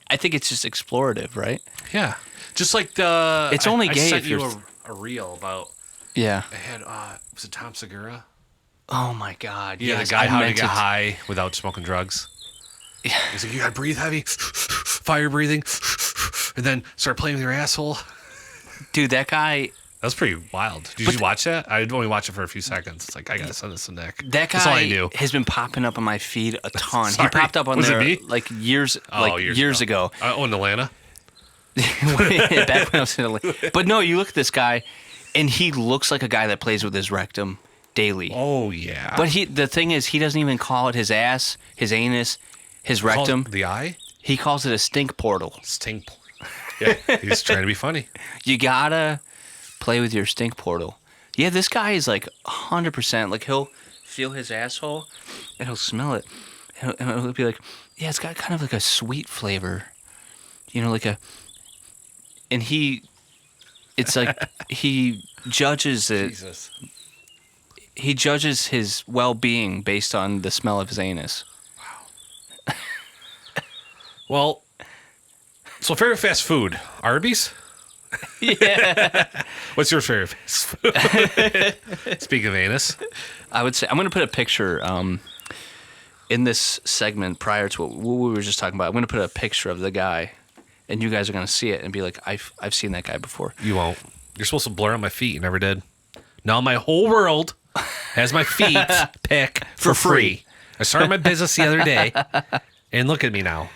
I think it's just explorative, right? Yeah. Just like the. It's only gay I sent if you you're. a reel about. Yeah. I had. Was it Tom Segura? Oh my God. Yeah, yes, the guy I how to meant get it. high without smoking drugs. Yeah. He's like, you gotta breathe heavy, fire breathing, and then start playing with your asshole. Dude, that guy. That was pretty wild. Did you watch that? I only watched it for a few seconds. It's like, I gotta send this to Nick. That That's all I guy knew. has been popping up on my feed a ton. Sorry. He popped up on Was it there me? like years ago. In Atlanta? Back when I was in Atlanta. But no, you look at this guy, and he looks like a guy that plays with his rectum daily. Oh, yeah. But the thing is, he doesn't even call it his ass, his anus, his rectum. The eye? He calls it a stink portal. Stink. Yeah, he's trying to be funny. You gotta play with your stink portal. Yeah, this guy is like 100%. Like, he'll feel his asshole, and he'll smell it. And he'll be like, yeah, it's got kind of like a sweet flavor. And it's like he judges it. Jesus. He judges his well-being based on the smell of his anus. Well, so favorite fast food? Arby's? Yeah. What's your favorite fast food? Speaking of anus. I would say, I'm going to put a picture in this segment prior to what we were just talking about. I'm going to put a picture of the guy, and you guys are going to see it and be like, I've seen that guy before. You won't. You're supposed to blur out my feet. You never did. Now my whole world has my feet pick for free. I started my business the other day, and look at me now.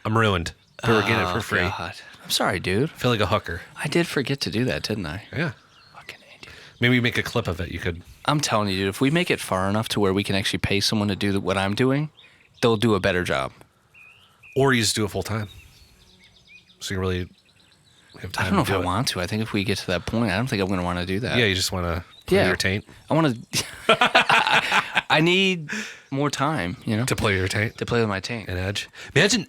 I'm ruined. But we're getting it for free. God. I'm sorry, dude. I feel like a hooker. I did forget to do that, didn't I? Yeah. Fucking idiot. Maybe we make a clip of it. You could. I'm telling you, dude, if we make it far enough to where we can actually pay someone to do what I'm doing, they'll do a better job. Or you just do it full time. So you really have time I don't know to if do I want to. I think if we get to that point, I don't think I'm going to want to do that. Yeah, you just want to play your taint. I want to. I need more time, To play your taint. to play with my taint. And edge. Imagine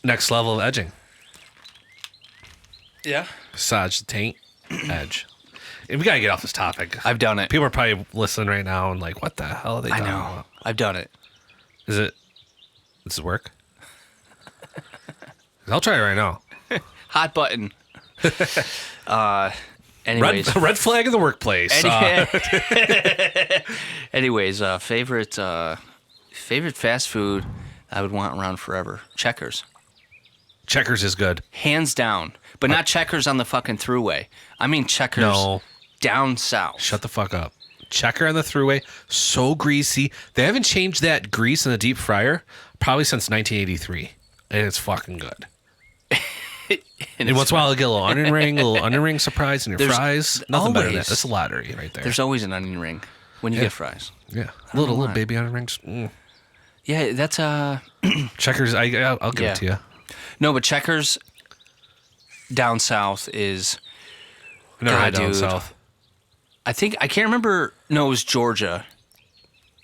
next level of edging. Yeah. Massage the taint, edge. And we got to get off this topic. I've done it. People are probably listening right now and like, what the hell are they I talking know. about? I've done it. Does it work? I'll try it right now. Hot button. Anyways. Red flag in the workplace. Anyways, favorite fast food I would want around forever. Checkers. Checkers is good. Hands down. But not Checkers on the fucking thruway. I mean Checkers No. down south. Shut the fuck up. Checker on the thruway, so greasy. They haven't changed that grease in the deep fryer probably since 1983. And it's fucking good. And once in a while, I get a little onion ring surprise in your There's fries. Nothing better than that. always- That's a lottery right there. There's always an onion ring when you get fries. Yeah, know little why. baby onion rings. Yeah, that's Checkers. I'll give it to you. no, but Checkers down south is. I've never God, had down dude. south. I can't remember. No, it was Georgia.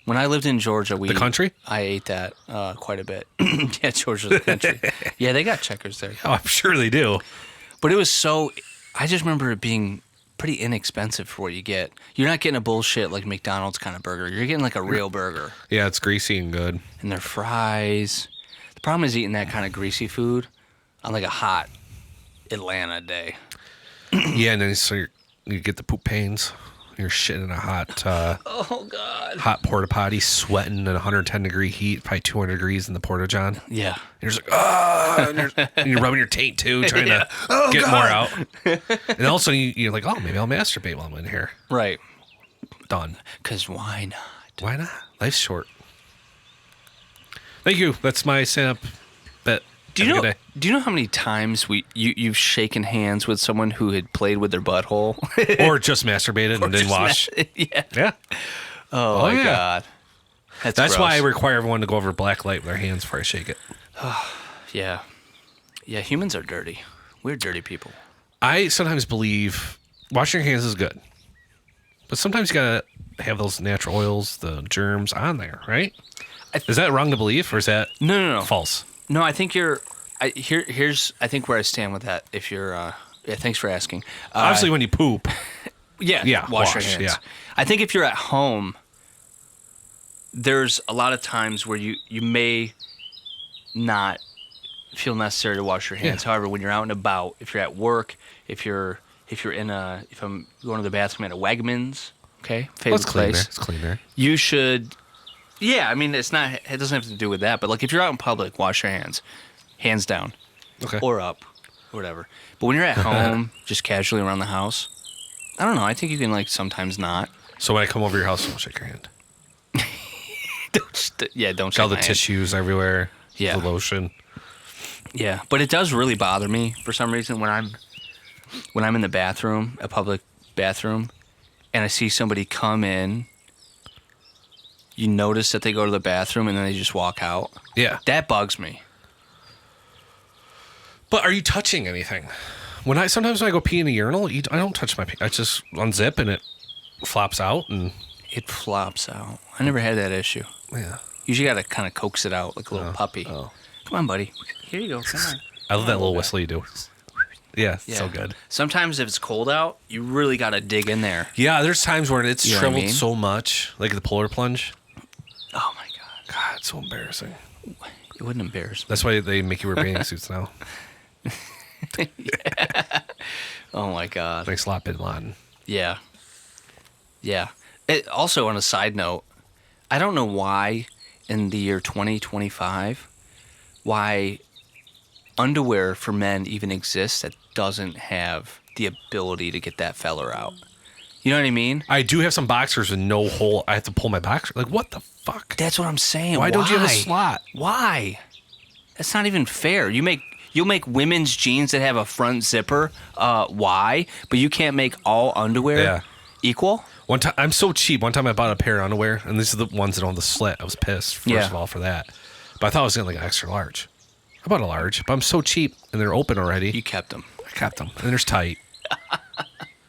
When I lived in Georgia, The country? I ate that quite a bit. Yeah, Georgia's the country. Yeah, they got Checkers there. Oh, I'm sure they do. But it was so. I just remember it being pretty inexpensive for what you get. You're not getting a bullshit like McDonald's kind of burger. You're getting like a real burger. Yeah, it's greasy and good. And their fries. The problem is eating that kind of greasy food on like a hot Atlanta day. Yeah, and then you get the poop pains. You're shitting in a hot, Oh God. hot porta potty, sweating at 110-degree heat, probably 200 degrees in the porta john. Yeah. You're just like, and you're rubbing your taint too, trying to get more out. And all of a sudden you're like, oh, maybe I'll masturbate while I'm in here. Right. Done. Because why not? Why not? Life's short. Thank you. That's my stand-up bet. Do you Have a know? good day. Do you know how many times you've shaken hands with someone who had played with their butthole? Or just masturbated and didn't wash. Yeah. Yeah. Oh my yeah. God. That's why I gross. require everyone to go over black light with their hands before I shake it. Yeah. Yeah. Humans are dirty. We're dirty people. I sometimes believe washing your hands is good. But sometimes you gotta have those natural oils, the germs on there, right? Is that wrong to believe, or is that No. false? No, I think you're. Here's I think where I stand with that. If you're, yeah, thanks for asking. Obviously, when you poop, Yeah, wash your wash, hands. yeah. I think if you're at home, there's a lot of times where you may not feel necessary to wash your hands. Yeah. However, when you're out and about, if you're at work, if I'm going to the bathroom at a Wegmans, okay, favorite it's clean there. place, It's clean there. you should. Yeah, I mean, it doesn't have to do with that, but like if you're out in public, wash your hands down, Okay. or up, or whatever. But when you're at home, just casually around the house, I don't know. I think you can like sometimes not. So when I come over your house, I'll shake your hand. Don't shake All the my hand. tissues everywhere. Yeah. The lotion. Yeah, but it does really bother me for some reason when I'm in the bathroom, a public bathroom, and I see somebody come in. You notice that they go to the bathroom and then they just walk out. Yeah. That bugs me. But are you touching anything? Sometimes when I go pee in a urinal, I don't touch my pee. I just unzip and it flops out, and It flops out. I never had that issue. yeah. Usually got to kind of coax it out like a little puppy. Oh. Come on, buddy. Here you go. Come on. I love that little whistle you do. Yeah, so good. Sometimes if it's cold out, you really got to dig in there. Yeah, there's times where it's You know what I shriveled mean? so much, like the polar plunge. Oh my God. God, it's so embarrassing. It wouldn't embarrass me. That's why they make you wear bathing suits now. Oh my God. Thanks a lot, Bin Laden. Yeah. Yeah. Also, on a side note, I don't know why in the year 2025, why underwear for men even exists that doesn't have the ability to get that feller out. You know what I mean? I do have some boxers with no hole. I have to pull my boxer. Like, what the fuck? That's what I'm saying. Why don't you have a slot? Why? That's not even fair. You'll make women's jeans that have a front zipper. Why? But you can't make all underwear equal? One time, I'm so cheap. One time I bought a pair of underwear, and these are the ones that don't have the slit. I was pissed, first of all, for that. But I thought I was getting like an extra large. I bought a large, but I'm so cheap, and they're open already. You kept them. I kept them, and they're tight.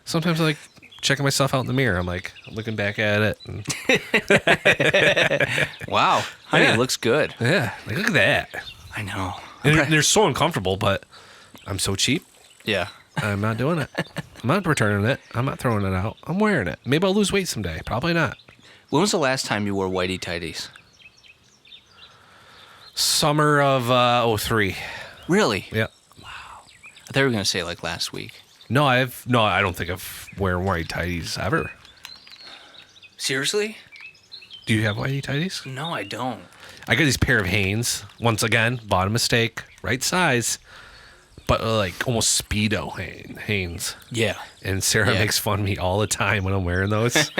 Sometimes I like checking myself out in the mirror. I'm like, looking back at it. And, Wow. Honey, Yeah. it looks good. yeah, like, look at that. I know. And they're so uncomfortable, but I'm so cheap. Yeah. I'm not doing it. I'm not returning it. I'm not throwing it out. I'm wearing it. Maybe I'll lose weight someday. Probably not. When was the last time you wore whitey tighties? Summer of 03. Really? Yeah. I thought you were going to say like last week. No, I don't think I've worn white tighties ever. Seriously? Do you have whitey tighties? No, I don't. I got these pair of Hanes. Once again, bought a mistake. Right size. But like almost Speedo Hanes. Yeah. And Sarah Yeah. makes fun of me all the time when I'm wearing those.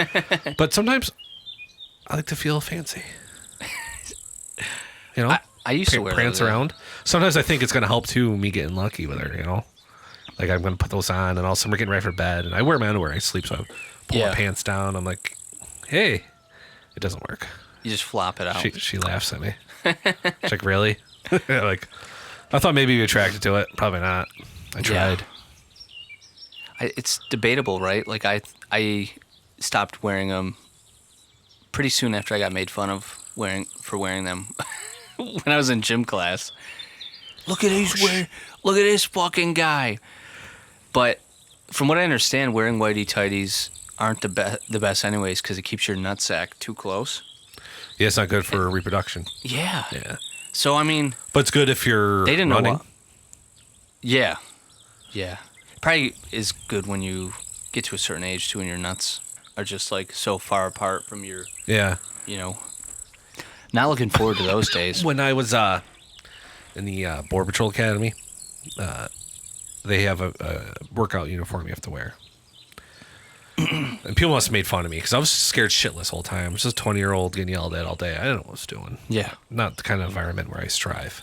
But sometimes I like to feel fancy. You know? I used to wear prance those, yeah. around. Sometimes I think it's going to help too, me getting lucky with her, you know? Like I'm going to put those on and all of a sudden we're getting ready for bed and I wear my underwear. I sleep, so I pull my pants down. I'm like, hey, it doesn't work. You just flop it out. She laughs at me. She's like, really? Like, I thought maybe you'd be attracted to it. Probably not. I tried. It's debatable, right? Like I stopped wearing them pretty soon after I got made fun of wearing them when I was in gym class. Look at this fucking guy. But from what I understand, wearing whitey tighties aren't the best anyways because it keeps your nutsack too close. Yeah, it's not good for reproduction. Yeah. Yeah. So I mean, But it's good if you're they didn't running. know. Yeah. Yeah. Probably is good when you get to a certain age too, and your nuts are just like so far apart from your, Yeah. you know. Not looking forward to those days. When I was in the Border Patrol Academy, they have a workout uniform you have to wear. And people must have made fun of me because I was scared shitless the whole time. I was just a 20-year-old getting yelled at all day. I didn't know what I was doing. Yeah. Not the kind of environment where I strive.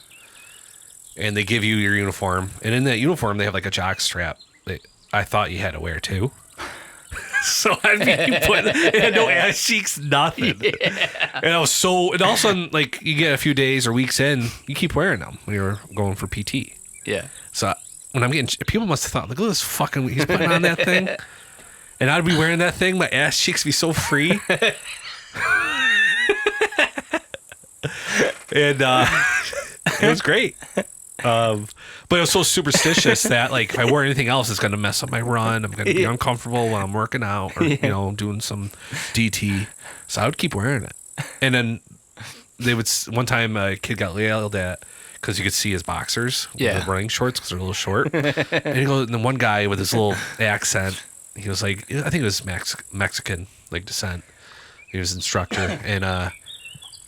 And they give you your uniform. And in that uniform, they have like a jock strap that I thought you had to wear too. So I'd be it had no ass cheeks, nothing. Yeah. And I was and all of a sudden, like, you get a few days or weeks in, you keep wearing them when you're going for PT. Yeah. So when I'm getting, people must have thought, like, look at this fucking, he's putting on that thing. And I'd be wearing that thing, my ass cheeks be so free. And it was great. But it was so superstitious that, like, if I wear anything else, it's going to mess up my run. I'm going to be uncomfortable when I'm working out or, you know, doing some DT. So I would keep wearing it. And then one time a kid got yelled at because you could see his boxers with the running shorts because they're a little short. And then one guy with his little accent, he was like, I think it was Mexican, like, descent. He was instructor. And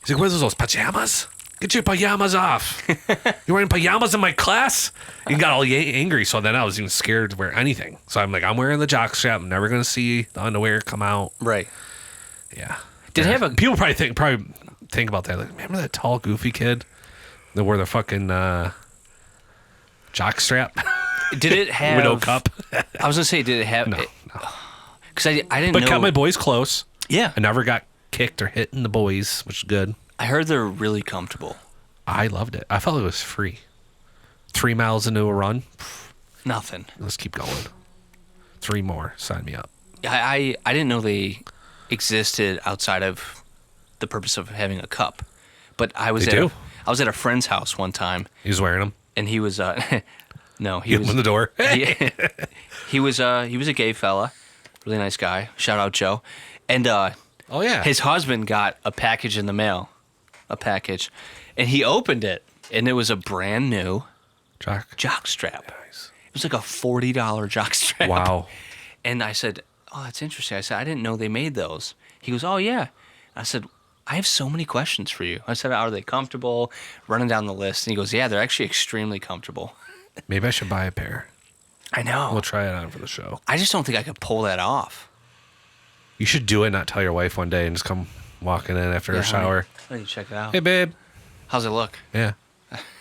he's like, what are those pajamas? Get your pajamas off. You're wearing pajamas in my class? He got all angry, so then I was even scared to wear anything. So I'm like, I'm wearing the jock strap. I'm never going to see the underwear come out. Right. Yeah. Did it have a... People probably think about that. Like, remember that tall, goofy kid that wore the fucking jock strap? Did it have... Widow cup? I was going to say, did it have... No. Because I didn't know... But kept my boys close. Yeah. I never got kicked or hit in the boys, which is good. I heard they're really comfortable. I loved it. I felt it was free. 3 miles into a run. Nothing. Let's keep going. 3 more. Sign me up. I didn't know they existed outside of the purpose of having a cup. But I was I was at a friend's house one time. He was wearing them. And he was no, he opened the door. he was a gay fella. Really nice guy. Shout out Joe. And oh yeah. His husband got a package in the mail. And he opened it, and it was a brand new jock strap. Nice. It was like a $40 jock strap. Wow. And I said, oh, that's interesting. I said, I didn't know they made those. He goes, oh, yeah. I said, I have so many questions for you. I said, are they comfortable? Running down the list. And he goes, yeah, they're actually extremely comfortable. Maybe I should buy a pair. I know. We'll try it on for the show. I just don't think I could pull that off. You should do it and not tell your wife one day and just come walking in after a shower. Let me check it out. Hey, babe. How's it look? Yeah.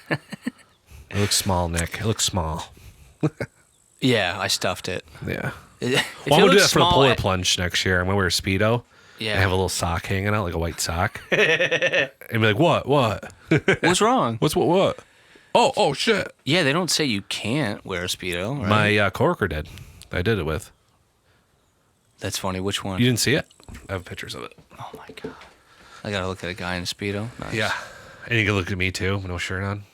It looks small, Nick. It looks small. Yeah, I stuffed it. Yeah. Well, I'm going to do that for the polar plunge next year. I'm going to wear a Speedo. Yeah. And have a little sock hanging out, like a white sock. And be like, what? What's wrong? What? Oh, shit. Yeah, they don't say you can't wear a Speedo, right? My coworker did. I did it with. That's funny. Which one? You didn't see it? I have pictures of it. Oh, my God. I got to look at a guy in a Speedo. Nice. Yeah. And you can look at me, too, with no shirt on.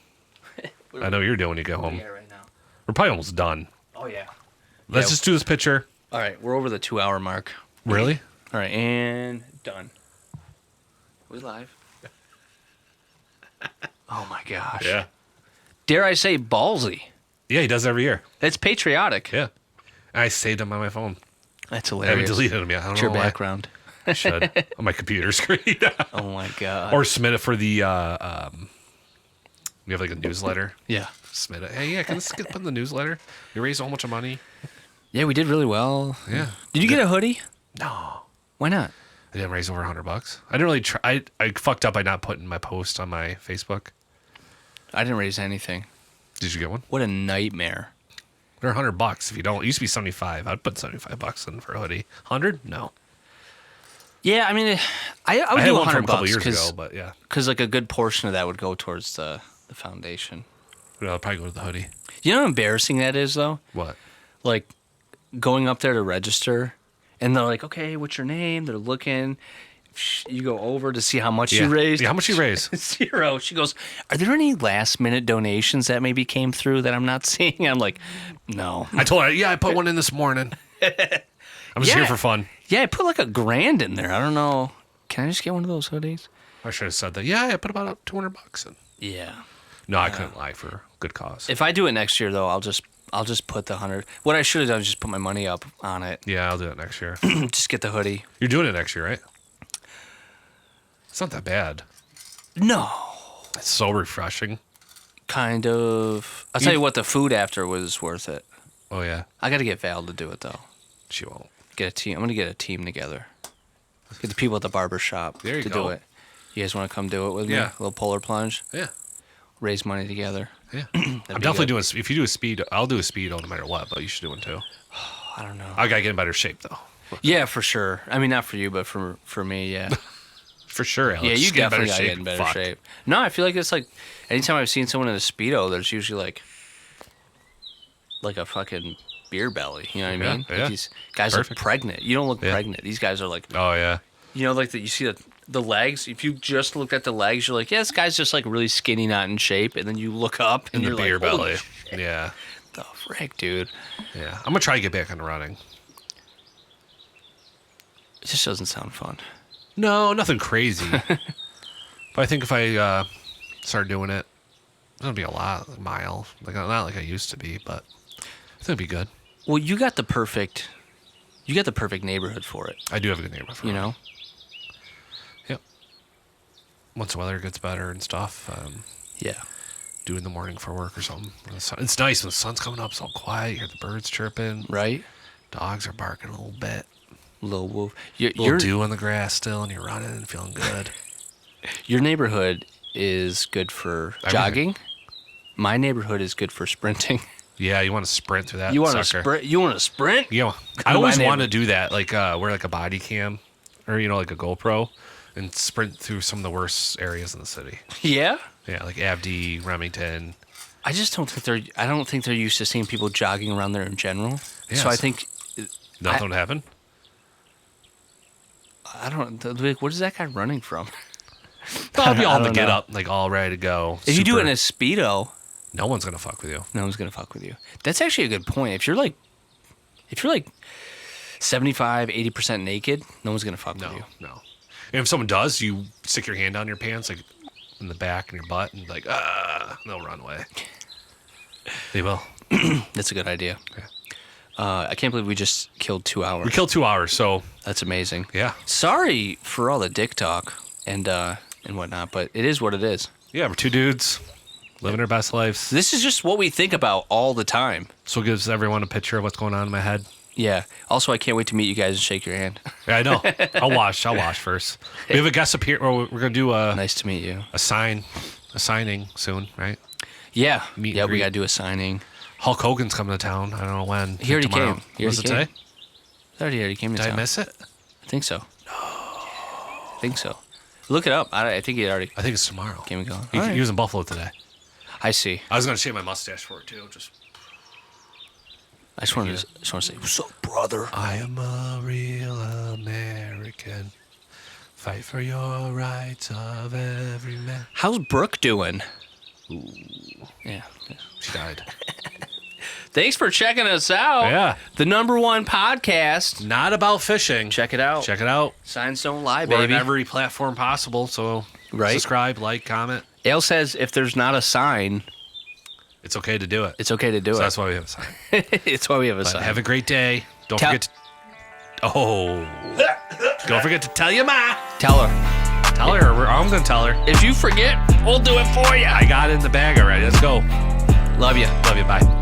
I know what you're doing when you get home. Right now. We're probably almost done. Oh, yeah. Let's just do this picture. All right, we're over the 2-hour mark. Really? All right, and done. We live. Oh, my gosh. Yeah. Dare I say ballsy? Yeah, he does it every year. That's patriotic. Yeah. I saved him on my phone. That's I hilarious. haven't deleted him yet. I don't It's know your why. background. I should. On my computer screen. Oh, my God. Or submit it for the, we have like a newsletter. Yeah. Submit it. Hey, yeah, can this get put in the newsletter? You raised so much money. Yeah, we did really well. Yeah. Did you get a hoodie? No. Why not? I didn't raise over $100. I didn't really try. I fucked up by not putting my post on my Facebook. I didn't raise anything. Did you get one? What a nightmare. They're $100 if you don't. It used to be 75. I'd put $75 in for a hoodie. 100? No. Yeah, I mean, I would I had do one from $100 a couple years ago, but yeah. because like a good portion of that would go towards the foundation. I'll probably go to the hoodie. You know how embarrassing that is, though? What? Like going up there to register, and they're like, "Okay, what's your name?" They're looking. You go over to see how much you raised. Yeah, how much you raised? 0. She goes, "Are there any last-minute donations that maybe came through that I'm not seeing?" I'm like, "No." I told her, yeah, I put one in this morning. I'm just here for fun. Yeah, I put like $1,000 in there. I don't know. Can I just get one of those hoodies? I should have said that. Yeah, I put about $200 in. Yeah. No, I couldn't lie for good cause. If I do it next year, though, I'll just put the 100. What I should have done is just put my money up on it. Yeah, I'll do it next year. Just get the hoodie. You're doing it next year, right? It's not that bad. No. It's so refreshing. Kind of. I'll tell you what, the food after was worth it. Oh, yeah. I got to get Val to do it, though. She won't. Get a team. I'm going to get a team together. Get the people at the barber shop There you to go. do it. You guys want to come do it with me? Yeah. A little polar plunge? Yeah. Raise money together. Yeah. I'm definitely doing, if you do a speed, I'll do a speedo no matter what, but you should do one too. I don't know. I got to get in better shape though. Yeah, for sure. I mean, not for you, but for me, yeah. For sure, Alex. Yeah, you Just get in definitely got to get in better Fuck. shape. No, I feel like it's like anytime I've seen someone in a Speedo, there's usually like a fucking beer belly. You know what I mean? Yeah. Like these guys Perfect. are pregnant. You don't look pregnant. These guys are like, Oh, yeah. you know, like you see the legs. If you just looked at the legs, you're like, yeah, this guy's just like really skinny, not in shape. And then you look up and In you're the beer like, holy belly. shit, Yeah. the frick, dude. Yeah. I'm going to try to get back into running. It just doesn't sound fun. No, nothing crazy. But I think if I start doing it, it's going to be a mile. Like, not like I used to be, but I think it'd be good. Well, you got the perfect neighborhood for it. I do have a good neighborhood for You it. know? Yep. Once the weather gets better and stuff, Yeah. do in the morning for work or something. It's nice when the sun's coming up, so quiet. You hear the birds chirping. Right? Dogs are barking a little bit. Little wolf. Little dew on the grass still, and you're running and feeling good. Your neighborhood is good for Everything. jogging. My neighborhood is good for sprinting. Yeah, you want to sprint through that You want to sucker. sprint? You want to sprint? You know, Come I to always my want to neighborhood. do that, like wear like a body cam or, like a GoPro and sprint through some of the worst areas in the city. Yeah. Yeah, like Abdi, Remington. I just don't think I don't think they're used to seeing people jogging around there in general. Yeah, so I so- think Nothing would happen. I don't. Like, what is that guy running from? I'll be all I to don't get know. up, like all ready to go. If you do it in Super- a Speedo, no one's gonna fuck with you. no one's gonna fuck with you. That's actually a good point. If you're like 75, 80% naked, no one's gonna fuck with you. No. And if someone does, you stick your hand down your pants, like in the back and your butt, and like, they'll run away. They will. That's a good idea. Yeah. I can't believe we just killed 2 hours. We killed 2 hours, so That's amazing. yeah. Sorry for all the dick talk and whatnot, but it is what it is. Yeah, we're two dudes living our best lives. This is just what we think about all the time. So it gives everyone a picture of what's going on in my head. Yeah. Also, I can't wait to meet you guys and shake your hand. Yeah, I know. I'll wash first. We have a guest up here. We're gonna do a Nice to meet you. signing soon, right? Yeah. Meet and Yeah, we greet. got to do a signing. Hulk Hogan's coming to town. I don't know when. He already Tomorrow. came. He Was already it came. today? He already came to Did I town. miss it? I think so. No. I think so. Look it up. I think he already I think it's tomorrow. came and gone. He, All right. he was in Buffalo today. I see. I was gonna shave my mustache for it too. I just want to say, what's up, brother? I am a real American. Fight for your rights of every man. How's Brooke doing? Yeah. She died. Thanks for checking us out. Yeah. The #1 podcast. Not about fishing. Check it out. Check it out. Signs don't lie, We're on baby. every platform possible. So Right. subscribe, like, comment. Ale says if there's not a sign, It's okay to do it. it's okay to do So it. that's why we have a sign. It's why we have a But sign. have a great day. Don't Tell- forget to. Oh. Don't forget to tell your ma. Tell her. Tell her. I'm going to tell her. If you forget, we'll do it for you. I got it in the bag already. Let's go. Love you. Love you. Bye.